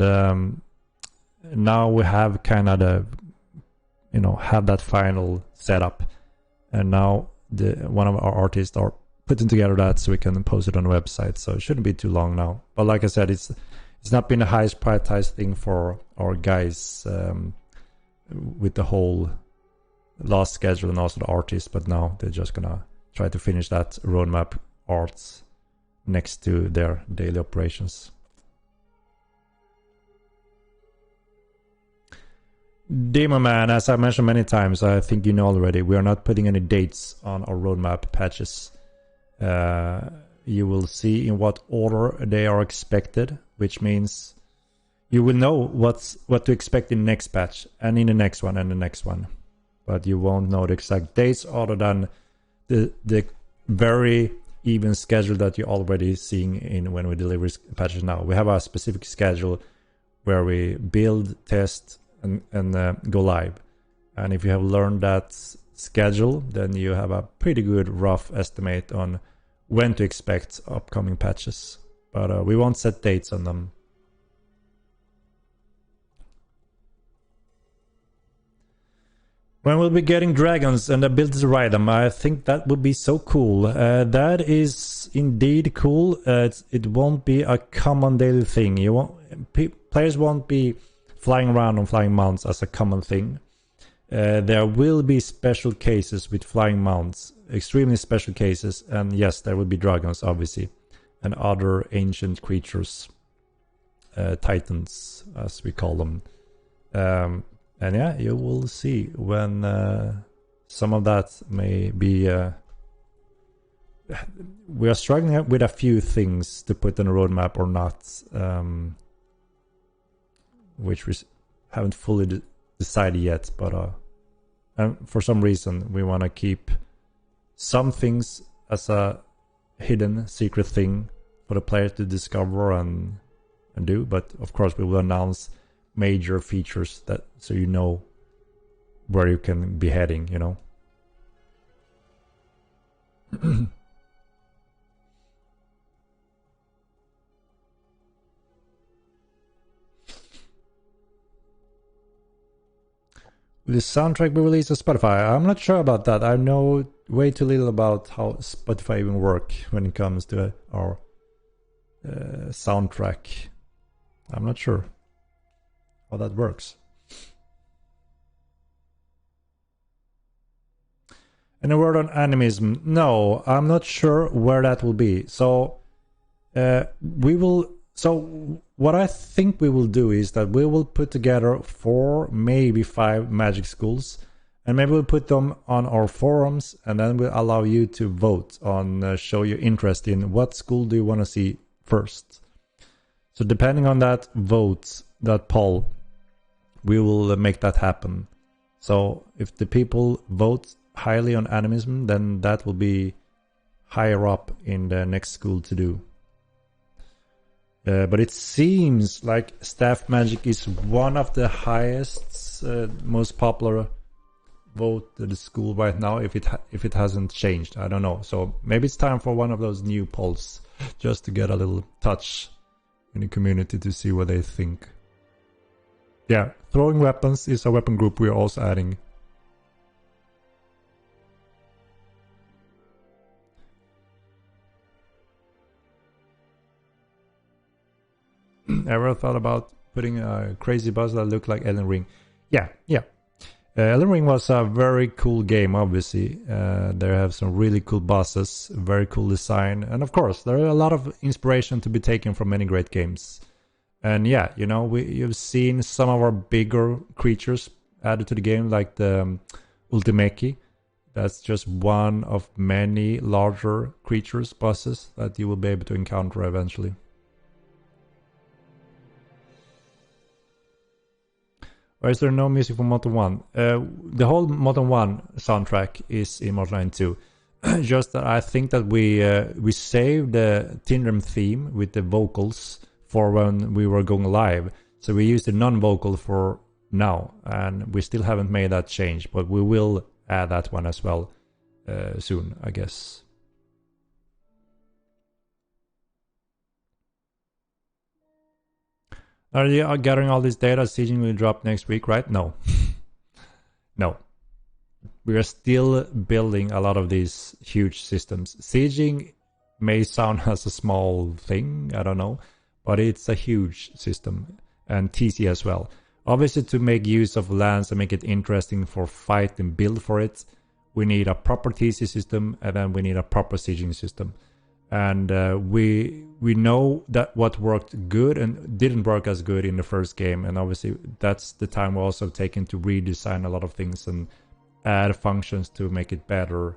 now we have kind of the, have that final setup. And now one of our artists are putting together that so we can post it on the website. So it shouldn't be too long now. But like I said, it's not been the highest prioritized thing for our guys with the whole last schedule and also the artists, but now they're just gonna try to finish that roadmap arts next to their daily operations. Demo Man, as I mentioned many times, I think you know already, we are not putting any dates on our roadmap patches. You will see in what order they are expected, which means you will know what to expect in the next patch and in the next one and the next one. But you won't know the exact dates other than the very even schedule that you're already seeing in when we deliver patches now. We have a specific schedule where we build, test, and go live. And if you have learned that schedule, then you have a pretty good rough estimate on when to expect upcoming patches. But we won't set dates on them. When we'll be getting dragons and the ability to ride them, I think that would be so cool. That is indeed cool. It won't be a common daily thing. Players won't be flying around on flying mounts as a common thing. There will be special cases with flying mounts, extremely special cases, and yes, there will be dragons, obviously, and other ancient creatures, titans, as we call them. And yeah, you will see when some of that may be... we are struggling with a few things to put on the roadmap or not, which we haven't fully decided yet, but and for some reason we want to keep some things as a hidden secret thing for the player to discover and do, but of course we will announce major features that so you know where you can be heading, Will the soundtrack be released on Spotify? I'm not sure about that. I know way too little about how Spotify even work when it comes to our soundtrack. I'm not sure how that works. And a word on animism. No, I'm not sure where that will be. So we will. So what I think we will do is that we will put together 4, maybe 5 magic schools, and maybe we'll put them on our forums, and then we'll allow you to vote on, show your interest in what school do you want to see first. So depending on that vote, that poll, we will make that happen. So if the people vote highly on animism, then that will be higher up in the next school to do. But it seems like staff magic is one of the highest, most popular voted school right now. If it hasn't changed, I don't know. So maybe it's time for one of those new polls, just to get a little touch in the community to see what they think. Yeah, throwing weapons is a weapon group we are also adding. Ever thought about putting a crazy boss that looked like Elden Ring? Yeah. Elden Ring was a very cool game, obviously. They have some really cool bosses, very cool design, and of course, there are a lot of inspiration to be taken from many great games. And yeah, you've seen some of our bigger creatures added to the game, like the Ultimeki. That's just one of many larger creatures, bosses, that you will be able to encounter eventually. Or is there no music for Moto 1? The whole Moto 1 soundtrack is in Moto 9 too. Just that I think that we saved the Tindrim theme with the vocals for when we were going live. So we used the non-vocal for now, and we still haven't made that change, but we will add that one as well soon, I guess. Are you gathering all this data? Sieging will drop next week, right? No. No. We are still building a lot of these huge systems. Sieging may sound as a small thing, I don't know, but it's a huge system, and TC as well. Obviously, to make use of lands and make it interesting for fight and build for it, we need a proper TC system, and then we need a proper sieging system. And we know that what worked good and didn't work as good in the first game, and obviously that's the time we're also taking to redesign a lot of things and add functions to make it better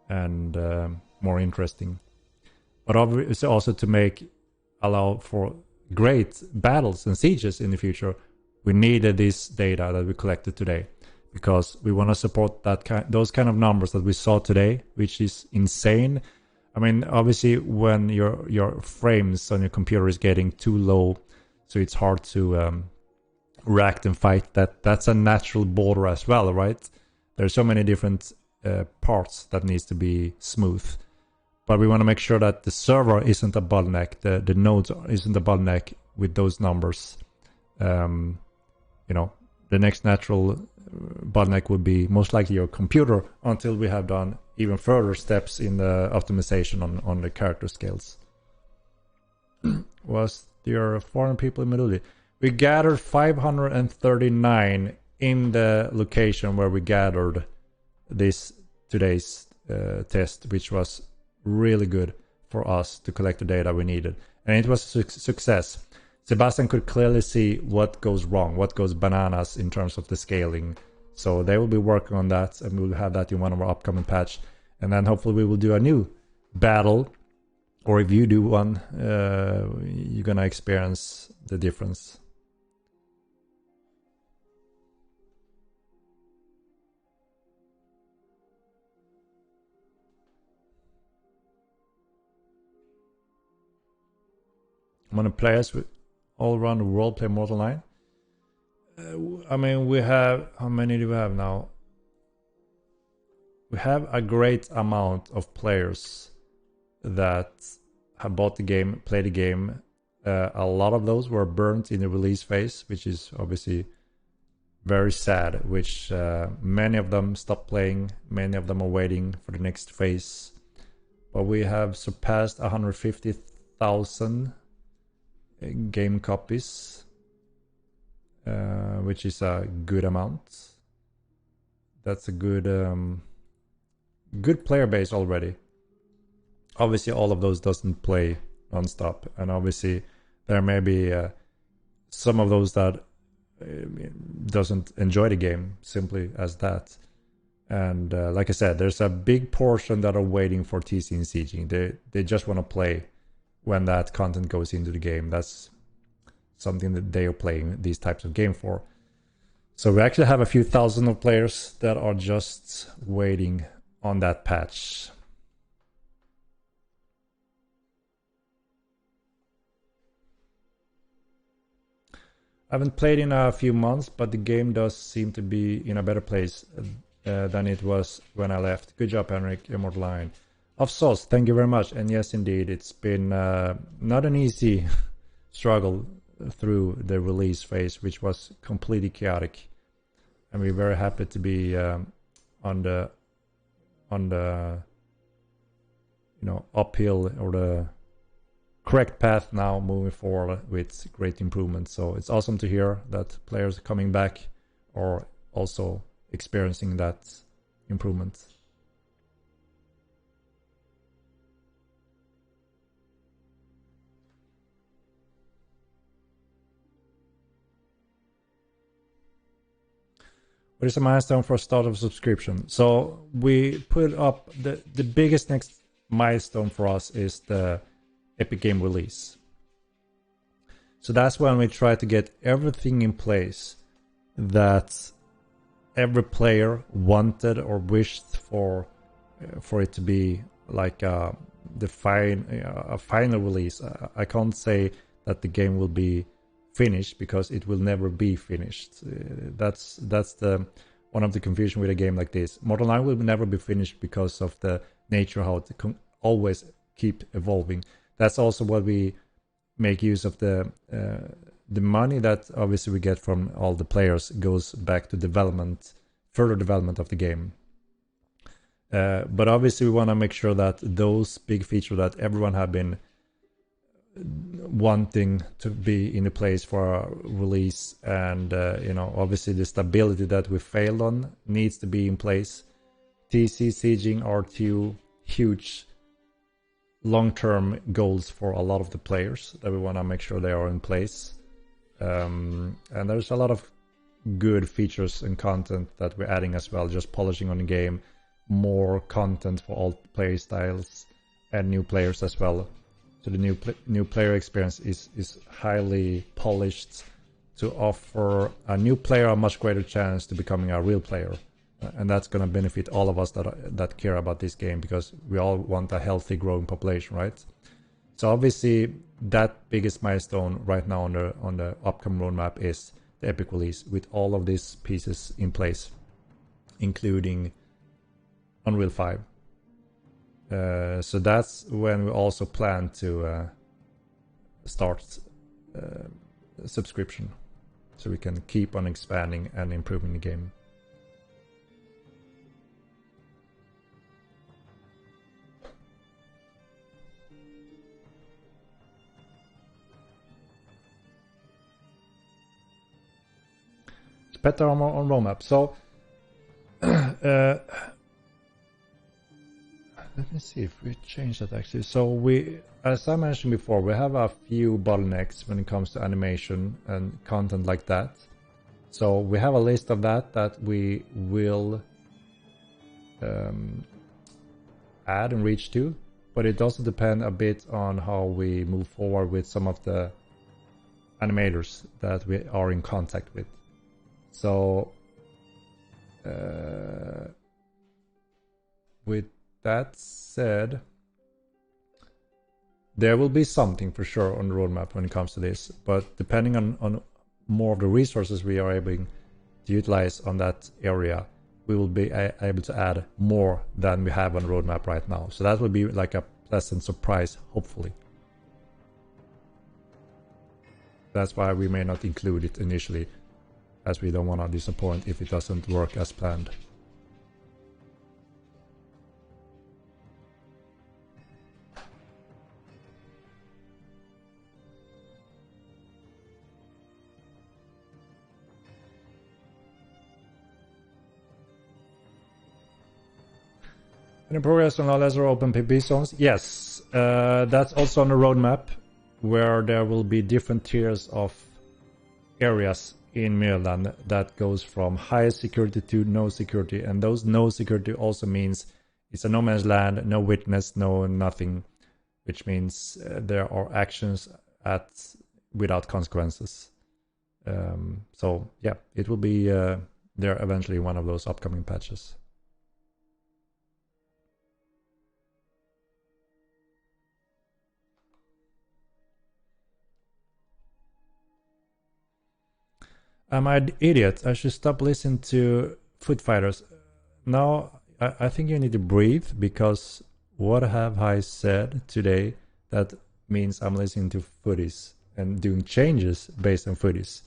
and more interesting. But obviously also to allow for great battles and sieges in the future, we needed this data that we collected today, because we want to support those kind of numbers that we saw today, which is insane. I mean, obviously when your frames on your computer is getting too low, so it's hard to react and fight, that's a natural border as well, right? There's so many different parts that needs to be smooth. But we want to make sure that the server isn't a bottleneck, the nodes isn't a bottleneck with those numbers. The next natural bottleneck would be most likely your computer, until we have done even further steps in the optimization on the character scales. Was there foreign people in Meduli? We gathered 539 in the location where we gathered today's test, which was really good for us to collect the data we needed, and it was a success. Sebastian could clearly see what goes wrong, what goes bananas in terms of the scaling, so they will be working on that, and we will have that in one of our upcoming patch, and then hopefully we will do a new battle, or if you do one, you're gonna experience the difference. I'm gonna play us with all around the world, play Mortal 9. I mean, we have, how many do we have now? We have a great amount of players that have bought the game, played the game. A lot of those were burnt in the release phase, which is obviously very sad, which many of them stopped playing, many of them are waiting for the next phase. But we have surpassed 150,000 game copies, which is a good amount. That's a good player base already. Obviously all of those doesn't play non-stop, and obviously there may be some of those that doesn't enjoy the game simply as that. And like I said, there's a big portion that are waiting for TC and sieging. They just want to play when that content goes into the game. That's something that they are playing these types of game for. So we actually have a few thousand of players that are just waiting on that patch. I haven't played in a few months, but the game does seem to be in a better place than it was when I left. Good job, Henrik, Immortal Line. Of sauce, thank you very much. And yes, indeed, it's been not an easy struggle through the release phase, which was completely chaotic. And we're very happy to be on the uphill, or the correct path now, moving forward with great improvements. So it's awesome to hear that players coming back are also experiencing that improvement. What is a milestone for start of subscription? So we put up the biggest next milestone for us is the Epic Game release. So that's when we try to get everything in place that every player wanted or wished for it to be like a final release. I can't say that the game will be finished because it will never be finished. That's the one of the confusion with a game like this. Model 9 will never be finished because of the nature how it can always keep evolving. That's also what we make use of the money that obviously we get from all the players goes back to further development of the game. But obviously we want to make sure that those big features that everyone have been wanting to be in a place for a release, and obviously the stability that we failed on needs to be in place. TC, sieging are two huge long-term goals for a lot of the players that we want to make sure they are in place. And there's a lot of good features and content that we're adding as well, just polishing on the game, more content for all play styles and new players as well. So the new player experience is highly polished to offer a new player a much greater chance to becoming a real player. And that's going to benefit all of us that care about this game, because we all want a healthy growing population, right? So obviously that biggest milestone right now on the upcoming roadmap is the Epic release with all of these pieces in place, including Unreal 5. So that's when we also plan to start subscription, so we can keep on expanding and improving the game. Pet armor on roadmap. So let me see if we change that actually. So we, as I mentioned before, we have a few bottlenecks when it comes to animation and content like that. So we have a list of that we will add and reach to, but it also depends a bit on how we move forward with some of the animators that we are in contact with. So with that said, there will be something for sure on the roadmap when it comes to this, but depending on more of the resources we are able to utilize on that area, we will be able to add more than we have on the roadmap right now. So that will be like a pleasant surprise, hopefully. That's why we may not include it initially, as we don't want to disappoint if it doesn't work as planned. Any progress on lesser open PvP zones? Yes, that's also on the roadmap, where there will be different tiers of areas in Maryland that goes from high security to no security, and those no security also means it's a no man's land, no witness, no nothing, which means there are actions without consequences. So yeah, it will be there eventually, one of those upcoming patches. Am I an idiot? I should stop listening to foot fighters. No, I think you need to breathe, because what have I said today that means I'm listening to footies and doing changes based on footies?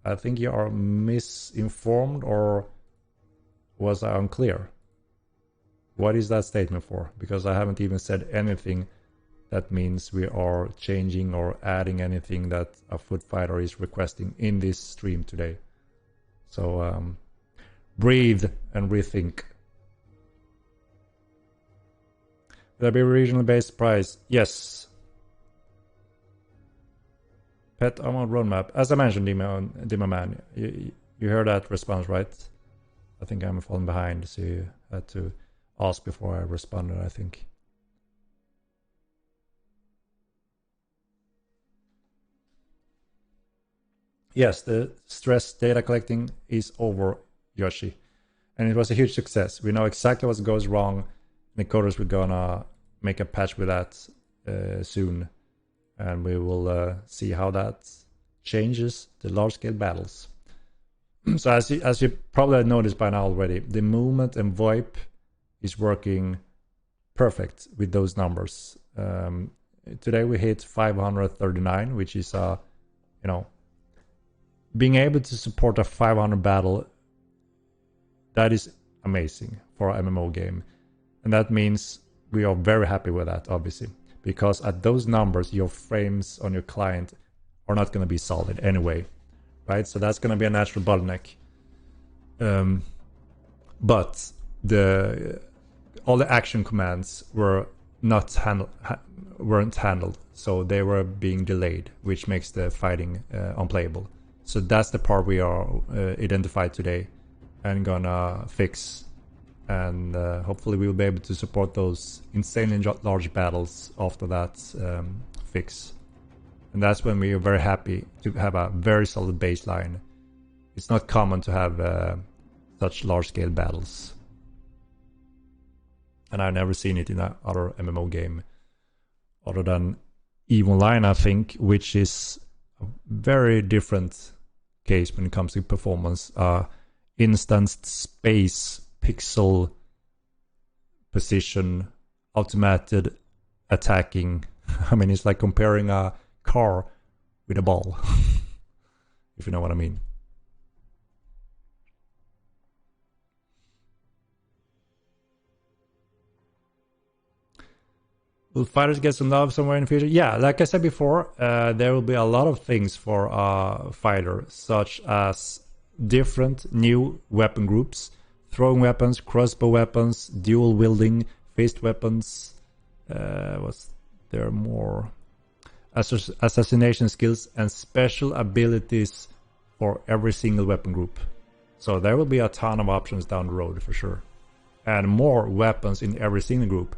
I think you are misinformed, or was I unclear? What is that statement for? Because I haven't even said anything that means we are changing or adding anything that a foot fighter is requesting in this stream today. So breathe and rethink. Will there be a regional based price? Yes. Pet armor roadmap. As I mentioned, Dima Man, you heard that response, right? I think I'm falling behind, so you had to ask before I responded, I think. Yes, the stress data collecting is over, Yoshi. And it was a huge success. We know exactly what goes wrong. The coders were gonna make a patch with that soon. And we will see how that changes the large-scale battles. So as you probably have noticed by now already, the movement and VoIP is working perfect with those numbers. Today we hit 539, which is being able to support a 500 battle, that is amazing for an MMO game. And that means we are very happy with that, obviously. Because at those numbers, your frames on your client are not going to be solid anyway. Right? So that's going to be a natural bottleneck. But all the action commands weren't handled. So they were being delayed, which makes the fighting unplayable. So that's the part we are identified today and gonna fix. And hopefully we will be able to support those insanely large battles after that fix. And that's when we are very happy to have a very solid baseline. It's not common to have such large-scale battles. And I've never seen it in another MMO game other than EVE Online, I think, which is a very different case when it comes to performance. Instanced space, pixel position, automated attacking. I mean, it's like comparing a car with a ball, if you know what I mean. Will fighters get some love somewhere in the future? Yeah, like I said before, there will be a lot of things for a fighter, such as different new weapon groups, throwing weapons, crossbow weapons, dual wielding, fist weapons. Was there more? Assassination skills and special abilities for every single weapon group. So there will be a ton of options down the road for sure. And more weapons in every single group.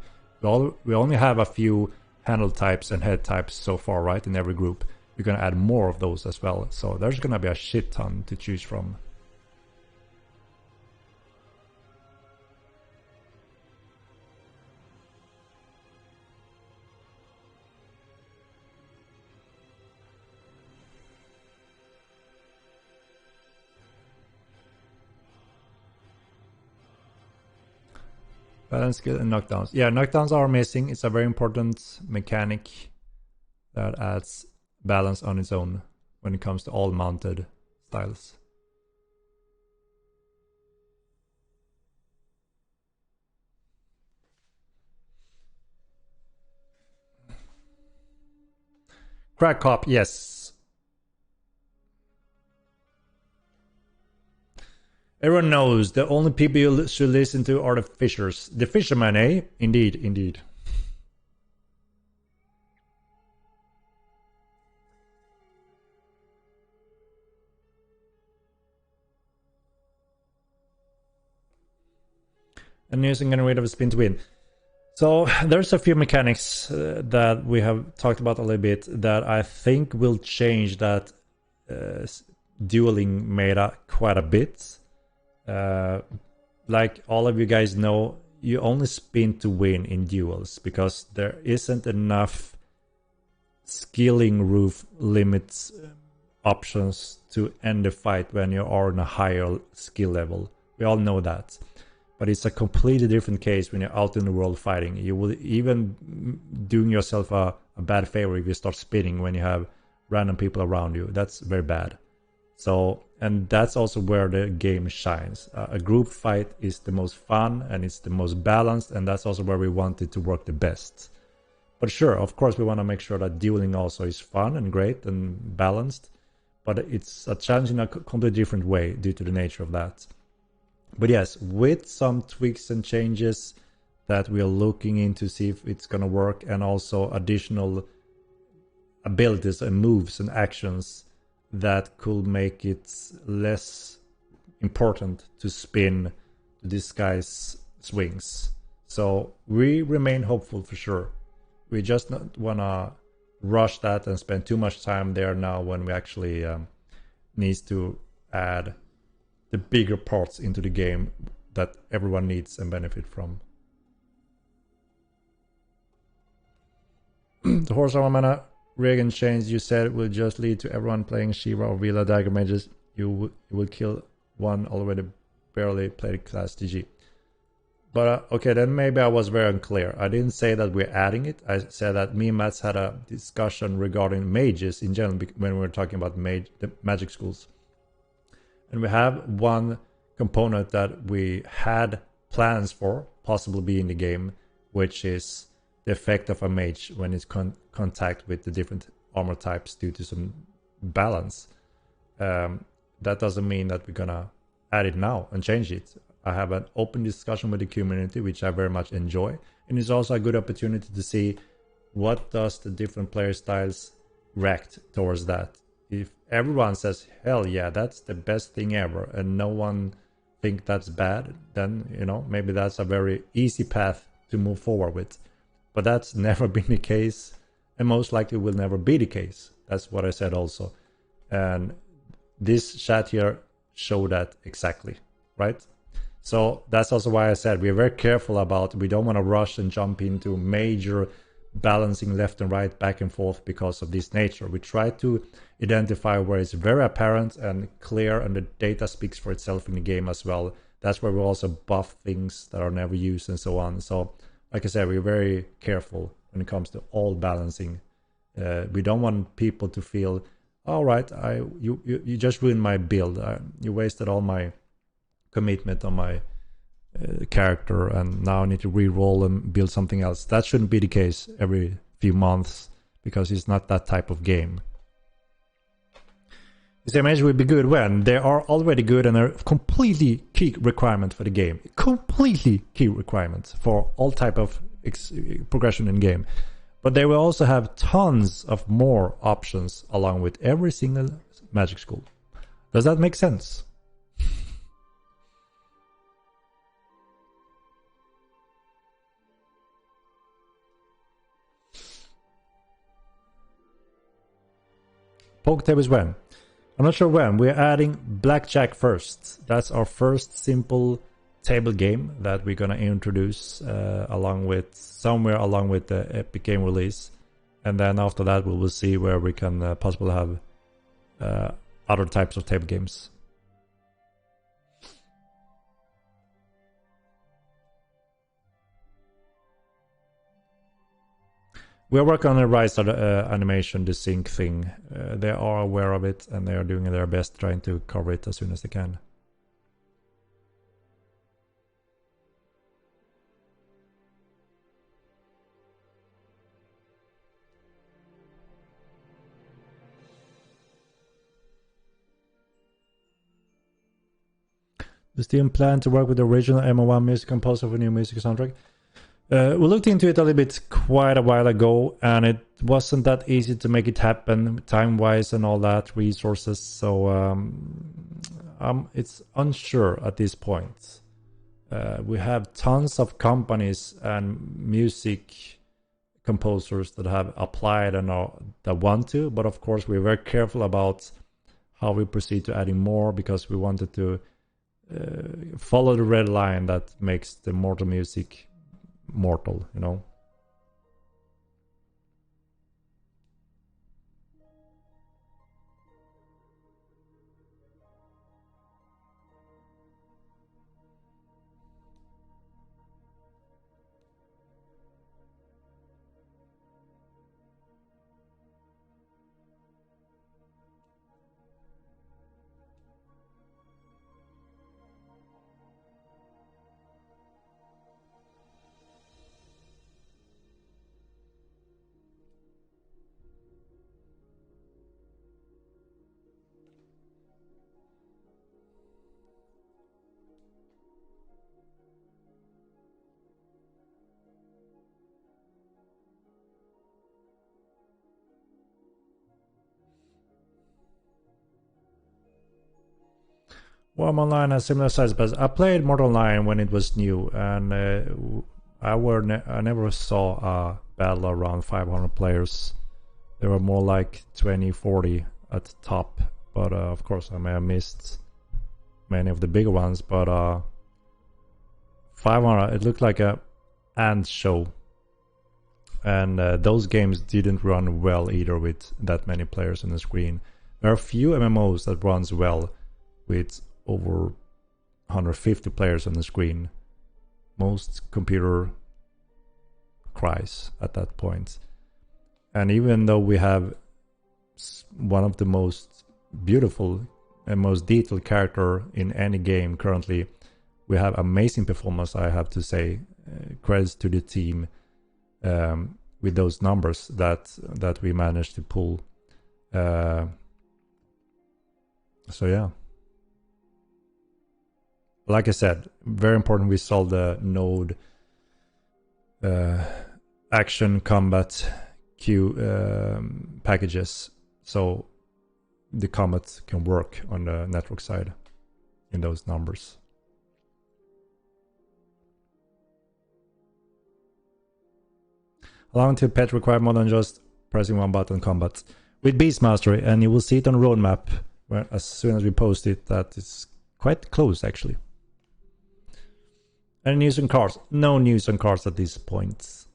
We only have a few handle types and head types so far, right, in every group. We're going to add more of those as well. So there's going to be a shit ton to choose from. Balance skill and knockdowns. Yeah, knockdowns are missing. It's a very important mechanic that adds balance on its own when it comes to all mounted styles. Crack cop, yes. Everyone knows the only people you should listen to are the fishers. The fishermen, eh? Indeed, indeed. And using getting rid of a spin to win. So there's a few mechanics that we have talked about a little bit that I think will change that dueling meta quite a bit. Like all of you guys know, you only spin to win in duels because there isn't enough skilling roof limits options to end the fight when you are on a higher skill level. We all know that. But it's a completely different case when you're out in the world fighting. You will even doing yourself a bad favor if you start spinning when you have random people around you. That's very bad. So, and that's also where the game shines. A group fight is the most fun and it's the most balanced, and that's also where we want it to work the best. But sure, of course, we want to make sure that dueling also is fun and great and balanced, but it's a challenge in a completely different way due to the nature of that. But yes, with some tweaks and changes that we are looking into, see if it's going to work, and also additional abilities and moves and actions that could make it less important to spin this guy's swings. So we remain hopeful for sure. We just don't want to rush that and spend too much time there now when we actually needs to add the bigger parts into the game that everyone needs and benefit from. The horse armor mana Reagan change you said will just lead to everyone playing Shiva or Vila Dagger Mages. You will kill one already barely played class GG. But okay, then maybe I was very unclear. I didn't say that we're adding it. I said that me and Mats had a discussion regarding mages in general when we were talking about the magic schools. And we have one component that we had plans for, possibly be in the game, which is the effect of a mage when it's contact with the different armor types due to some balance. That doesn't mean that we're gonna add it now and change it. I have an open discussion with the community, which I very much enjoy. And it's also a good opportunity to see what does the different player styles react towards that. If everyone says, hell yeah, that's the best thing ever, and no one think that's bad, then, you know, maybe that's a very easy path to move forward with. But that's never been the case, and most likely will never be the case. That's what I said also. And this chat here showed that exactly, right? So that's also why I said we're very careful about, we don't want to rush and jump into major balancing left and right, back and forth because of this nature. We try to identify where it's very apparent and clear, and the data speaks for itself in the game as well. That's where we also buff things that are never used and so on. So like I said, we're very careful when it comes to all balancing. We don't want people to feel, all right, you just ruined my build. You wasted all my commitment on my character, and now I need to re-roll and build something else. That shouldn't be the case every few months, because it's not that type of game. This image will be good when they are already good and are completely key requirement for the game. Completely key requirement for all type of progression in game. But they will also have tons of more options along with every single magic school. Does that make sense? Poke tables when? I'm not sure when. We're adding Blackjack first. That's our first simple table game that we're gonna introduce along with the Epic Game release. And then after that we will see where we can possibly have other types of table games. We are working on a rise animation, the sync thing. They are aware of it, and they are doing their best trying to cover it as soon as they can. Does Steam plan to work with the original MO1 music composer for new music soundtrack? We looked into it a little bit quite a while ago, and it wasn't that easy to make it happen time-wise and all that, resources. So it's unsure at this point. We have tons of companies and music composers that have applied and that want to, but of course we're very careful about how we proceed to adding more, because we wanted to follow the red line that makes the mortal music mortal, you know. Warm Online has similar size, but I played Mortal Online when it was new, and I never saw a battle around 500 players. There were more like 20, 40 at the top, but of course I may have missed many of the bigger ones, but 500, it looked like a ant show. And those games didn't run well either with that many players on the screen. There are few MMOs that runs well with over 150 players on the screen. Most computer cries at that point. And even though we have one of the most beautiful and most detailed character in any game currently, we have amazing performance, I have to say. Credits to the team with those numbers that we managed to pull. So yeah. Like I said, very important we solve the node action combat queue packages, so the combat can work on the network side in those numbers. Allowing to pet require more than just pressing one button combat with Beast Mastery, and you will see it on roadmap as soon as we post it that it's quite close actually. Any news on cars? No news on cars at this point.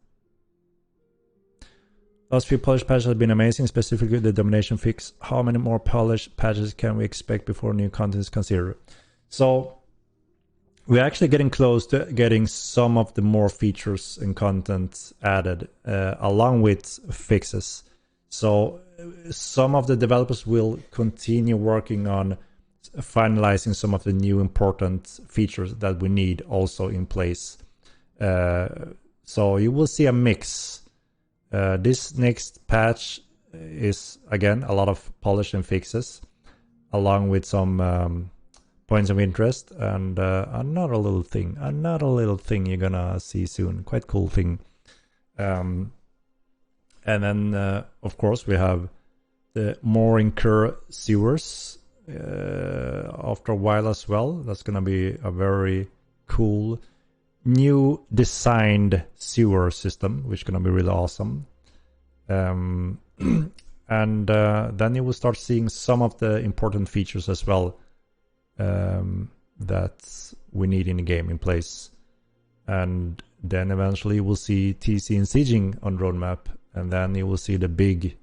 Last few polish patches have been amazing, specifically the domination fix. How many more polish patches can we expect before new content is considered? So we're actually getting close to getting some of the more features and content added along with fixes. So some of the developers will continue working on finalizing some of the new important features that we need also in place. So you will see a mix. This next patch is again a lot of polish and fixes along with some points of interest and another little thing you're gonna see soon, quite cool thing. And then of course we have the more incur sewers after a while as well. That's gonna be a very cool new designed sewer system, which is gonna be really awesome. And then you will start seeing some of the important features as well that we need in the game in place. And then eventually you will see TC and sieging on roadmap, and then you will see the big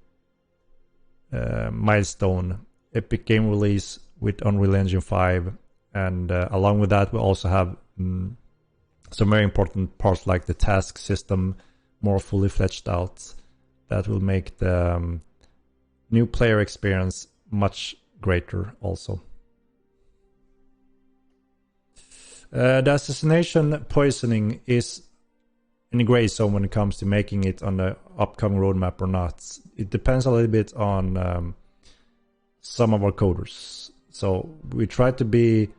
milestone epic game release with Unreal Engine 5, and along with that we also have some very important parts like the task system more fully fleshed out that will make the new player experience much greater also. The assassination poisoning is in a gray zone when it comes to making it on the upcoming roadmap or not. It depends a little bit on some of our coders. So we try to be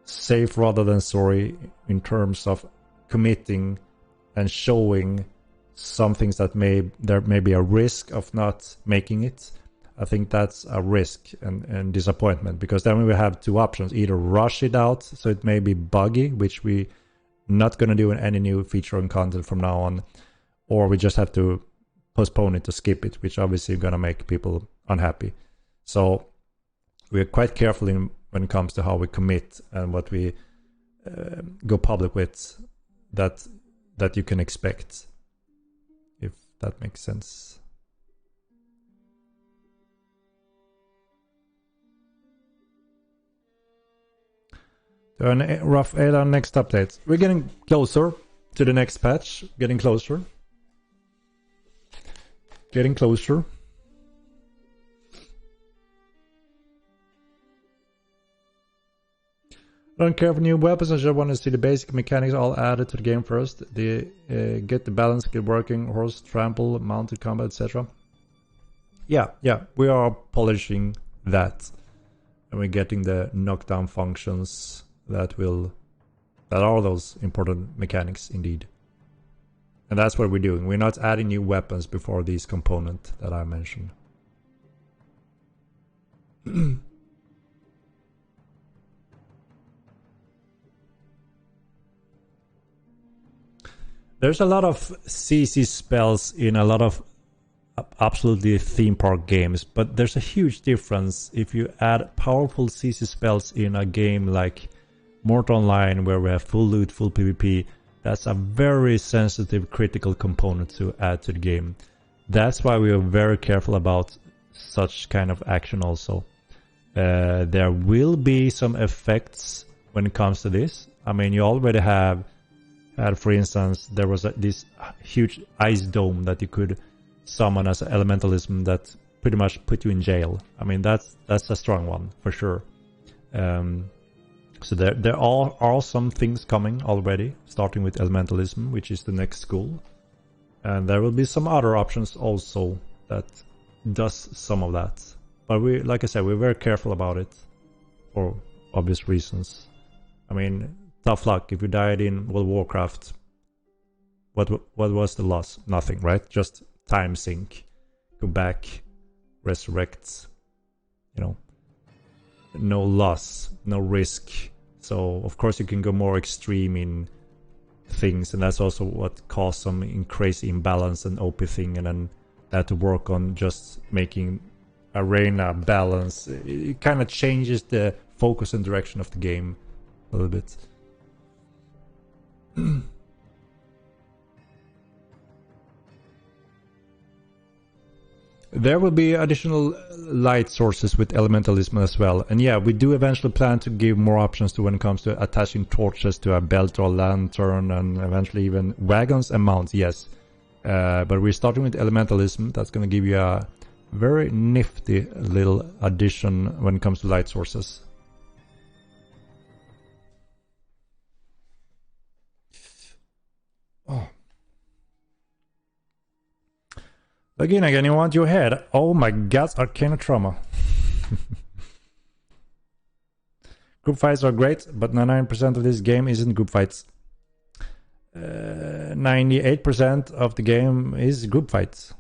safe rather than sorry in terms of committing and showing some things that there may be a risk of not making it. I think that's a risk and disappointment, because then we have two options: either rush it out so it may be buggy, which we not going to do in any new feature and content from now on, or we just have to postpone it to skip it, which obviously going to make people unhappy. So we're quite careful when it comes to how we commit and what we go public with, that you can expect, if that makes sense. Rough Ada next update. We're getting closer to the next patch. Getting closer. Getting closer. I don't care for new weapons. I just want to see the basic mechanics all added to the game first. Get the balance, get working, horse trample, mounted combat, etc. Yeah, we are polishing that, and we're getting the knockdown functions that are those important mechanics indeed. And that's what we're doing. We're not adding new weapons before these components that I mentioned. There's a lot of CC spells in a lot of absolutely theme park games, but there's a huge difference if you add powerful CC spells in a game like Mortal Online, where we have full loot, full PvP. That's a very sensitive, critical component to add to the game. That's why we are very careful about such kind of action also. There will be some effects when it comes to this. I mean, you already had, for instance, there was this huge ice dome that you could summon as elementalism that pretty much put you in jail. I mean, that's a strong one for sure. So there are some things coming already, starting with elementalism, which is the next school, and there will be some other options also that does some of that. But we, like I said, we're very careful about it for obvious reasons. I mean, tough luck if you died in World of Warcraft. What was the loss? Nothing, right? Just time sink, go back, resurrect. You know, no loss, no risk. So of course you can go more extreme in things, and that's also what caused some crazy imbalance and OP thing, and then had to work on just making arena balance. It kind of changes the focus and direction of the game a little bit. There will be additional light sources with elementalism as well. And yeah, we do eventually plan to give more options to when it comes to attaching torches to a belt or a lantern, and eventually even wagons and mounts, yes. But we're starting with elementalism. That's going to give you a very nifty little addition when it comes to light sources. Oh. Again, you want your head? Oh my god, Arcana Trauma. Group fights are great, but 99% of this game isn't group fights. 98% of the game is group fights.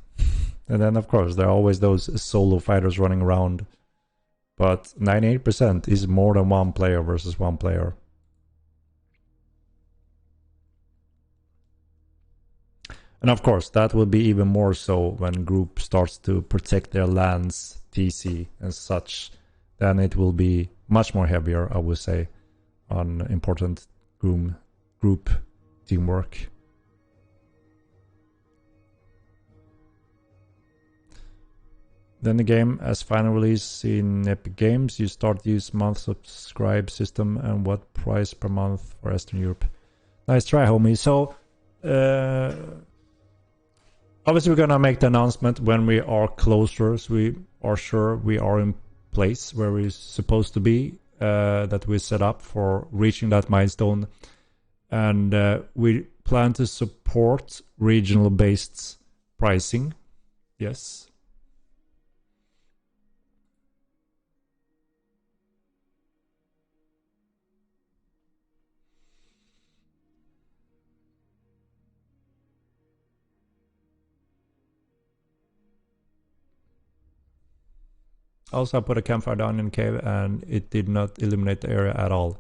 And then, of course, there are always those solo fighters running around. But 98% is more than one player versus one player. And of course, that will be even more so when group starts to protect their lands, TC and such. Then it will be much more heavier, I would say, on important group teamwork. Then the game, as final release in Epic Games, you start to use month subscribe system, and what price per month for Eastern Europe? Nice try, homie. So, obviously we're gonna make the announcement when we are closer, so we are sure we are in place where we're supposed to be, that we set up for reaching that milestone. And we plan to support regional based pricing. Yes. Also, I put a campfire down in cave and it did not illuminate the area at all.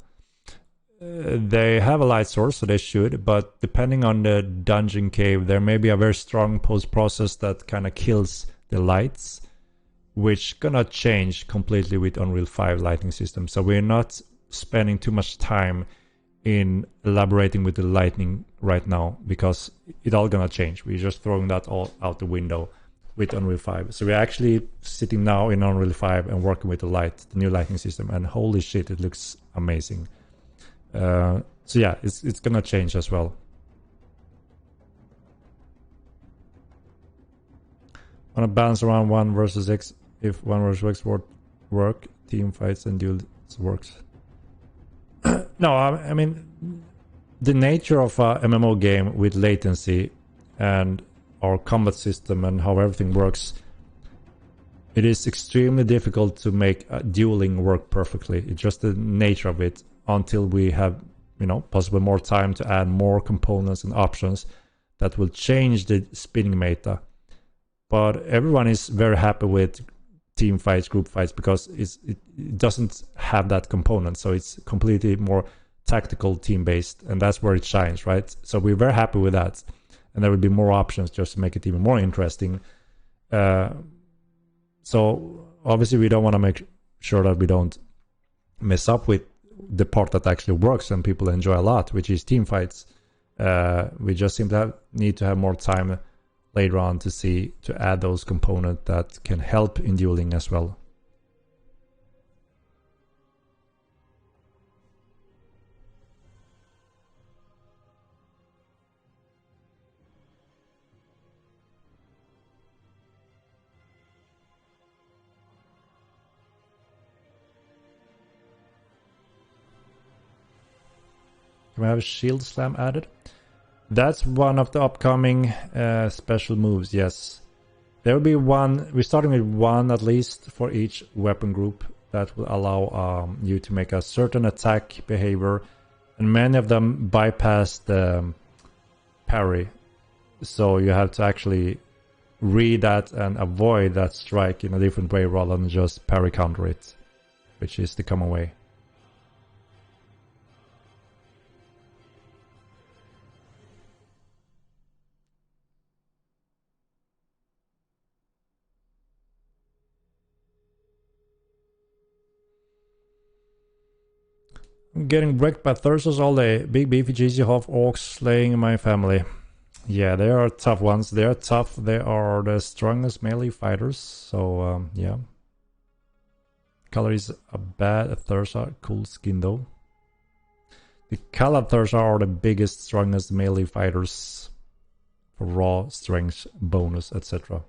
They have a light source, so they should, but depending on the dungeon cave, there may be a very strong post-process that kind of kills the lights, which gonna change completely with Unreal 5 lighting system. So we're not spending too much time in elaborating with the lighting right now, because it all gonna change. We're just throwing that all out the window with Unreal 5. So we're actually sitting now in Unreal 5 and working with the new lighting system, and holy shit, it looks amazing. So yeah, it's gonna change as well. Wanna balance around 1 versus X. If 1 versus X work, team fights and duels works. No, I mean, the nature of a MMO game with latency and our combat system and how everything works, it is extremely difficult to make dueling work perfectly. It's just the nature of it, until we have, possibly more time to add more components and options that will change the spinning meta. But everyone is very happy with team fights, group fights, because it doesn't have that component. So it's completely more tactical team-based, and that's where it shines, right? So we're very happy with that. And there will be more options just to make it even more interesting. So obviously we don't want to make sure that we don't mess up with the part that actually works and people enjoy a lot, which is team fights. We just simply need to have more time later on to add those components that can help in dueling as well. Can we have a shield slam added? That's one of the upcoming special moves, yes. There will be one, we're starting with one at least for each weapon group that will allow you to make a certain attack behavior. And many of them bypass the parry. So you have to actually read that and avoid that strike in a different way rather than just parry counter it, which is the common way. I'm getting wrecked by thirsters all day. Big beefy cheesy half orcs slaying my family. Yeah, they are tough ones. They are tough. They are the strongest melee fighters. So yeah. Color is a bad thirster. Cool skin though. The colored thirster are the biggest, strongest melee fighters for raw, strength, bonus, etc.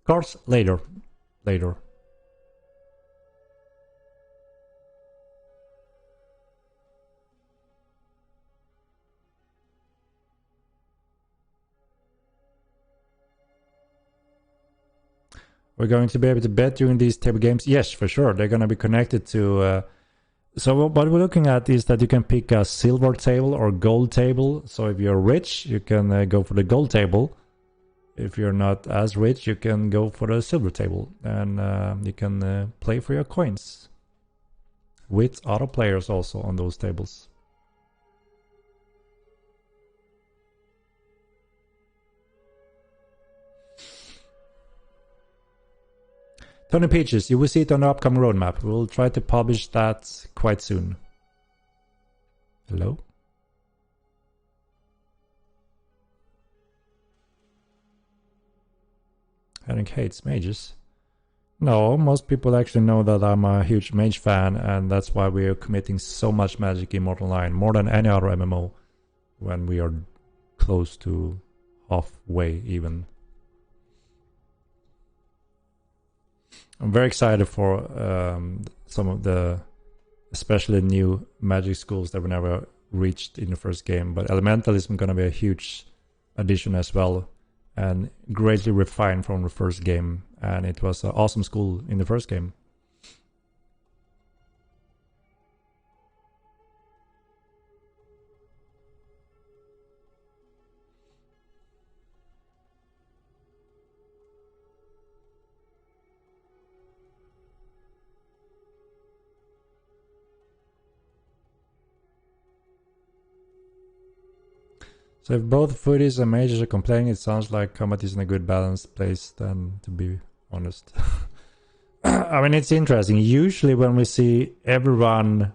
Cards later. Later. We're going to be able to bet during these table games? Yes, for sure. They're going to be connected to... So what we're looking at is that you can pick a silver table or gold table. So if you're rich, you can go for the gold table. If you're not as rich, you can go for the silver table. And you can play for your coins. With other players also on those tables. Tony Peaches, you will see it on the upcoming roadmap. We'll try to publish that quite soon. Hello? Henrik hates mages. No, most people actually know that I'm a huge mage fan, and that's why we are committing so much Magic Immortal Online, more than any other MMO, when we are close to halfway even. I'm very excited for some of the especially new Magic schools that we never reached in the first game, but Elementalism is going to be a huge addition as well, and greatly refined from the first game, and it was an awesome school in the first game. So if both foodies and mages are complaining, it sounds like combat is in a good balanced place, then, to be honest. I mean, it's interesting. Usually when we see everyone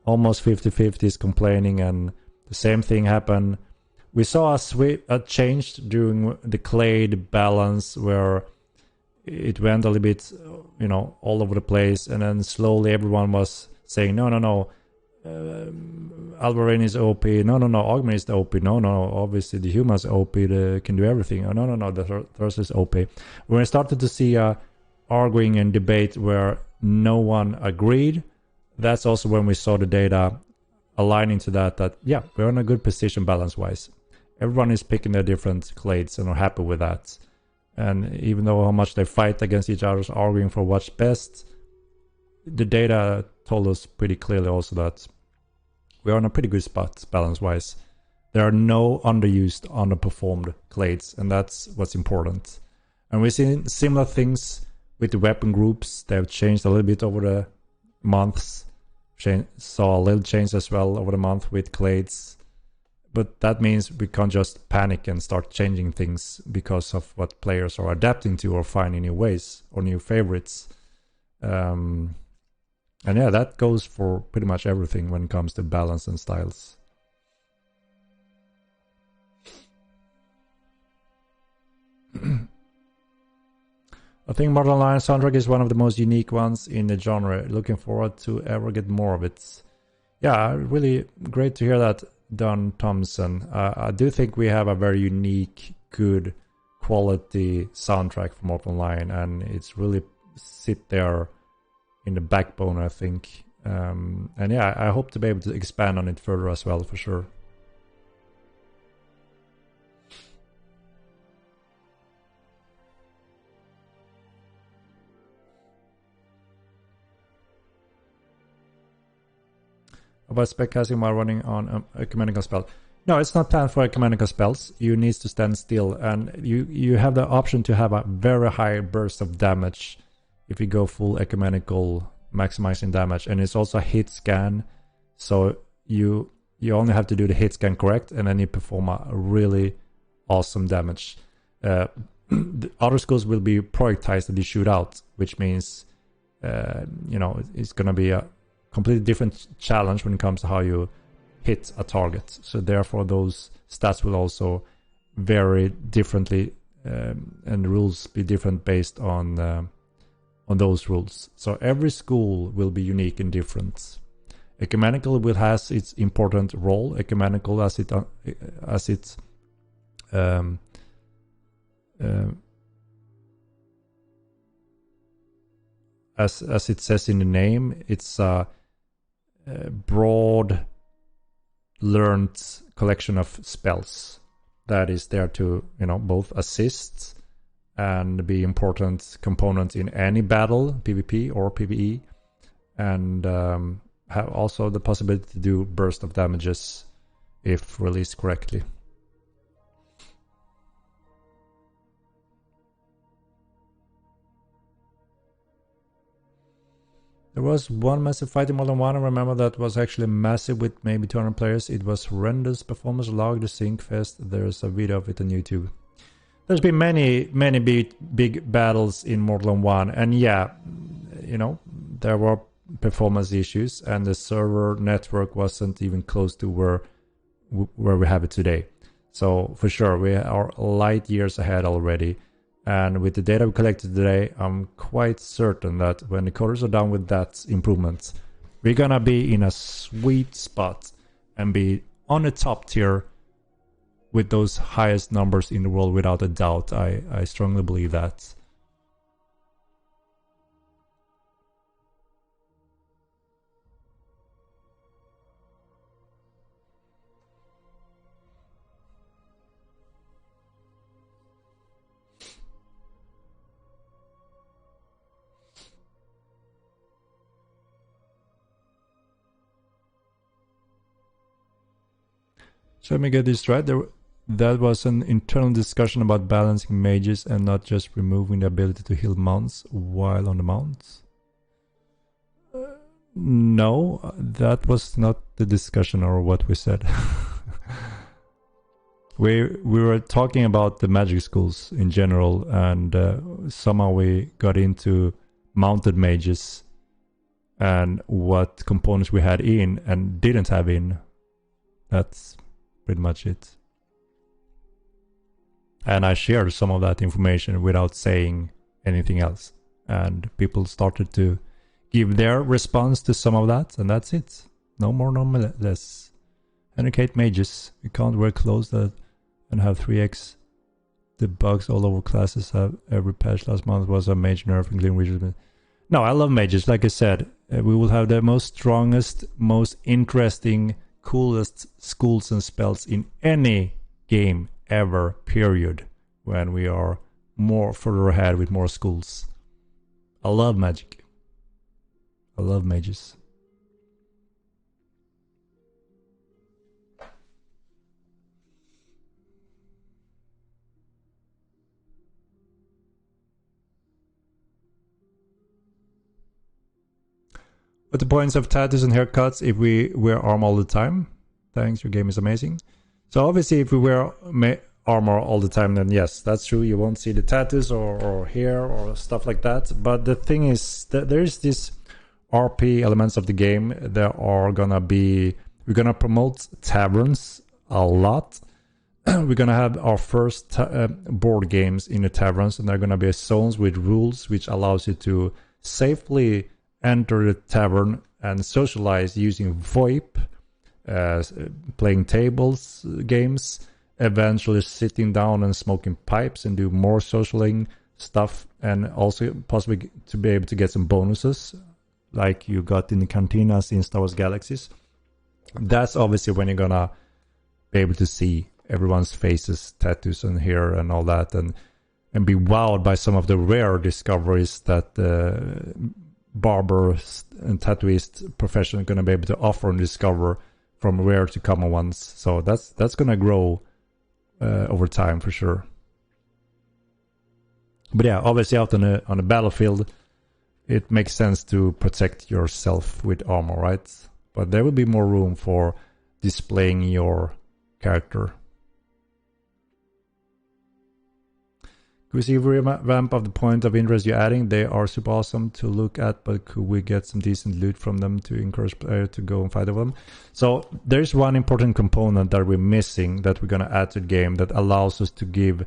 almost 50-50 is complaining and the same thing happen, we saw a change during the Clade balance where it went a little bit, you know, all over the place, and then slowly everyone was saying, no, Alvarin is OP, no, Augment is the OP, no, obviously the humans OP, they can do everything, oh, no, the Thirst is OP. When I started to see arguing and debate where no one agreed, that's also when we saw the data aligning to that yeah, we're in a good position balance-wise. Everyone is picking their different clades and are happy with that. And even though how much they fight against each other, arguing for what's best, the data told us pretty clearly also that we're on a pretty good spot balance-wise. There are no underused, underperformed clades, and that's what's important. And we've seen similar things with the weapon groups. They have changed a little bit over the months. Saw a little change as well over the month with clades. But that means we can't just panic and start changing things because of what players are adapting to or finding new ways or new favorites. And yeah, that goes for pretty much everything when it comes to balance and styles. I think Modern Lion soundtrack is one of the most unique ones in the genre. Looking forward to ever get more of it. Yeah, really great to hear that, Don Thompson. I do think we have a very unique, good quality soundtrack for Mortal Lion, and it's really sit there in the backbone, I think. And yeah, I hope to be able to expand on it further as well, for sure. About spec casting while running on ecumenical spell. No, it's not planned for ecumenical spells. You need to stand still, and you have the option to have a very high burst of damage if you go full ecumenical, maximizing damage. And it's also a hit scan, so you only have to do the hit scan correct, and then you perform a really awesome damage. The other skills will be prioritized that you shoot out, which means it's gonna be a completely different challenge when it comes to how you hit a target. So therefore those stats will also vary differently, and the rules be different based on those rules. So every school will be unique and different. Ecumenical will has its important role. Ecumenical as it says in the name, it's a broad learned collection of spells that is there to both assist and be important components in any battle, PvP or PvE, and have also the possibility to do burst of damages if released correctly. There was one massive fight in Modern 1, I remember that was actually massive with maybe 200 players. It was horrendous performance, log the sync fest. There's a video of it on YouTube. There's been many big battles in Mortal 1, and yeah, there were performance issues, and the server network wasn't even close to where we have it today. So for sure, we are light years ahead already. And with the data we collected today, I'm quite certain that when the coders are done with that improvement, we're gonna be in a sweet spot and be on the top tier with those highest numbers in the world without a doubt. I strongly believe that. So let me get this right. That was an internal discussion about balancing mages and not just removing the ability to heal mounts while on the mounts. No, that was not the discussion or what we said. we were talking about the magic schools in general, and somehow we got into mounted mages and what components we had in and didn't have in. That's pretty much it. And I shared some of that information without saying anything else, and people started to give their response to some of that, and that's it. No more, no less. Henrik mages. You can't wear clothes that and have 3x. The bugs all over classes have every patch last month was a mage nerf, including wizards. No, I love mages. Like I said, we will have the most strongest, most interesting, coolest schools and spells in any game ever, period, when we are more further ahead with more schools. I love magic. I love mages. But the points of tattoos and haircuts if we wear armor all the time. Thanks, your game is amazing. So obviously if we wear armor all the time, then yes, that's true. You won't see the tattoos or hair or stuff like that. But the thing is that there's this RP elements of the game that are gonna be, we're gonna promote taverns a lot. We're gonna have our first board games in the taverns, and they're gonna be zones with rules which allows you to safely enter the tavern and socialize using VoIP, playing tables games, eventually sitting down and smoking pipes and do more socialing stuff, and also possibly to be able to get some bonuses like you got in the cantinas in Star Wars Galaxies. That's obviously when you're gonna be able to see everyone's faces, tattoos and hair and all that, and be wowed by some of the rare discoveries that barbers and tattooist profession are going to be able to offer and discover from rare to common ones. So that's going to grow over time for sure. But yeah, obviously out on a battlefield, it makes sense to protect yourself with armor, right? But there will be more room for displaying your character. Could we see a revamp of the point of interest you're adding? They are super awesome to look at, but could we get some decent loot from them to encourage players to go and fight over them? So there's one important component that we're missing that we're going to add to the game that allows us to give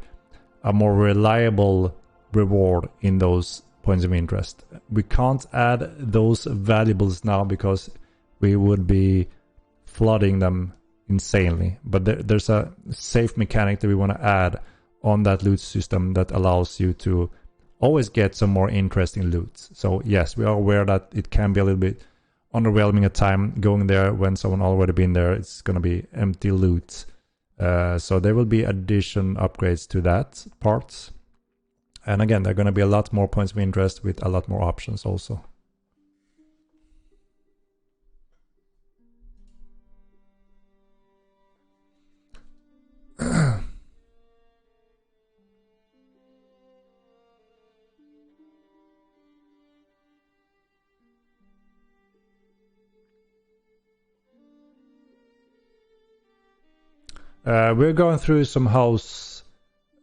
a more reliable reward in those points of interest. We can't add those valuables now because we would be flooding them insanely. But there's a safe mechanic that we want to add on that loot system that allows you to always get some more interesting loot. So yes, we are aware that it can be a little bit underwhelming at time going there when someone already been there. It's going to be empty loot. So there will be addition upgrades to that part. And again, there are going to be a lot more points of interest with a lot more options also. We're going through some house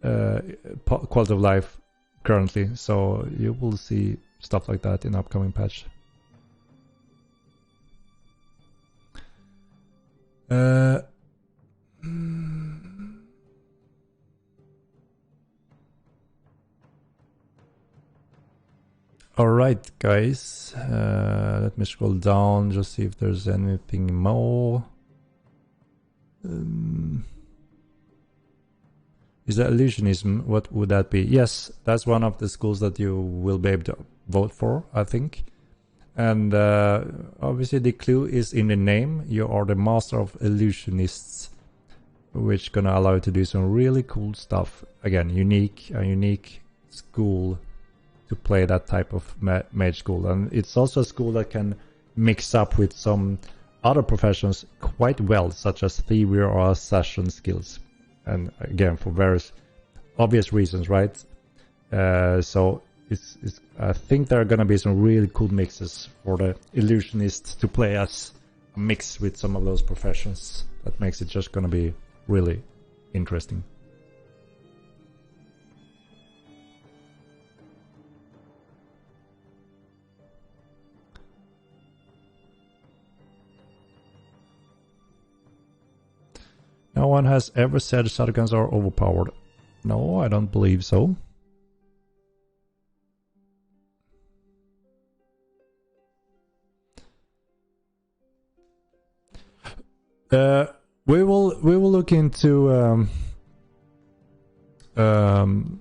quality of life currently, so you will see stuff like that in upcoming patch. Alright guys, let me scroll down, just see if there's anything more. Is that illusionism? What would that be? Yes, that's one of the schools that you will be able to vote for, I think. And obviously the clue is in the name. You are the master of illusionists, which gonna allow you to do some really cool stuff. Again, a unique school to play that type of mage school. And it's also a school that can mix up with some other professions quite well, such as thievery or assassin skills. And again, for various obvious reasons, right? So it's I think there are going to be some really cool mixes for the illusionists to play as a mix with some of those professions. That makes it just going to be really interesting. No one has ever said shotguns are overpowered. No, I don't believe so. We will look into some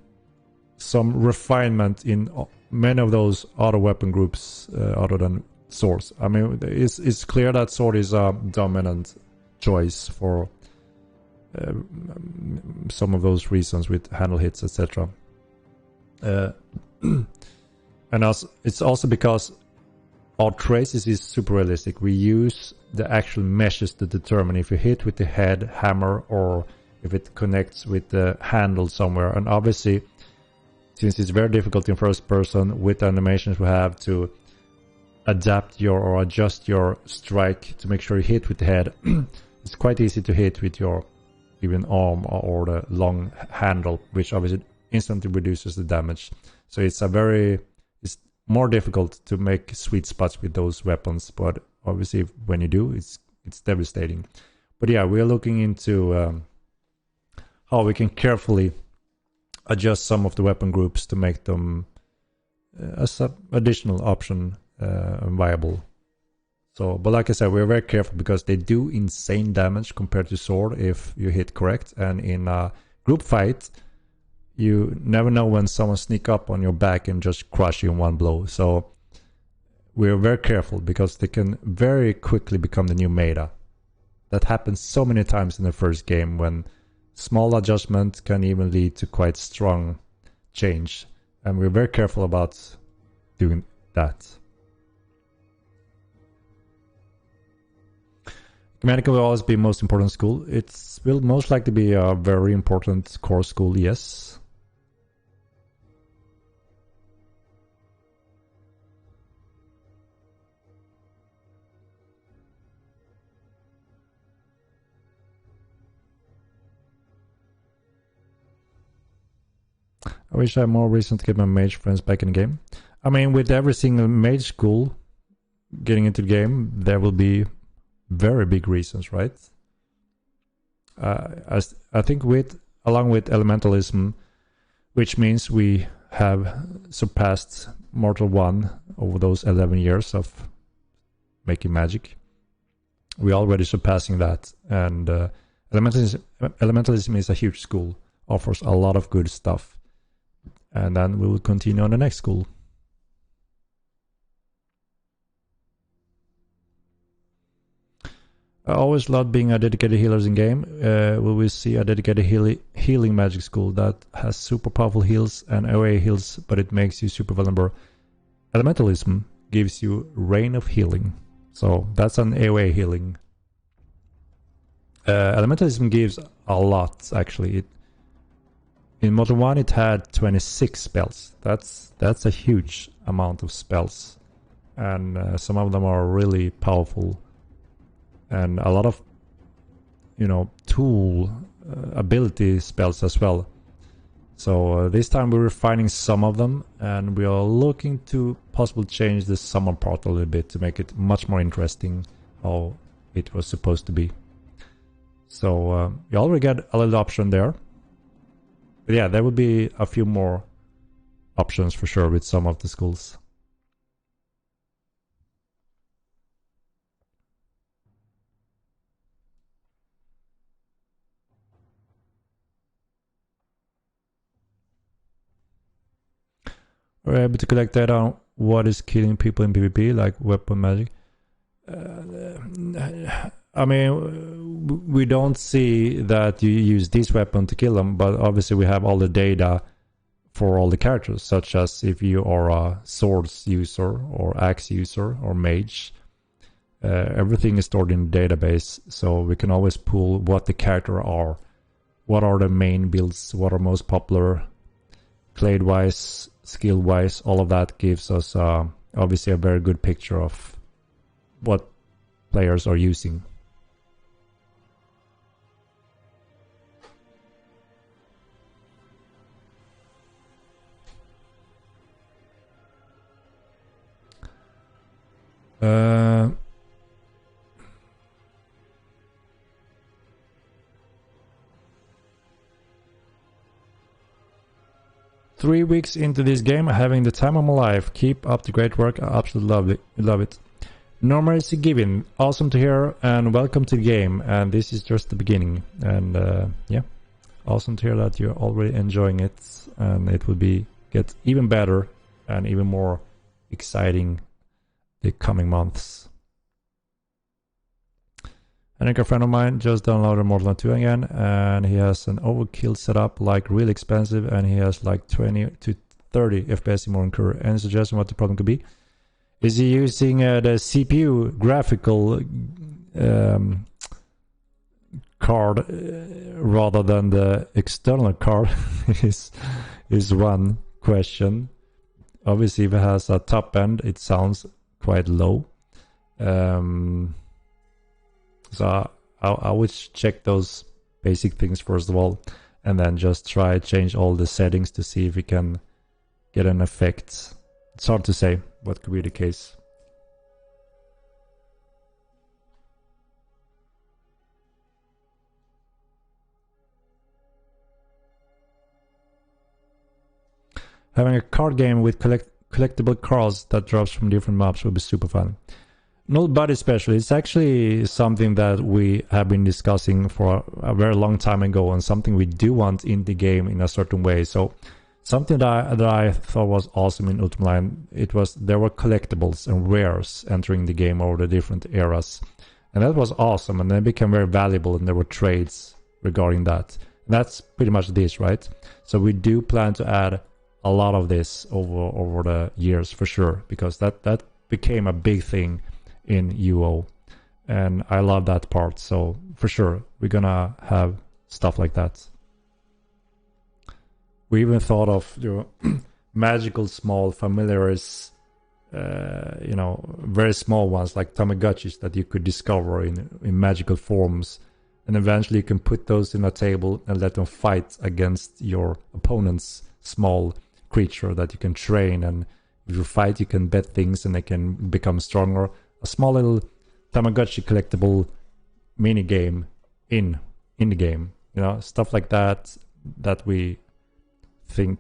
refinement in many of those other weapon groups other than swords. I mean, it's clear that sword is a dominant choice for some of those reasons with handle hits, etc. And also, it's also because our traces is super realistic. We use the actual meshes to determine if you hit with the head, hammer, or if it connects with the handle somewhere. And obviously, since it's very difficult in first person with the animations we have to adapt your or adjust your strike to make sure you hit with the head. It's quite easy to hit with your even arm or the long handle, which obviously instantly reduces the damage. So it's more difficult to make sweet spots with those weapons, but obviously when you do, it's devastating. But yeah, we're looking into how we can carefully adjust some of the weapon groups to make them as an additional option viable. So, but like I said, we're very careful because they do insane damage compared to sword if you hit correct. And in a group fight, you never know when someone sneak up on your back and just crush you in one blow. So we're very careful because they can very quickly become the new meta. That happens so many times in the first game when small adjustment can even lead to quite strong change. And we're very careful about doing that. Humanity will always be most important school. It will most likely be a very important core school, yes. I wish I had more reason to get my mage friends back in the game. I mean, with every single mage school getting into the game, there will be very big reasons, right? I think along with elementalism, which means we have surpassed Mortal 1 over those 11 years of making magic. We're already surpassing that, and elementalism is a huge school, offers a lot of good stuff, and then we will continue on the next school. I always loved being a dedicated healers in game. Will we see a dedicated healing magic school that has super powerful heals and AoE heals, but it makes you super vulnerable? Elementalism gives you Rain of Healing, so that's an AoE healing. Elementalism gives a lot, actually. In Mortal 1 it had 26 spells. That's a huge amount of spells, and some of them are really powerful. And a lot of, tool ability spells as well. So this time we're refining some of them, and we are looking to possibly change the summon part a little bit to make it much more interesting how it was supposed to be. So you already get a little option there. But yeah, there will be a few more options for sure with some of the schools. We're able to collect data on what is killing people in PvP, like weapon magic. I mean, we don't see that you use this weapon to kill them, but obviously we have all the data for all the characters, such as if you are a swords user or axe user or mage. Everything is stored in the database, so we can always pull what the character are. What are the main builds, what are most popular, clade-wise, skill-wise, all of that gives us obviously a very good picture of what players are using. Uh, 3 weeks into this game, having the time of my life. Keep up the great work. I absolutely love it. No mercy given. Awesome to hear, and welcome to the game. And this is just the beginning. And yeah, awesome to hear that you're already enjoying it, and it will get even better and even more exciting the coming months. Henrik, a friend of mine, just downloaded Mortal 2 again, and he has an overkill setup, like really expensive, and he has like 20 to 30 FPS in more curve. Any suggestion what the problem could be? Is he using the CPU graphical card rather than the external card? is one question. Obviously, if it has a top end, it sounds quite low. So I would check those basic things first of all, and then just try change all the settings to see if we can get an effect. It's hard to say what could be the case. Having a card game with collectible cards that drops from different maps would be super fun. Null Body Special, it's actually something that we have been discussing for a very long time ago, and something we do want in the game in a certain way. So something that I thought was awesome in Ultimate Line, there were collectibles and rares entering the game over the different eras. And that was awesome, and they became very valuable, and there were trades regarding that. And that's pretty much this, right? So we do plan to add a lot of this over the years for sure, because that became a big thing in UO, and I love that part. So for sure we're gonna have stuff like that. We even thought of magical small familiars, very small ones like Tamagotchis that you could discover in magical forms, and eventually you can put those in a table and let them fight against your opponent's small creature that you can train, and if you fight you can bet things and they can become stronger. A small little Tamagotchi collectible mini game in the game, stuff like that we think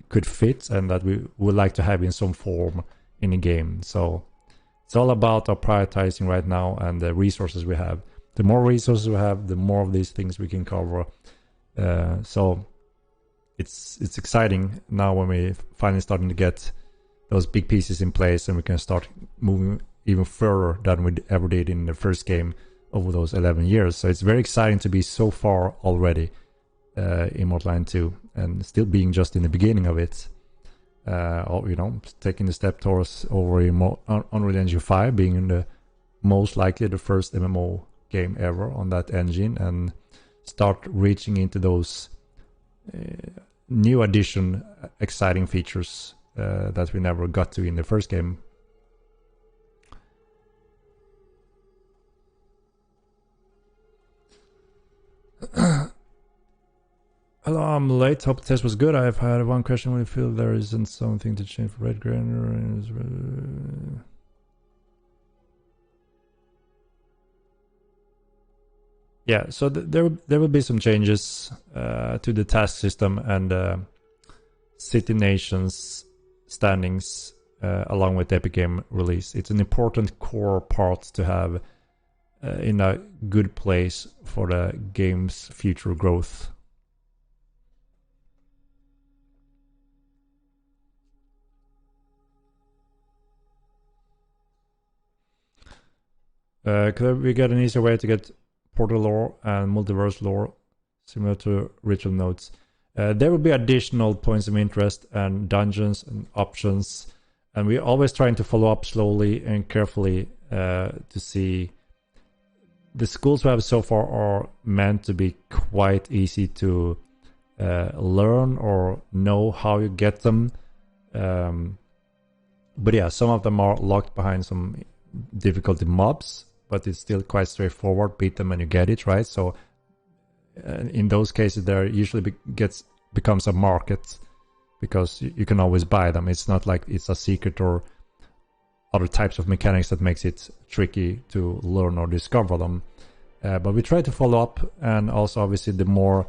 could fit, and that we would like to have in some form in the game. So it's all about our prioritizing right now and the resources we have. The more resources we have, the more of these things we can cover. So it's exciting now when we finally starting to get those big pieces in place, and we can start moving even further than we ever did in the first game over those 11 years. So it's very exciting to be so far already in Mortal Line 2, and still being just in the beginning of it. Taking the step towards over in Unreal Engine 5, being the most likely the first MMO game ever on that engine, and start reaching into those new addition exciting features that we never got to in the first game. Hello, I'm late. Hope the test was good. I've had one question. When you feel there isn't something to change for red grain, yeah, so there will be some changes to the task system and city nations standings along with the Epic Game release. It's an important core part to have in a good place for the game's future growth. Could we get an easier way to get portal lore and multiverse lore similar to ritual nodes? There will be additional points of interest and dungeons and options, and we're always trying to follow up slowly and carefully to see. The schools we have so far are meant to be quite easy to learn or know how you get them, but yeah, some of them are locked behind some difficulty mobs, but it's still quite straightforward. Beat them and you get it, right? So in those cases there usually becomes a market, because you can always buy them. It's not like it's a secret or other types of mechanics that makes it tricky to learn or discover them. But we try to follow up, and also obviously the more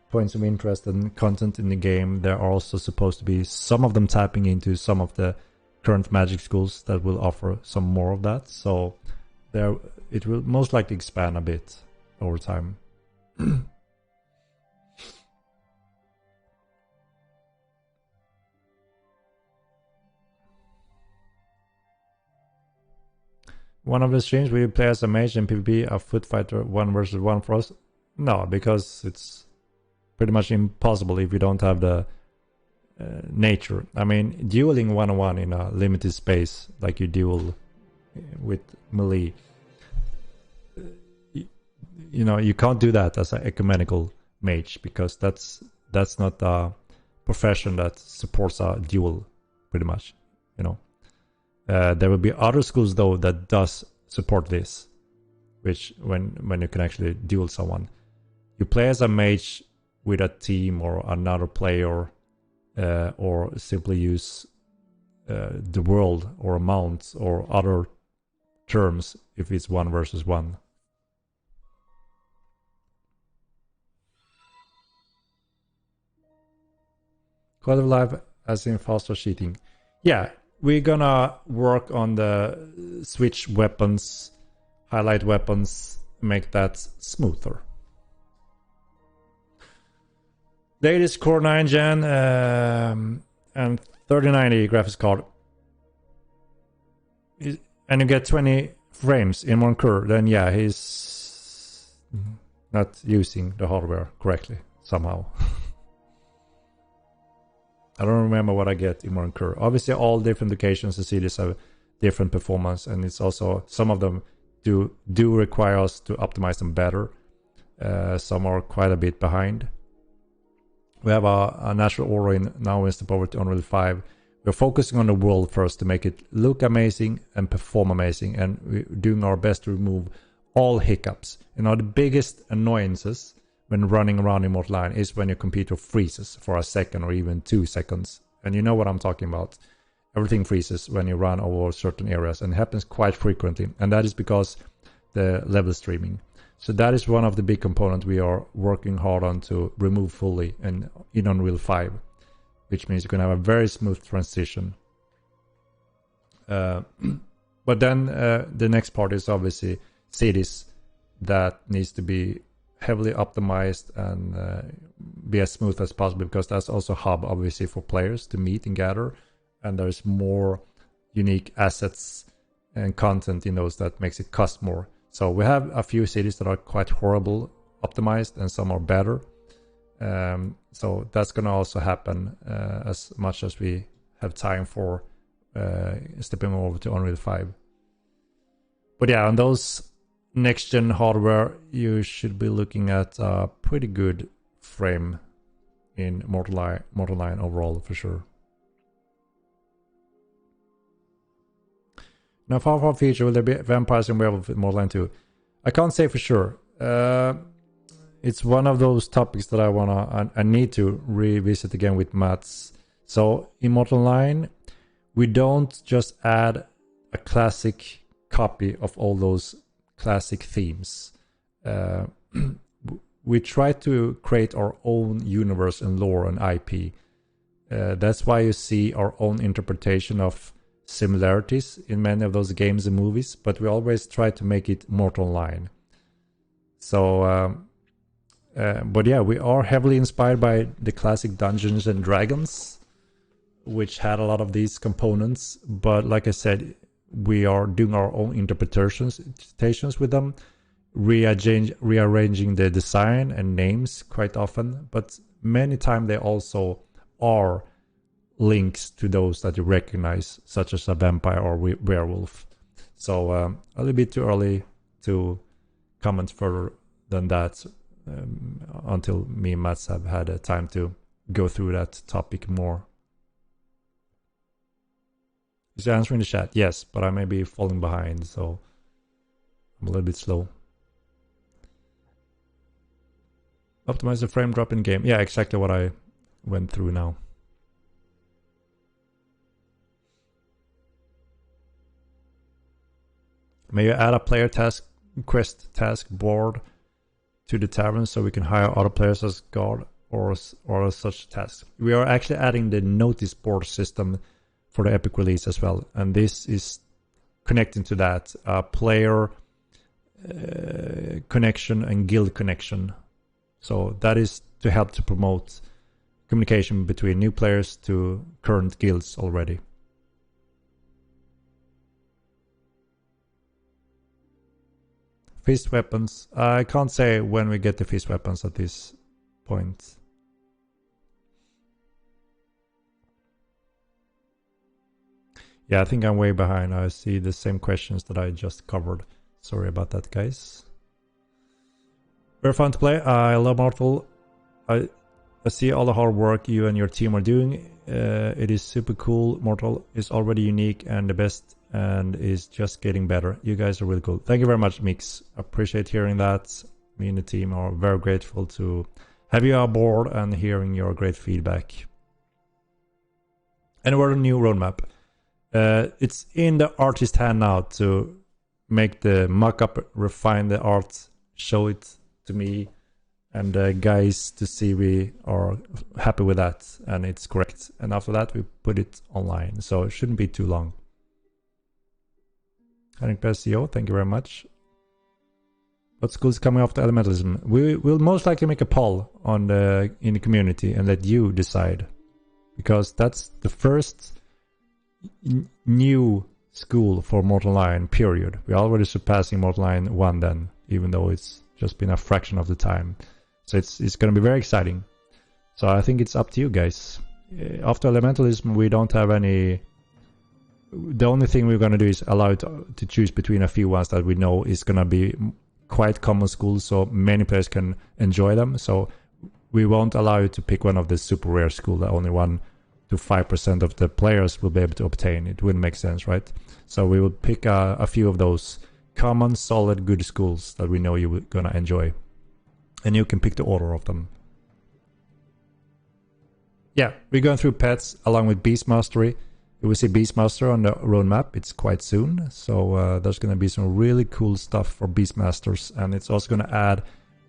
points of interest and content in the game, there are also supposed to be some of them tapping into some of the current Magic schools that will offer some more of that. So it will most likely expand a bit over time. One of the streams, will you play as a mage in PvP, a foot fighter 1 versus 1 for us? No, because it's pretty much impossible if you don't have the nature. I mean, dueling 1-on-1 in a limited space like you duel with melee, you can't do that as an ecumenical mage, because that's not a profession that supports a duel, pretty much, There will be other schools though that does support this, which when you can actually duel someone, you play as a mage with a team or another player, or simply use the world or mounts or other terms if it's 1 versus 1. Quality of life as in faster cheating. Yeah, we're gonna work on the switch weapons, highlight weapons, make that smoother. Latest Core 9 Gen and 3090 graphics card. And you get 20 frames in one curve, then yeah, he's not using the hardware correctly somehow. I don't remember what I get in one curve. Obviously, all different locations and cities have different performance, and it's also some of them do require us to optimize them better. Some are quite a bit behind. We have a natural aura now installed over to Unreal 5. We're focusing on the world first to make it look amazing and perform amazing, and we're doing our best to remove all hiccups. You know, the biggest annoyances when running around in Mortal Line is when your computer freezes for a second or even 2 seconds. And you know what I'm talking about. Everything freezes when you run over certain areas, and it happens quite frequently. And that is because the level streaming. So that is one of the big components we are working hard on to remove fully in Unreal 5, which means you can have a very smooth transition. But then the next part is obviously cities that needs to be heavily optimized and be as smooth as possible, because that's also a hub obviously for players to meet and gather, and there's more unique assets and content in those that makes it cost more. So we have a few cities that are quite horrible optimized and some are better. So that's going to also happen as much as we have time for stepping over to Unreal 5. But yeah, on those next-gen hardware, you should be looking at a pretty good frame in Mortal Line overall for sure. Now, far future, will there be vampires and werewolves in Mortal Line 2? I can't say for sure. It's one of those topics that I need to revisit again with Mats. So in Mortal Line, we don't just add a classic copy of all those classic themes. We try to create our own universe and lore and IP. That's why you see our own interpretation of similarities in many of those games and movies, but we always try to make it Mortal Line. So, but yeah, we are heavily inspired by the classic Dungeons and Dragons, which had a lot of these components. But like I said, we are doing our own interpretations with them, rearranging the design and names quite often. But many times they also are links to those that you recognize, such as a vampire or werewolf. So a little bit too early to comment further than that until me and Mats have had time to go through that topic more. Is the answer in the chat? Yes, but I may be falling behind, so I'm a little bit slow. Optimize the frame drop in game. Yeah, exactly what I went through now. May you add a player task quest task board to the tavern so we can hire other players as guard or such tasks. We are actually adding the notice board system for the Epic release as well, and this is connecting to that player connection and guild connection. So that is to help to promote communication between new players to current guilds already. Fist weapons. I can't say when we get the fist weapons at this point. Yeah, I think I'm way behind. I see the same questions that I just covered. Sorry about that, guys. Very fun to play. I love Mortal. I see all the hard work you and your team are doing. It is super cool. Mortal is already unique and the best and is just getting better. You guys are really cool. Thank you very much, Mix. Appreciate hearing that. Me and the team are very grateful to have you on board and hearing your great feedback. And we're a new roadmap. It's in the artist's hand now to make the mock-up, refine the art, show it to me and guys to see we are happy with that and it's correct. And after that, we put it online. So it shouldn't be too long. Henrik SEO, thank you very much. What school's coming after elementalism? We will most likely make a poll on in the community and let you decide. Because that's the first new school for Mortal Line, period. We're already surpassing Mortal Line 1 then, even though it's just been a fraction of the time. So it's going to be very exciting. So I think it's up to you guys. After elementalism, we don't have any... The only thing we're going to do is allow it to choose between a few ones that we know is going to be quite common schools, so many players can enjoy them. So we won't allow you to pick one of the super rare schools that only 1 to 5% of the players will be able to obtain. It wouldn't make sense, right? So we will pick a few of those common, solid, good schools that we know you're going to enjoy. And you can pick the order of them. Yeah, we're going through pets along with Beast Mastery. You will see Beastmaster on the roadmap. It's quite soon. So there's going to be some really cool stuff for Beastmasters. And it's also going to add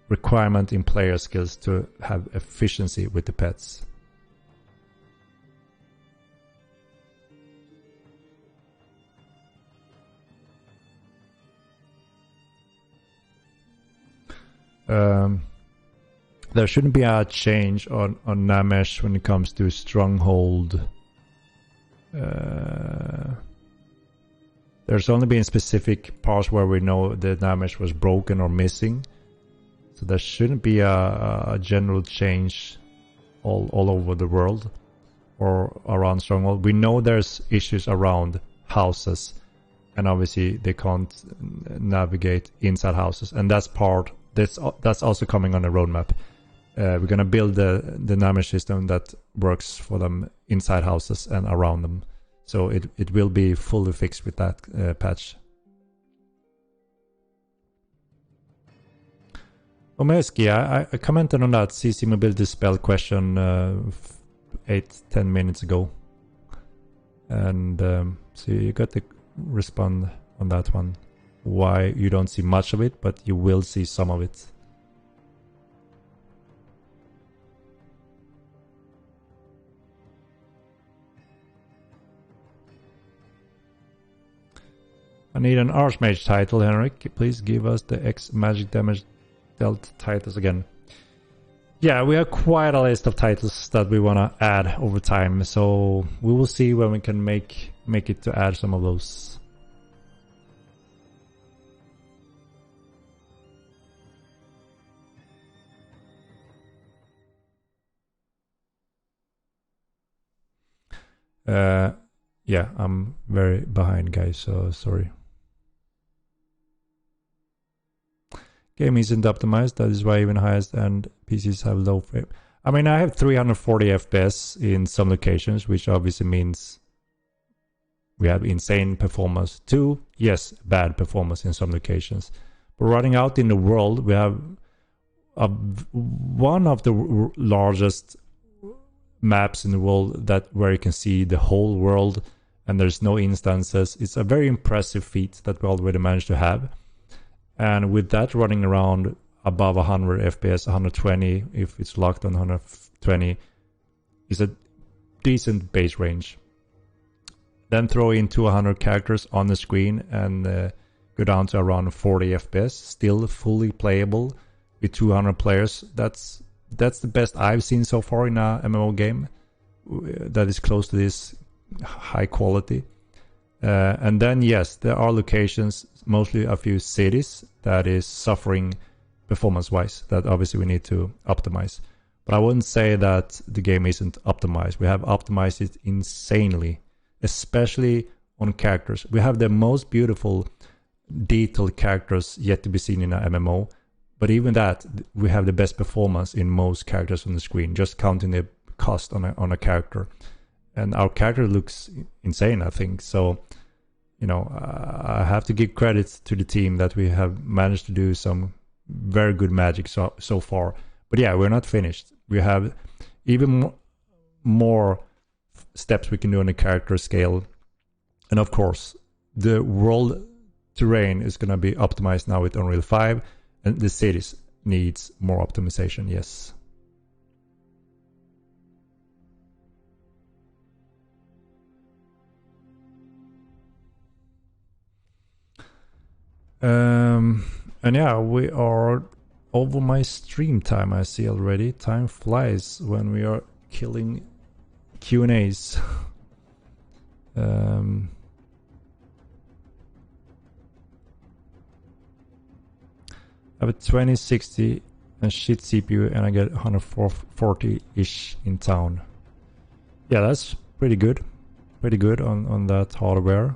requirement in player skills to have efficiency with the pets. There shouldn't be a change on Namesh when it comes to Stronghold. There's only been specific parts where we know the Namesh was broken or missing. So there shouldn't be a general change all over the world or around Stronghold. We know there's issues around houses, and obviously they can't navigate inside houses, and that's also coming on the roadmap. We're gonna build the Namesh system that works for them inside houses and around them. So it will be fully fixed with that patch. Omeski, I commented on that CC mobility spell question 8-10 minutes ago. And so you got to respond on that one. Why you don't see much of it, but you will see some of it. I need an Archmage title, Henrik. Please give us the X magic damage dealt titles again. Yeah, we have quite a list of titles that we want to add over time, so we will see when we can make it to add some of those. Yeah, I'm very behind, guys, so sorry. Game isn't optimized, that is why even highest end PCs have low frame. I mean, I have 340 FPS in some locations, which obviously means we have insane performance. 2, yes, bad performance in some locations. But running out in the world, we have one of the largest maps in the world where you can see the whole world and there's no instances. It's a very impressive feat that we already managed to have. And with that running around above 100 FPS, 120, if it's locked on 120, is a decent base range. Then throw in 200 characters on the screen and go down to around 40 FPS, still fully playable with 200 players. That's the best I've seen so far in a MMO game that is close to this high quality. And then yes, there are locations, mostly a few cities, that is suffering performance-wise, that obviously we need to optimize. But I wouldn't say that the game isn't optimized. We have optimized it insanely, especially on characters. We have the most beautiful, detailed characters yet to be seen in an MMO. But even that, we have the best performance in most characters on the screen, just counting the cost on a character. And our character looks insane, I think. So, you know, I have to give credit to the team that we have managed to do some very good magic so far. But yeah, we're not finished. We have even more steps we can do on the character scale. And of course, the world terrain is going to be optimized now with Unreal 5, and the cities needs more optimization, yes. And yeah, we are over my stream time, I see already. Time flies when we are killing Q&As. I have a 2060 and shit CPU, and I get 140-ish in town. Yeah, that's pretty good. Pretty good on that hardware.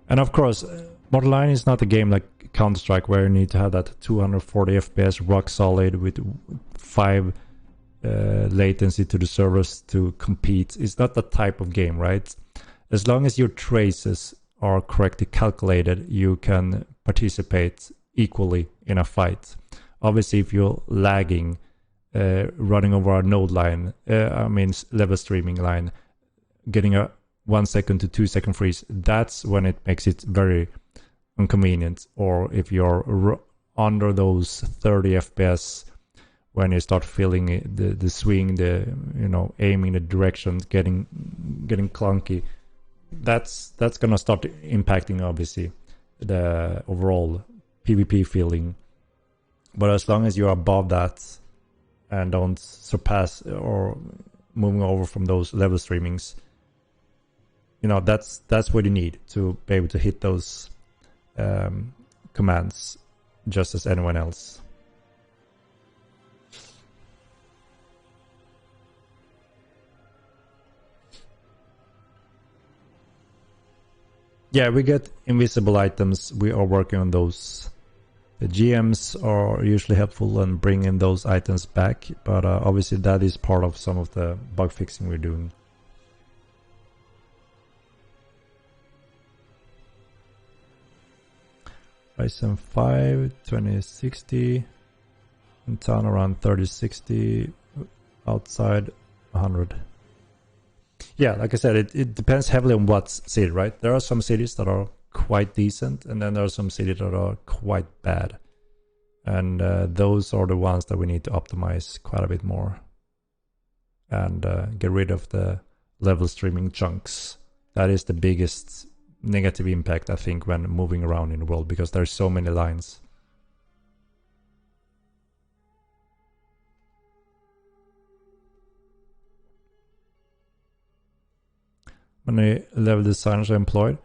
And of course, Borderline is not a game like Counter-Strike where you need to have that 240 FPS rock solid with 5 latency to the servers to compete. It's not that type of game, right? As long as your traces are correctly calculated, you can participate equally in a fight. Obviously, if you're lagging, running over a node line, level streaming line, getting a 1 second to 2 second freeze, that's when it makes it very inconvenient. Or if you're under those 30 FPS, when you start feeling the swing, aiming the direction, getting clunky, that's gonna start impacting obviously the overall PvP feeling. But as long as you're above that and don't surpass or moving over from those level streamings, that's what you need to be able to hit those commands just as anyone else. Yeah, we get invisible items. We are working on those. The GMs are usually helpful in bringing those items back, but obviously that is part of some of the bug fixing we're doing. Ryzen 5 2060, in town around 3060, outside 100. Yeah, like I said, it depends heavily on what city, right? There are some cities that are quite decent, and then there are some cities that are quite bad. And those are the ones that we need to optimize quite a bit more. And get rid of the level streaming chunks. That is the biggest negative impact, I think, when moving around in the world, because there's so many lines. How many level designers are employed?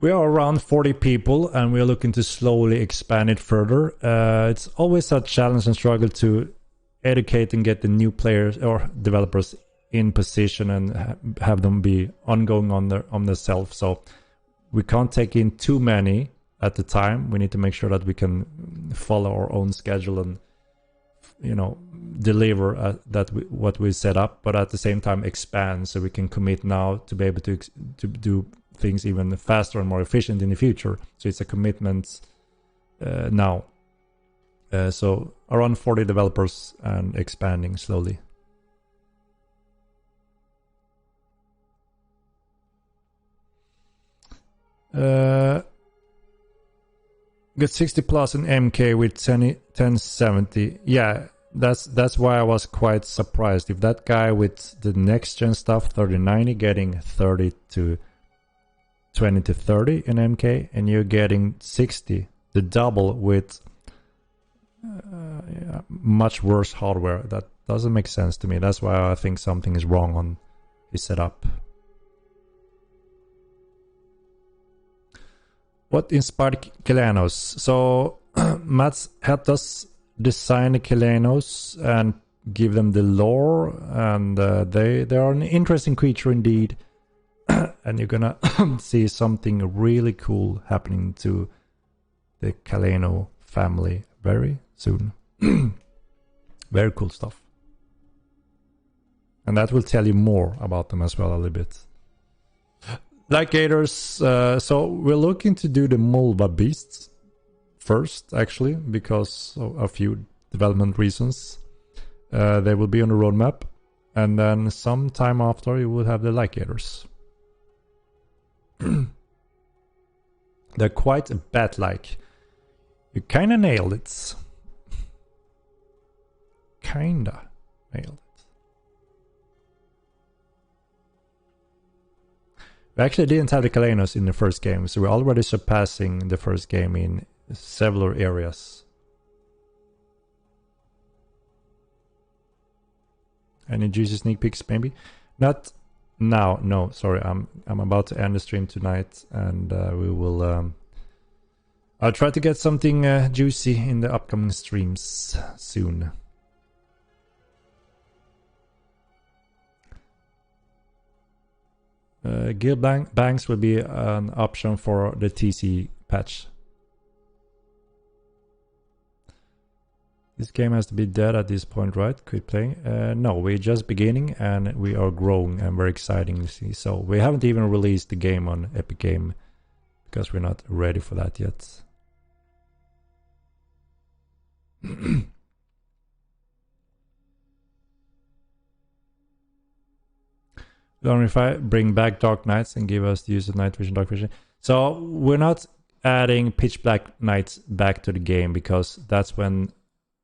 We are around 40 people, and we are looking to slowly expand it further. It's always a challenge and struggle to educate and get the new players or developers in position and have them be ongoing on themselves. So we can't take in too many at the time. We need to make sure that we can follow our own schedule and deliver what we set up, but at the same time expand, so we can commit now to be able to do things even faster and more efficient in the future. So it's a commitment now. So around 40 developers and expanding slowly. Got 60 plus in MK with 1070. Yeah, that's why I was quite surprised. If that guy with the next gen stuff 3090 getting 30 to 20 to 30 in MK, and you're getting 60, the double with much worse hardware, that doesn't make sense to me. That's why I think something is wrong on his setup. What inspired Kelenos? So Mats helped us design the Kelenos and give them the lore, and they are an interesting creature indeed. And you're gonna see something really cool happening to the Kaleno family very soon. Very cool stuff. And that will tell you more about them as well a little bit. Like gators, so we're looking to do the Mulva beasts first, actually, because of a few development reasons. They will be on the roadmap, and then sometime after you will have the like gators. They're quite bat-like. You kinda nailed it. Kinda nailed it. We actually didn't have the Kalenos in the first game, so we're already surpassing the first game in several areas. Any juicy sneak peeks, maybe? Not now. No, sorry. I'm about to end the stream tonight, and we will. I'll try to get something juicy in the upcoming streams soon. Guild banks will be an option for the TC patch. This game has to be dead at this point, right? Quit playing? No, we're just beginning and we are growing and very exciting to see. So we haven't even released the game on Epic Game because we're not ready for that yet. If I bring back Dark Nights and give us the use of night vision, dark vision. So we're not adding pitch black nights back to the game because that's when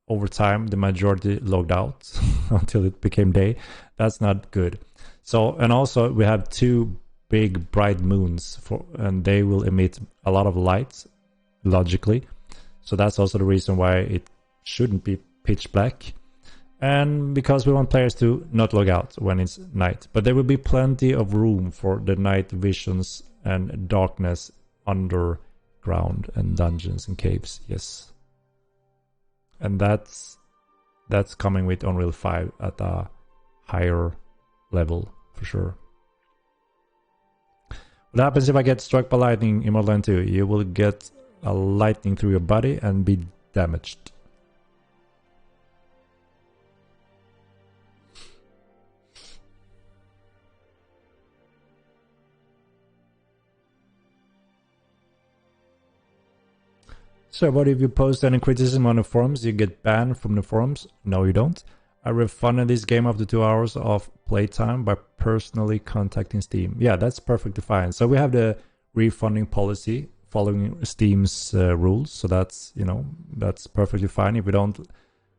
over time the majority logged out until it became day. That's not good. So, and also we have two big bright moons and they will emit a lot of light logically. So that's also the reason why it shouldn't be pitch black. And because we want players to not log out when it's night. But there will be plenty of room for the night visions and darkness underground and dungeons and caves. Yes. And that's coming with Unreal 5 at a higher level for sure. What happens if I get struck by lightning in Modern 2? You will get a lightning through your body and be damaged. So what if you post any criticism on the forums, you get banned from the forums? No, you don't. I refunded this game after 2 hours of playtime by personally contacting Steam. Yeah, that's perfectly fine. So we have the refunding policy following Steam's rules. So that's, that's perfectly fine. If you don't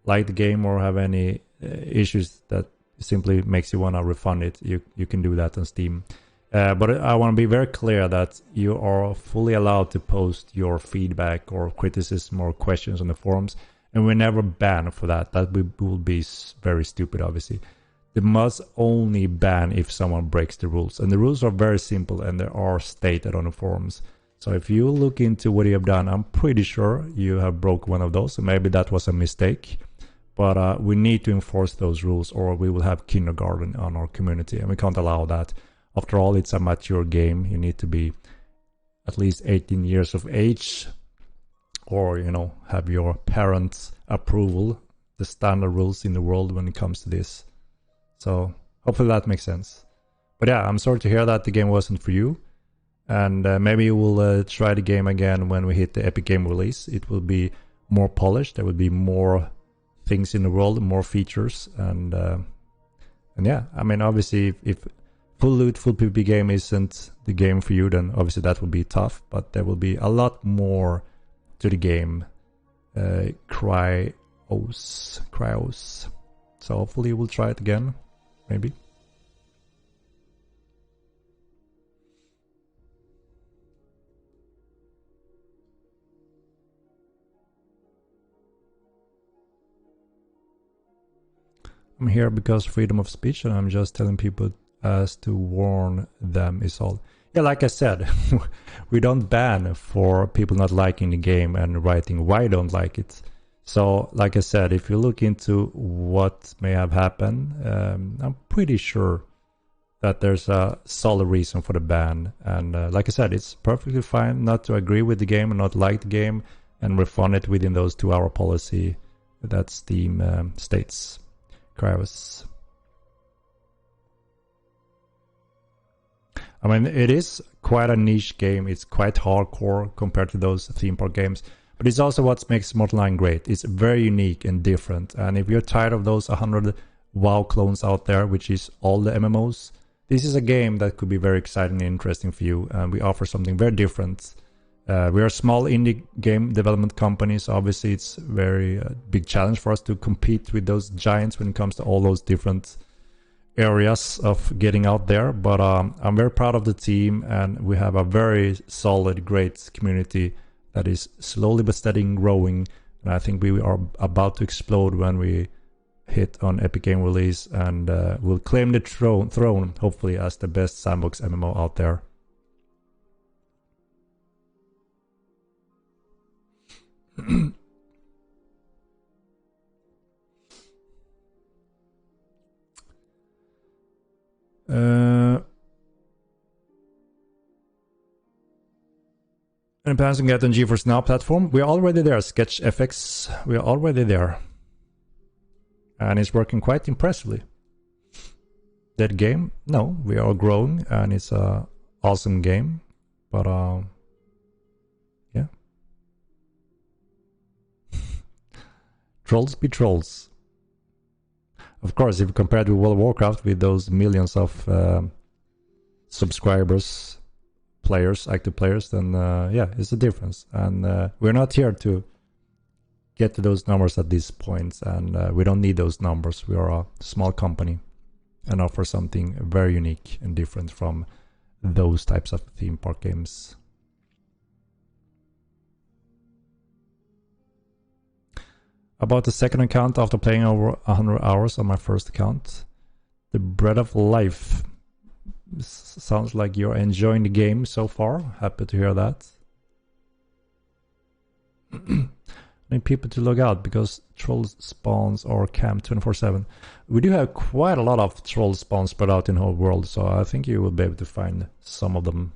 like the game or have any issues that simply makes you want to refund it, you can do that on Steam. But I want to be very clear that you are fully allowed to post your feedback or criticism or questions on the forums, and we're never banned for that. That will be very stupid, obviously. They must only ban if someone breaks the rules, and the rules are very simple and they are stated on the forums. So if you look into what you have done, I'm pretty sure you have broke one of those, so maybe that was a mistake. But we need to enforce those rules, or we will have kindergarten on our community, and we can't allow that. After all, it's a mature game. You need to be at least 18 years of age or, have your parents' approval, the standard rules in the world when it comes to this. So hopefully that makes sense. But yeah, I'm sorry to hear that the game wasn't for you. And maybe you will try the game again when we hit the Epic Game release. It will be more polished. There will be more things in the world, more features. And yeah, I mean, obviously, if full loot, full PvP game isn't the game for you, then obviously that will be tough, but there will be a lot more to the game. Cryos. So hopefully we'll try it again, maybe. I'm here because freedom of speech, and I'm just telling people as to warn them is all. Yeah, like I said, we don't ban for people not liking the game and writing why don't like it. So, like I said, if you look into what may have happened, I'm pretty sure that there's a solid reason for the ban. And like I said, it's perfectly fine not to agree with the game and not like the game and refund it within those 2-hour policy that Steam states. Kravis. I mean, it is quite a niche game. It's quite hardcore compared to those theme park games. But it's also what makes Mortal 9 great. It's very unique and different. And if you're tired of those 100 WoW clones out there, which is all the MMOs, this is a game that could be very exciting and interesting for you. And we offer something very different. We are a small indie game development company, so obviously it's very big challenge for us to compete with those giants when it comes to all those different areas of getting out there. But I'm very proud of the team, and we have a very solid, great community that is slowly but steadily growing. And I think we are about to explode when we hit on Epic Game release, and we'll claim the throne, hopefully, as the best sandbox MMO out there. Any plans to get on GeForce Now platform? We're already there. Sketch FX, we're already there, and it's working quite impressively. That game? No, we are growing, and it's a awesome game. But yeah, trolls be trolls. Of course, if compared to World of Warcraft with those millions of subscribers, players, active players, then yeah, it's a difference. And we're not here to get to those numbers at this point, and we don't need those numbers. We are a small company and offer something very unique and different from those types of theme park games. About the second account, after playing over 100 hours on my first account, the Bread of Life. Sounds like you're enjoying the game so far. Happy to hear that. I need people to log out because troll spawns are camped 24/7. We do have quite a lot of troll spawns spread out in the whole world, so I think you will be able to find some of them.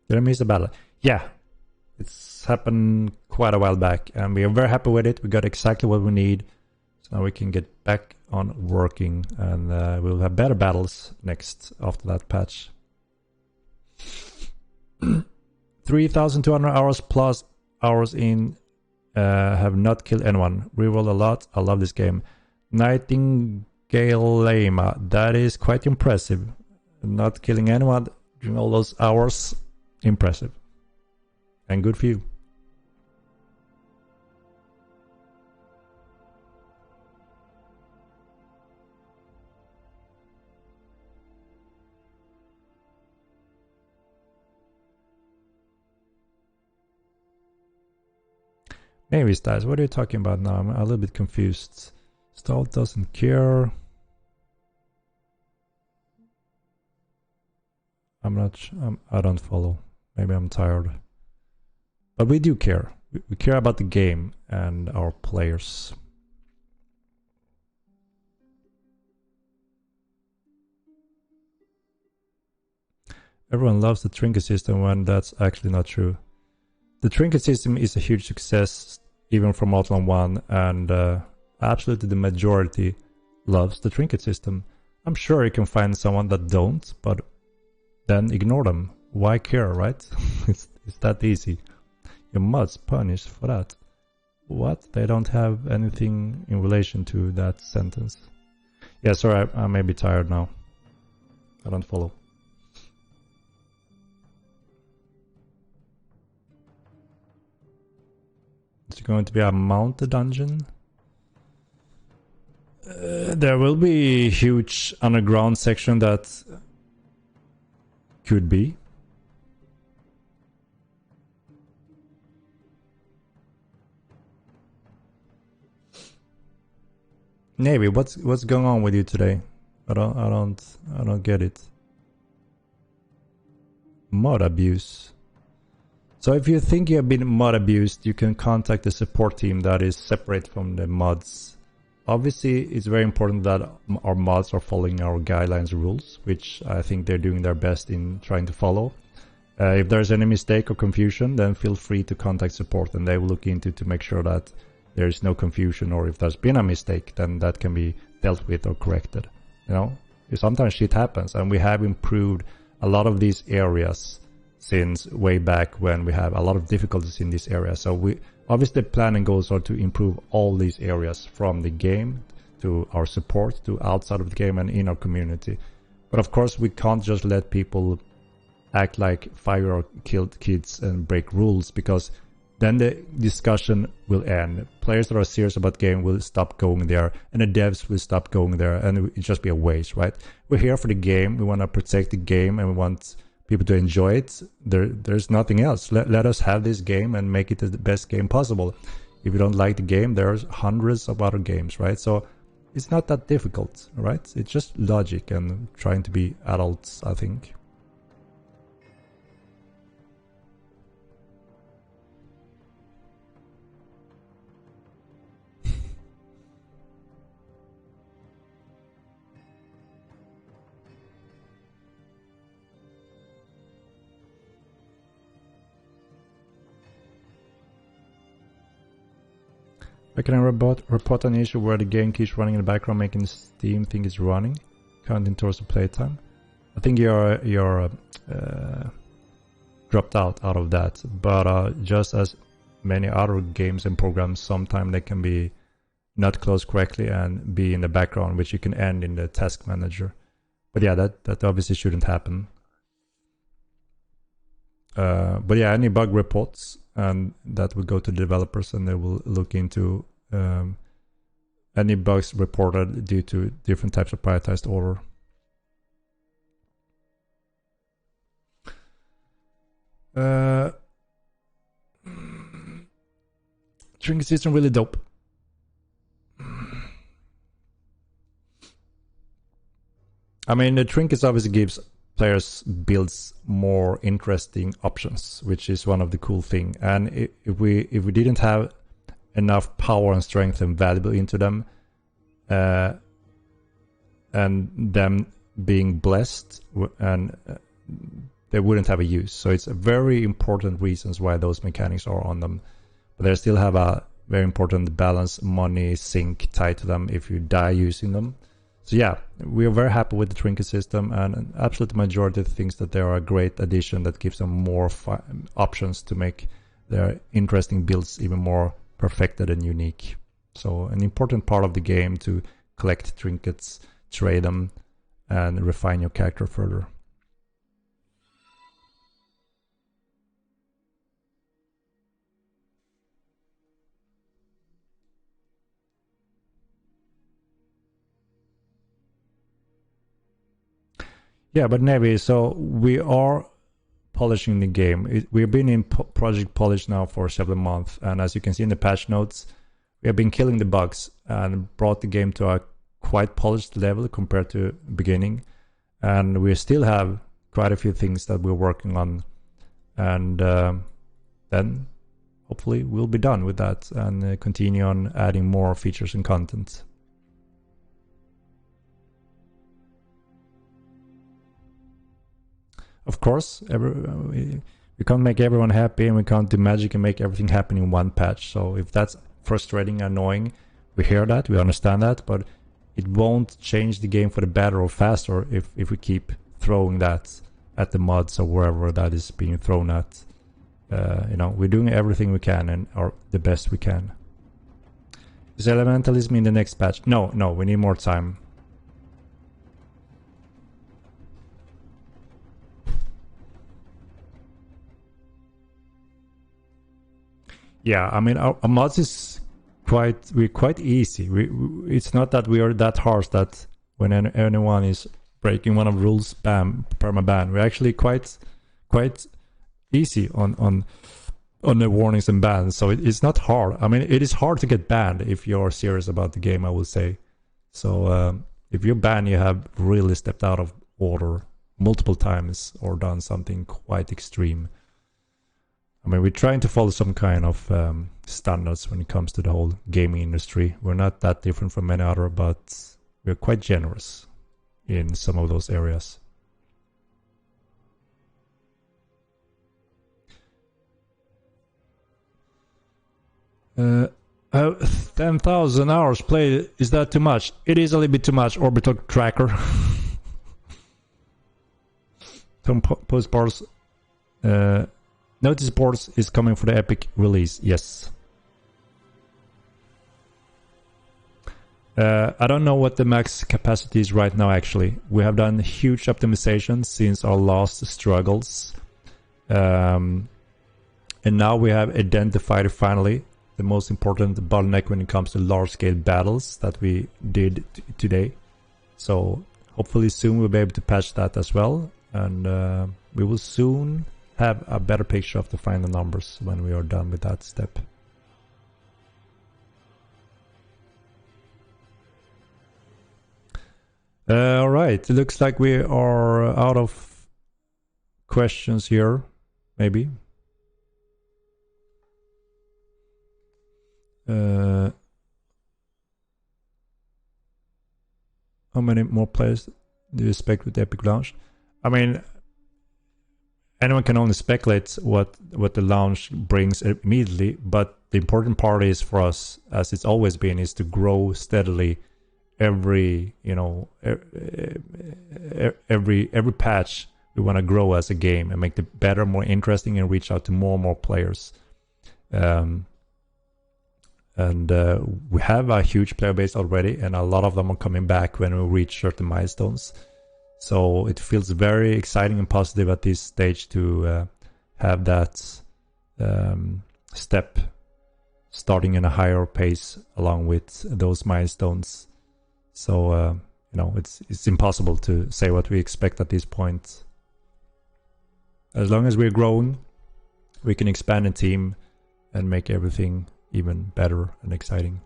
Did I miss a battle? Yeah, it's happened quite a while back, and we are very happy with it. We got exactly what we need, so now we can get back on working, and we'll have better battles next after that patch. 3,200 hours plus hours in, have not killed anyone. Reroll a lot. I love this game. Nightingale Lama, that is quite impressive. Not killing anyone during all those hours. Impressive. And good for you. Navy styles, what are you talking about now? I'm a little bit confused. Stout doesn't care. I'm not I don't follow. Maybe I'm tired. But we do care. We care about the game and our players. Everyone loves the trinket system when that's actually not true. The trinket system is a huge success even for Mortal 1, and absolutely the majority loves the trinket system. I'm sure you can find someone that don't, but then ignore them. Why care, right? it's that easy. You must punish for that. What? They don't have anything in relation to that sentence. Yeah, sorry, I may be tired now. I don't follow. Is it going to be a mounted dungeon? There will be a huge underground section that could be. Navy, what's going on with you today? I don't get it. Mod abuse. So if you think you have been mod abused, you can contact the support team that is separate from the mods. Obviously, it's very important that our mods are following our guidelines rules, which I think they're doing their best in trying to follow. If there's any mistake or confusion, then feel free to contact support and they will look into to make sure that there is no confusion, or if there's been a mistake, then that can be dealt with or corrected. You know, sometimes shit happens, and we have improved a lot of these areas since way back when we have a lot of difficulties in this area. So we obviously the plan and goals are to improve all these areas, from the game to our support to outside of the game and in our community. But of course we can't just let people act like 5-year-old kids and break rules, because then the discussion will end. Players that are serious about game will stop going there, and the devs will stop going there, and it will just be a waste, right? We're here for the game. We want to protect the game, and we want people to enjoy it. There's nothing else. Let us have this game and make it the best game possible. If you don't like the game, there's hundreds of other games, right? So it's not that difficult, right? It's just logic and trying to be adults, I think. Where can I report an issue where the game keeps running in the background, making Steam think it's running, counting towards the playtime? I think you're dropped out of that, but just as many other games and programs, sometimes they can be not closed correctly and be in the background, which you can end in the task manager. But yeah, that obviously shouldn't happen. But yeah, any bug reports, and that will go to the developers, and they will look into any bugs reported due to different types of prioritized order. Trinket system really dope. I mean, the trinkets obviously gives players builds more interesting options, which is one of the cool thing. And if we didn't have enough power and strength and valuable into them, and them being blessed, and they wouldn't have a use. So it's a very important reasons why those mechanics are on them. But they still have a very important balance, money sink tied to them if you die using them. So yeah, we are very happy with the trinket system, and an absolute majority of things that they are a great addition that gives them more options to make their interesting builds even more perfected and unique. So an important part of the game to collect trinkets, trade them, and refine your character further. Yeah, but Nevi, so we are polishing the game. We've been in Project Polish now for several months, and as you can see in the patch notes, we have been killing the bugs and brought the game to a quite polished level compared to beginning. And we still have quite a few things that we're working on, and then hopefully we'll be done with that and continue on adding more features and content. Of course, we can't make everyone happy, and we can't do magic and make everything happen in one patch. So if that's frustrating, annoying, we hear that, we understand that, but it won't change the game for the better or faster if we keep throwing that at the mods or wherever that is being thrown at. You know, we're doing everything we can and are the best we can. Is elementalism in the next patch? No, we need more time. Yeah, I mean, our mods is quite easy. It's not that we are that harsh that when anyone is breaking one of the rules, bam, permaban. We're actually quite easy on the warnings and bans. So it's not hard. I mean, it is hard to get banned if you're serious about the game, I will say. So if you're banned, you have really stepped out of order multiple times or done something quite extreme. I mean, we're trying to follow some kind of standards when it comes to the whole gaming industry. We're not that different from many other, but we're quite generous in some of those areas. Uh, 10,000 hours played, is that too much? It is a little bit too much, Orbital Tracker. Some post bars. Notice boards is coming for the Epic release, yes. I don't know what the max capacity is right now, actually. We have done huge optimization since our last struggles. And now we have identified finally the most important bottleneck when it comes to large-scale battles that we did today. So hopefully soon we'll be able to patch that as well. And we will soon have a better picture of the final numbers when we are done with that step. All right, it looks like we are out of questions here, maybe. How many more players do you expect with the Epic launch? I mean, anyone can only speculate what the launch brings immediately, but the important part is for us, as it's always been, is to grow steadily every patch. We want to grow as a game and make it better, more interesting, and reach out to more and more players. We have a huge player base already, and a lot of them are coming back when we reach certain milestones. So it feels very exciting and positive at this stage to have that step starting in a higher pace along with those milestones. So it's impossible to say what we expect at this point. As long as we're growing, we can expand the team and make everything even better and exciting.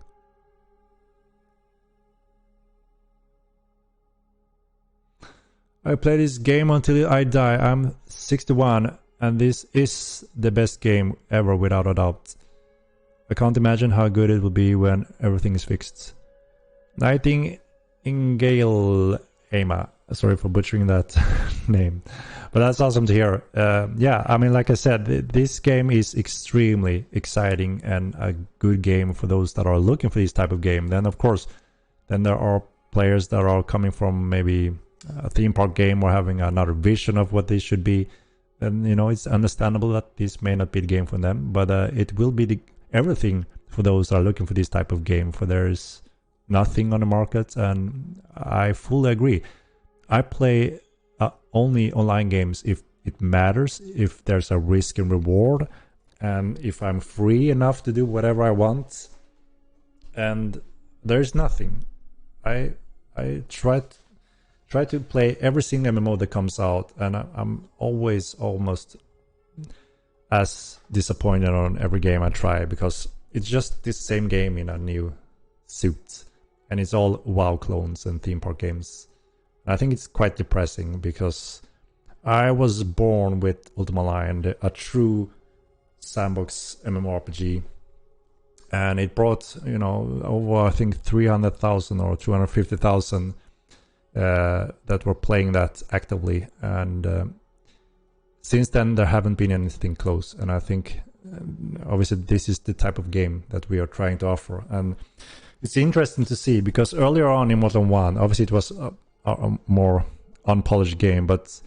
I play this game until I die. I'm 61 and this is the best game ever without a doubt. I can't imagine how good it will be when everything is fixed. Nightingale Ema. Sorry for butchering that name. But that's awesome to hear. Yeah, I mean, like I said, this game is extremely exciting and a good game for those that are looking for this type of game. Then, of course, there are players that are coming from maybe a theme park game or having another vision of what this should be. And, it's understandable that this may not be the game for them. But it will be everything for those that are looking for this type of game. For there is nothing on the market, and I fully agree. I play only online games if it matters, if there's a risk and reward, and if I'm free enough to do whatever I want. And there's nothing. I try to play every single MMO that comes out, and I'm always almost as disappointed on every game I try, because it's just this same game in a new suit, and it's all WoW clones and theme park games. I think it's quite depressing because I was born with Ultima Online, a true sandbox MMORPG, and it brought over I think 300,000 or 250,000 that were playing that actively, and since then there haven't been anything close. And I think obviously this is the type of game that we are trying to offer, and it's interesting to see because earlier on in Modern 1, obviously it was a more unpolished game, but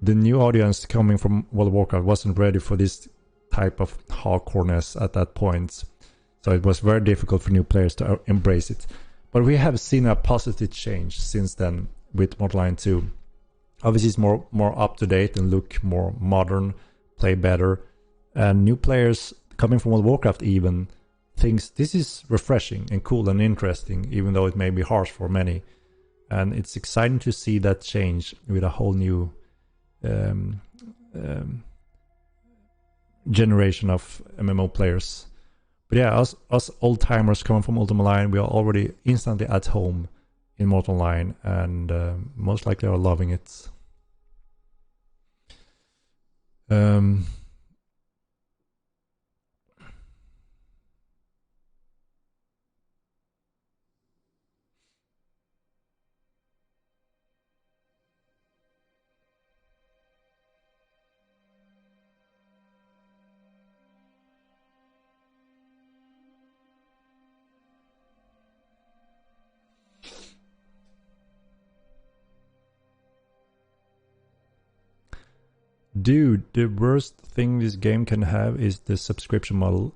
the new audience coming from World of Warcraft wasn't ready for this type of hardcoreness at that point, so it was very difficult for new players to embrace it. But we have seen a positive change since then with Mortal Line 2. Obviously it's more up to date and look more modern, play better, and new players coming from World of Warcraft even thinks this is refreshing and cool and interesting, even though it may be harsh for many. And it's exciting to see that change with a whole new generation of MMO players. But yeah, us old timers coming from Ultima Online, we are already instantly at home in Mortal Online, and most likely are loving it. Dude, the worst thing this game can have is the subscription model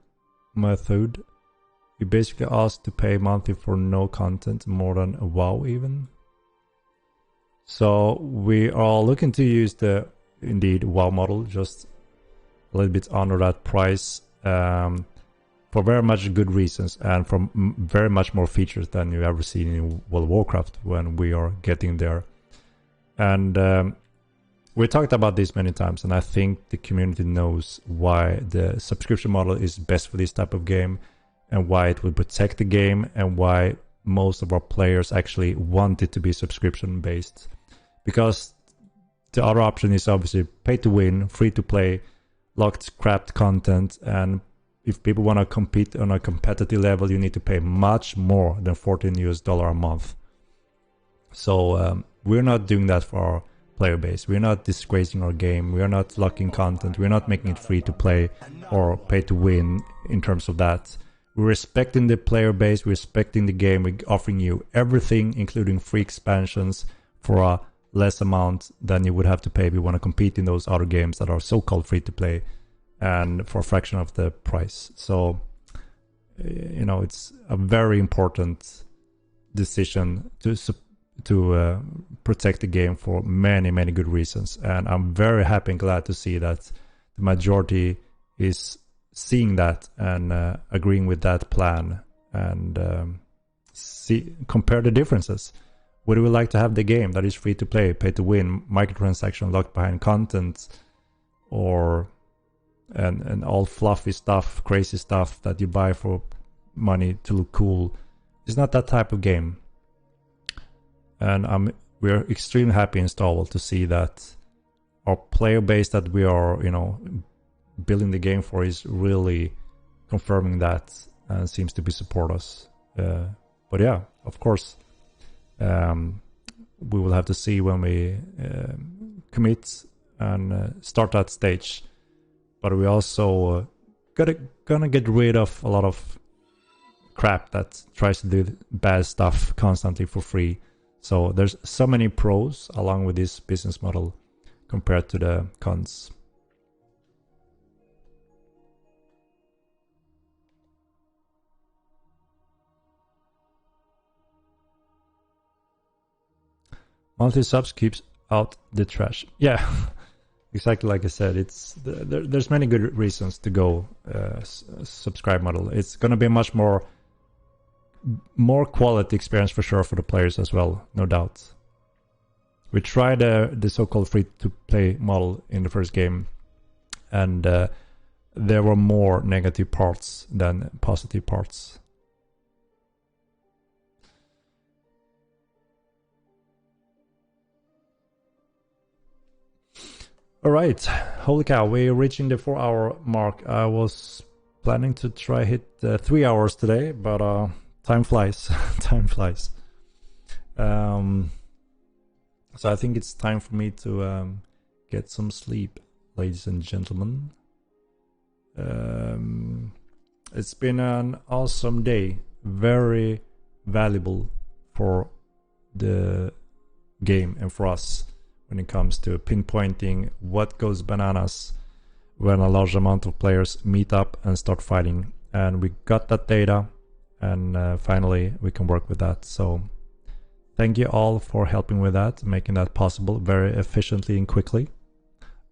method. You basically ask to pay monthly for no content, more than a WoW even. So we are looking to use the indeed WoW model, just a little bit under that price, for very much good reasons and for very much more features than you ever seen in World of Warcraft when we are getting there. And we talked about this many times, and I think the community knows why the subscription model is best for this type of game, and why it will protect the game, and why most of our players actually want it to be subscription based. Because the other option is obviously pay to win, free to play, locked crapped content, and if people want to compete on a competitive level, you need to pay much more than $14 a month. So we're not doing that for our player base. We're not disgracing our game. We're not locking content. We're not making it free to play or pay to win in terms of that. We're respecting the player base. We're respecting the game. We're offering you everything, including free expansions for a less amount than you would have to pay if you want to compete in those other games that are so-called free to play, and for a fraction of the price. So, you know, it's a very important decision to protect the game for many, many good reasons. And I'm very happy and glad to see that the majority is seeing that and agreeing with that plan, and compare the differences. Would we like to have the game that is free to play, pay to win, microtransaction locked behind content, or and all fluffy stuff, crazy stuff that you buy for money to look cool? It's not that type of game. And we're extremely happy in Star Wars to see that our player base that we are, you know, building the game for is really confirming that and seems to be support us. But yeah, of course, we will have to see when we commit and start that stage. But we also gonna get rid of a lot of crap that tries to do bad stuff constantly for free. So there's so many pros along with this business model compared to the cons. Monthly subs keeps out the trash. Yeah, exactly like I said. It's there's many good reasons to go subscribe model. It's gonna be a much more quality experience for sure for the players as well, no doubt. We tried the so-called free-to-play model in the first game, and there were more negative parts than positive parts. All right, holy cow, we're reaching the 4-hour mark. I was planning to try hit 3 hours today, but time flies. Time flies. So I think it's time for me to get some sleep, ladies and gentlemen. It's been an awesome day, very valuable for the game and for us when it comes to pinpointing what goes bananas when a large amount of players meet up and start fighting. And we got that data, and finally we can work with that. So thank you all for helping with that, making that possible very efficiently and quickly.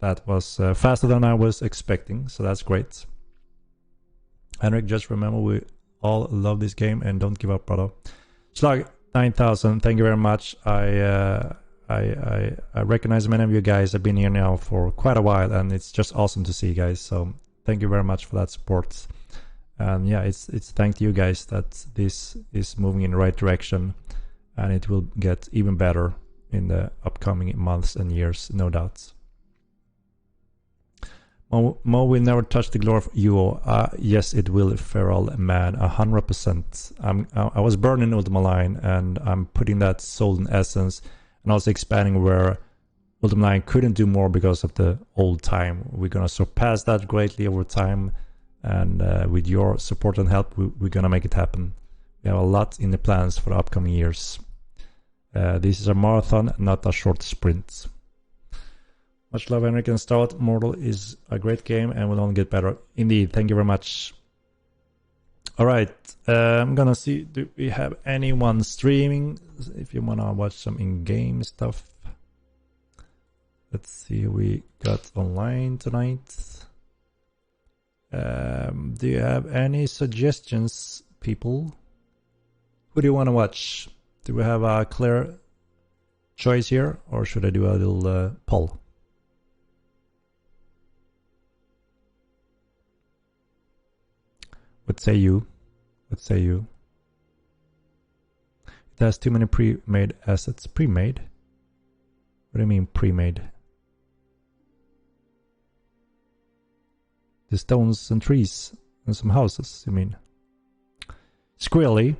That was faster than I was expecting, so that's great. Henrik, just remember, we all love this game and don't give up, brother. Slug 9000, thank you very much. I recognize many of you guys have been here now for quite a while, and it's just awesome to see you guys. So thank you very much for that support. And yeah, it's thanks to you guys that this is moving in the right direction, and it will get even better in the upcoming months and years, no doubt. Mo will never touch the glory of you. Yes, it will, Feral Man, 100%. I was burning Ultima Line, and I'm putting that soul and essence, and also expanding where Ultima Line couldn't do more because of the old time. We're gonna surpass that greatly over time, and with your support and help, we're gonna make it happen. We have a lot in the plans for the upcoming years. This is a marathon, not a short sprint. Much love, Henrik and Stout. Mortal is a great game and will only get better. Indeed, thank you very much. Alright, I'm gonna see, do we have anyone streaming? If you wanna watch some in-game stuff. Let's see who we got online tonight. Do you have any suggestions, people? Who do you want to watch? Do we have a clear choice here, or should I do a little poll? What say you? What say you? It has too many pre-made assets. Pre-made? What do you mean pre-made? The stones and trees and some houses, you mean? Squirrely.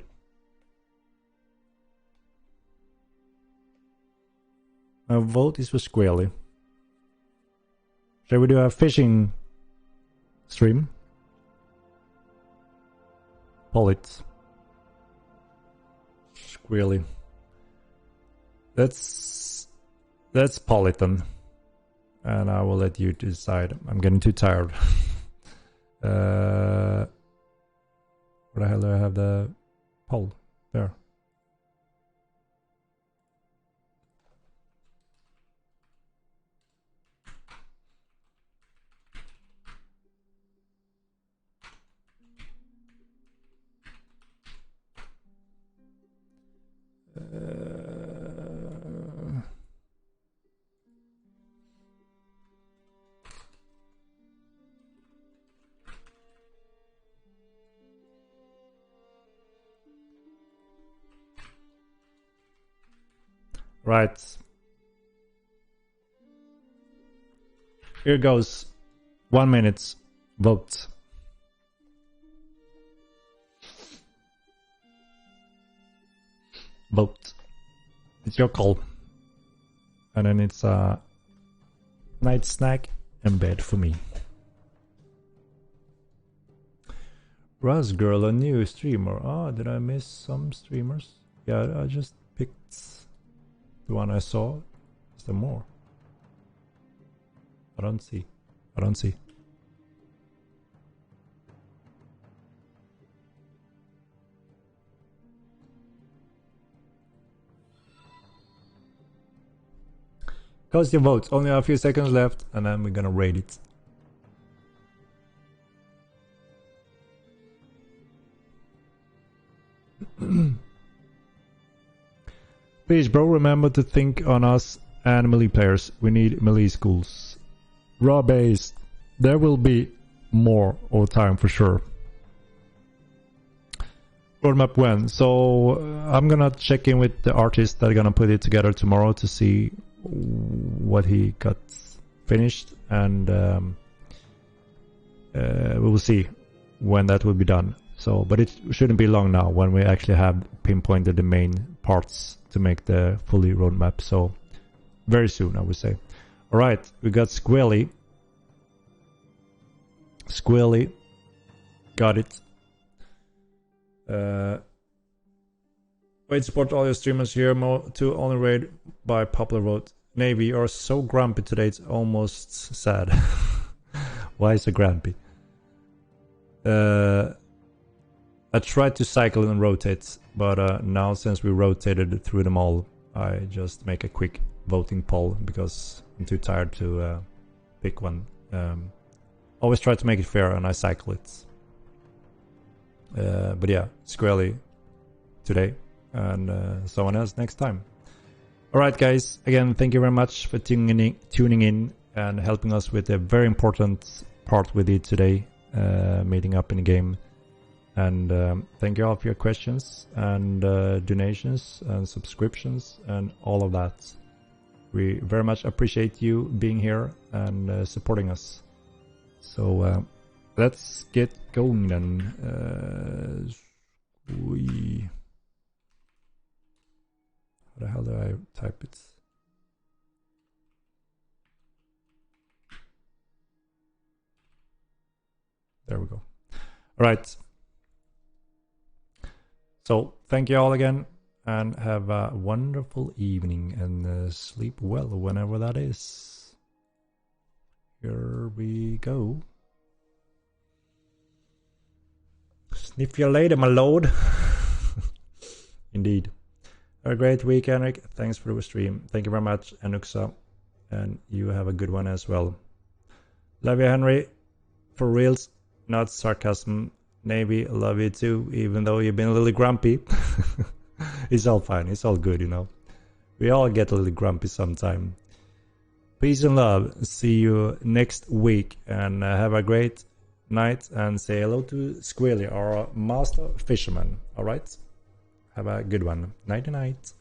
My vote is for Squirrely. Shall we do a fishing stream? Pull it. Squirrely. Let's pull it then. And I will let you decide. I'm getting too tired. Where the hell do I have the poll? There. Right. Here goes. 1 minute. Vote. Vote. It's your call. And then it's a night snack and bed for me. Raz Girl, a new streamer. Oh, did I miss some streamers? Yeah, I just picked the one I saw. Is there more? I don't see. I don't see. Cast your votes. Only a few seconds left, and then we're gonna rate it. Please, bro, remember to think on us and melee players. We need melee schools. Raw based. There will be more over time for sure. Roadmap when? So I'm gonna check in with the artist that are gonna put it together tomorrow to see what he got finished, and we will see when that will be done. So, but it shouldn't be long now when we actually have pinpointed the main parts to make the fully roadmap. So very soon, I would say. All right, we got Squilly. Squilly, got it. Wait, support all your streamers here. To only raid by popular vote. Navy, you're so grumpy today. It's almost sad. Why so grumpy? I tried to cycle and rotate, but now since we rotated through them all, I just make a quick voting poll because I'm too tired to pick one. Always try to make it fair, and I cycle it. But yeah, Squirrely today, and someone else next time. Alright guys, again thank you very much for tuning in and helping us with a very important part with it today, meeting up in the game. And thank you all for your questions and donations and subscriptions and all of that. We very much appreciate you being here and supporting us. So let's get going then. How the hell do I type it? There we go. All right. So thank you all again, and have a wonderful evening, and sleep well whenever that is. Here we go. Sniff you later, my lord. Indeed. Have a great week, Henrik. Thanks for the stream. Thank you very much, Anuxa. And you have a good one as well. Love you, Henry. For reals, not sarcasm. Navy, love you too, even though you've been a little grumpy. It's all fine. It's all good, you know. We all get a little grumpy sometime. Peace and love. See you next week. And have a great night. And say hello to Squilly, our master fisherman. Alright? Have a good one. Nighty night.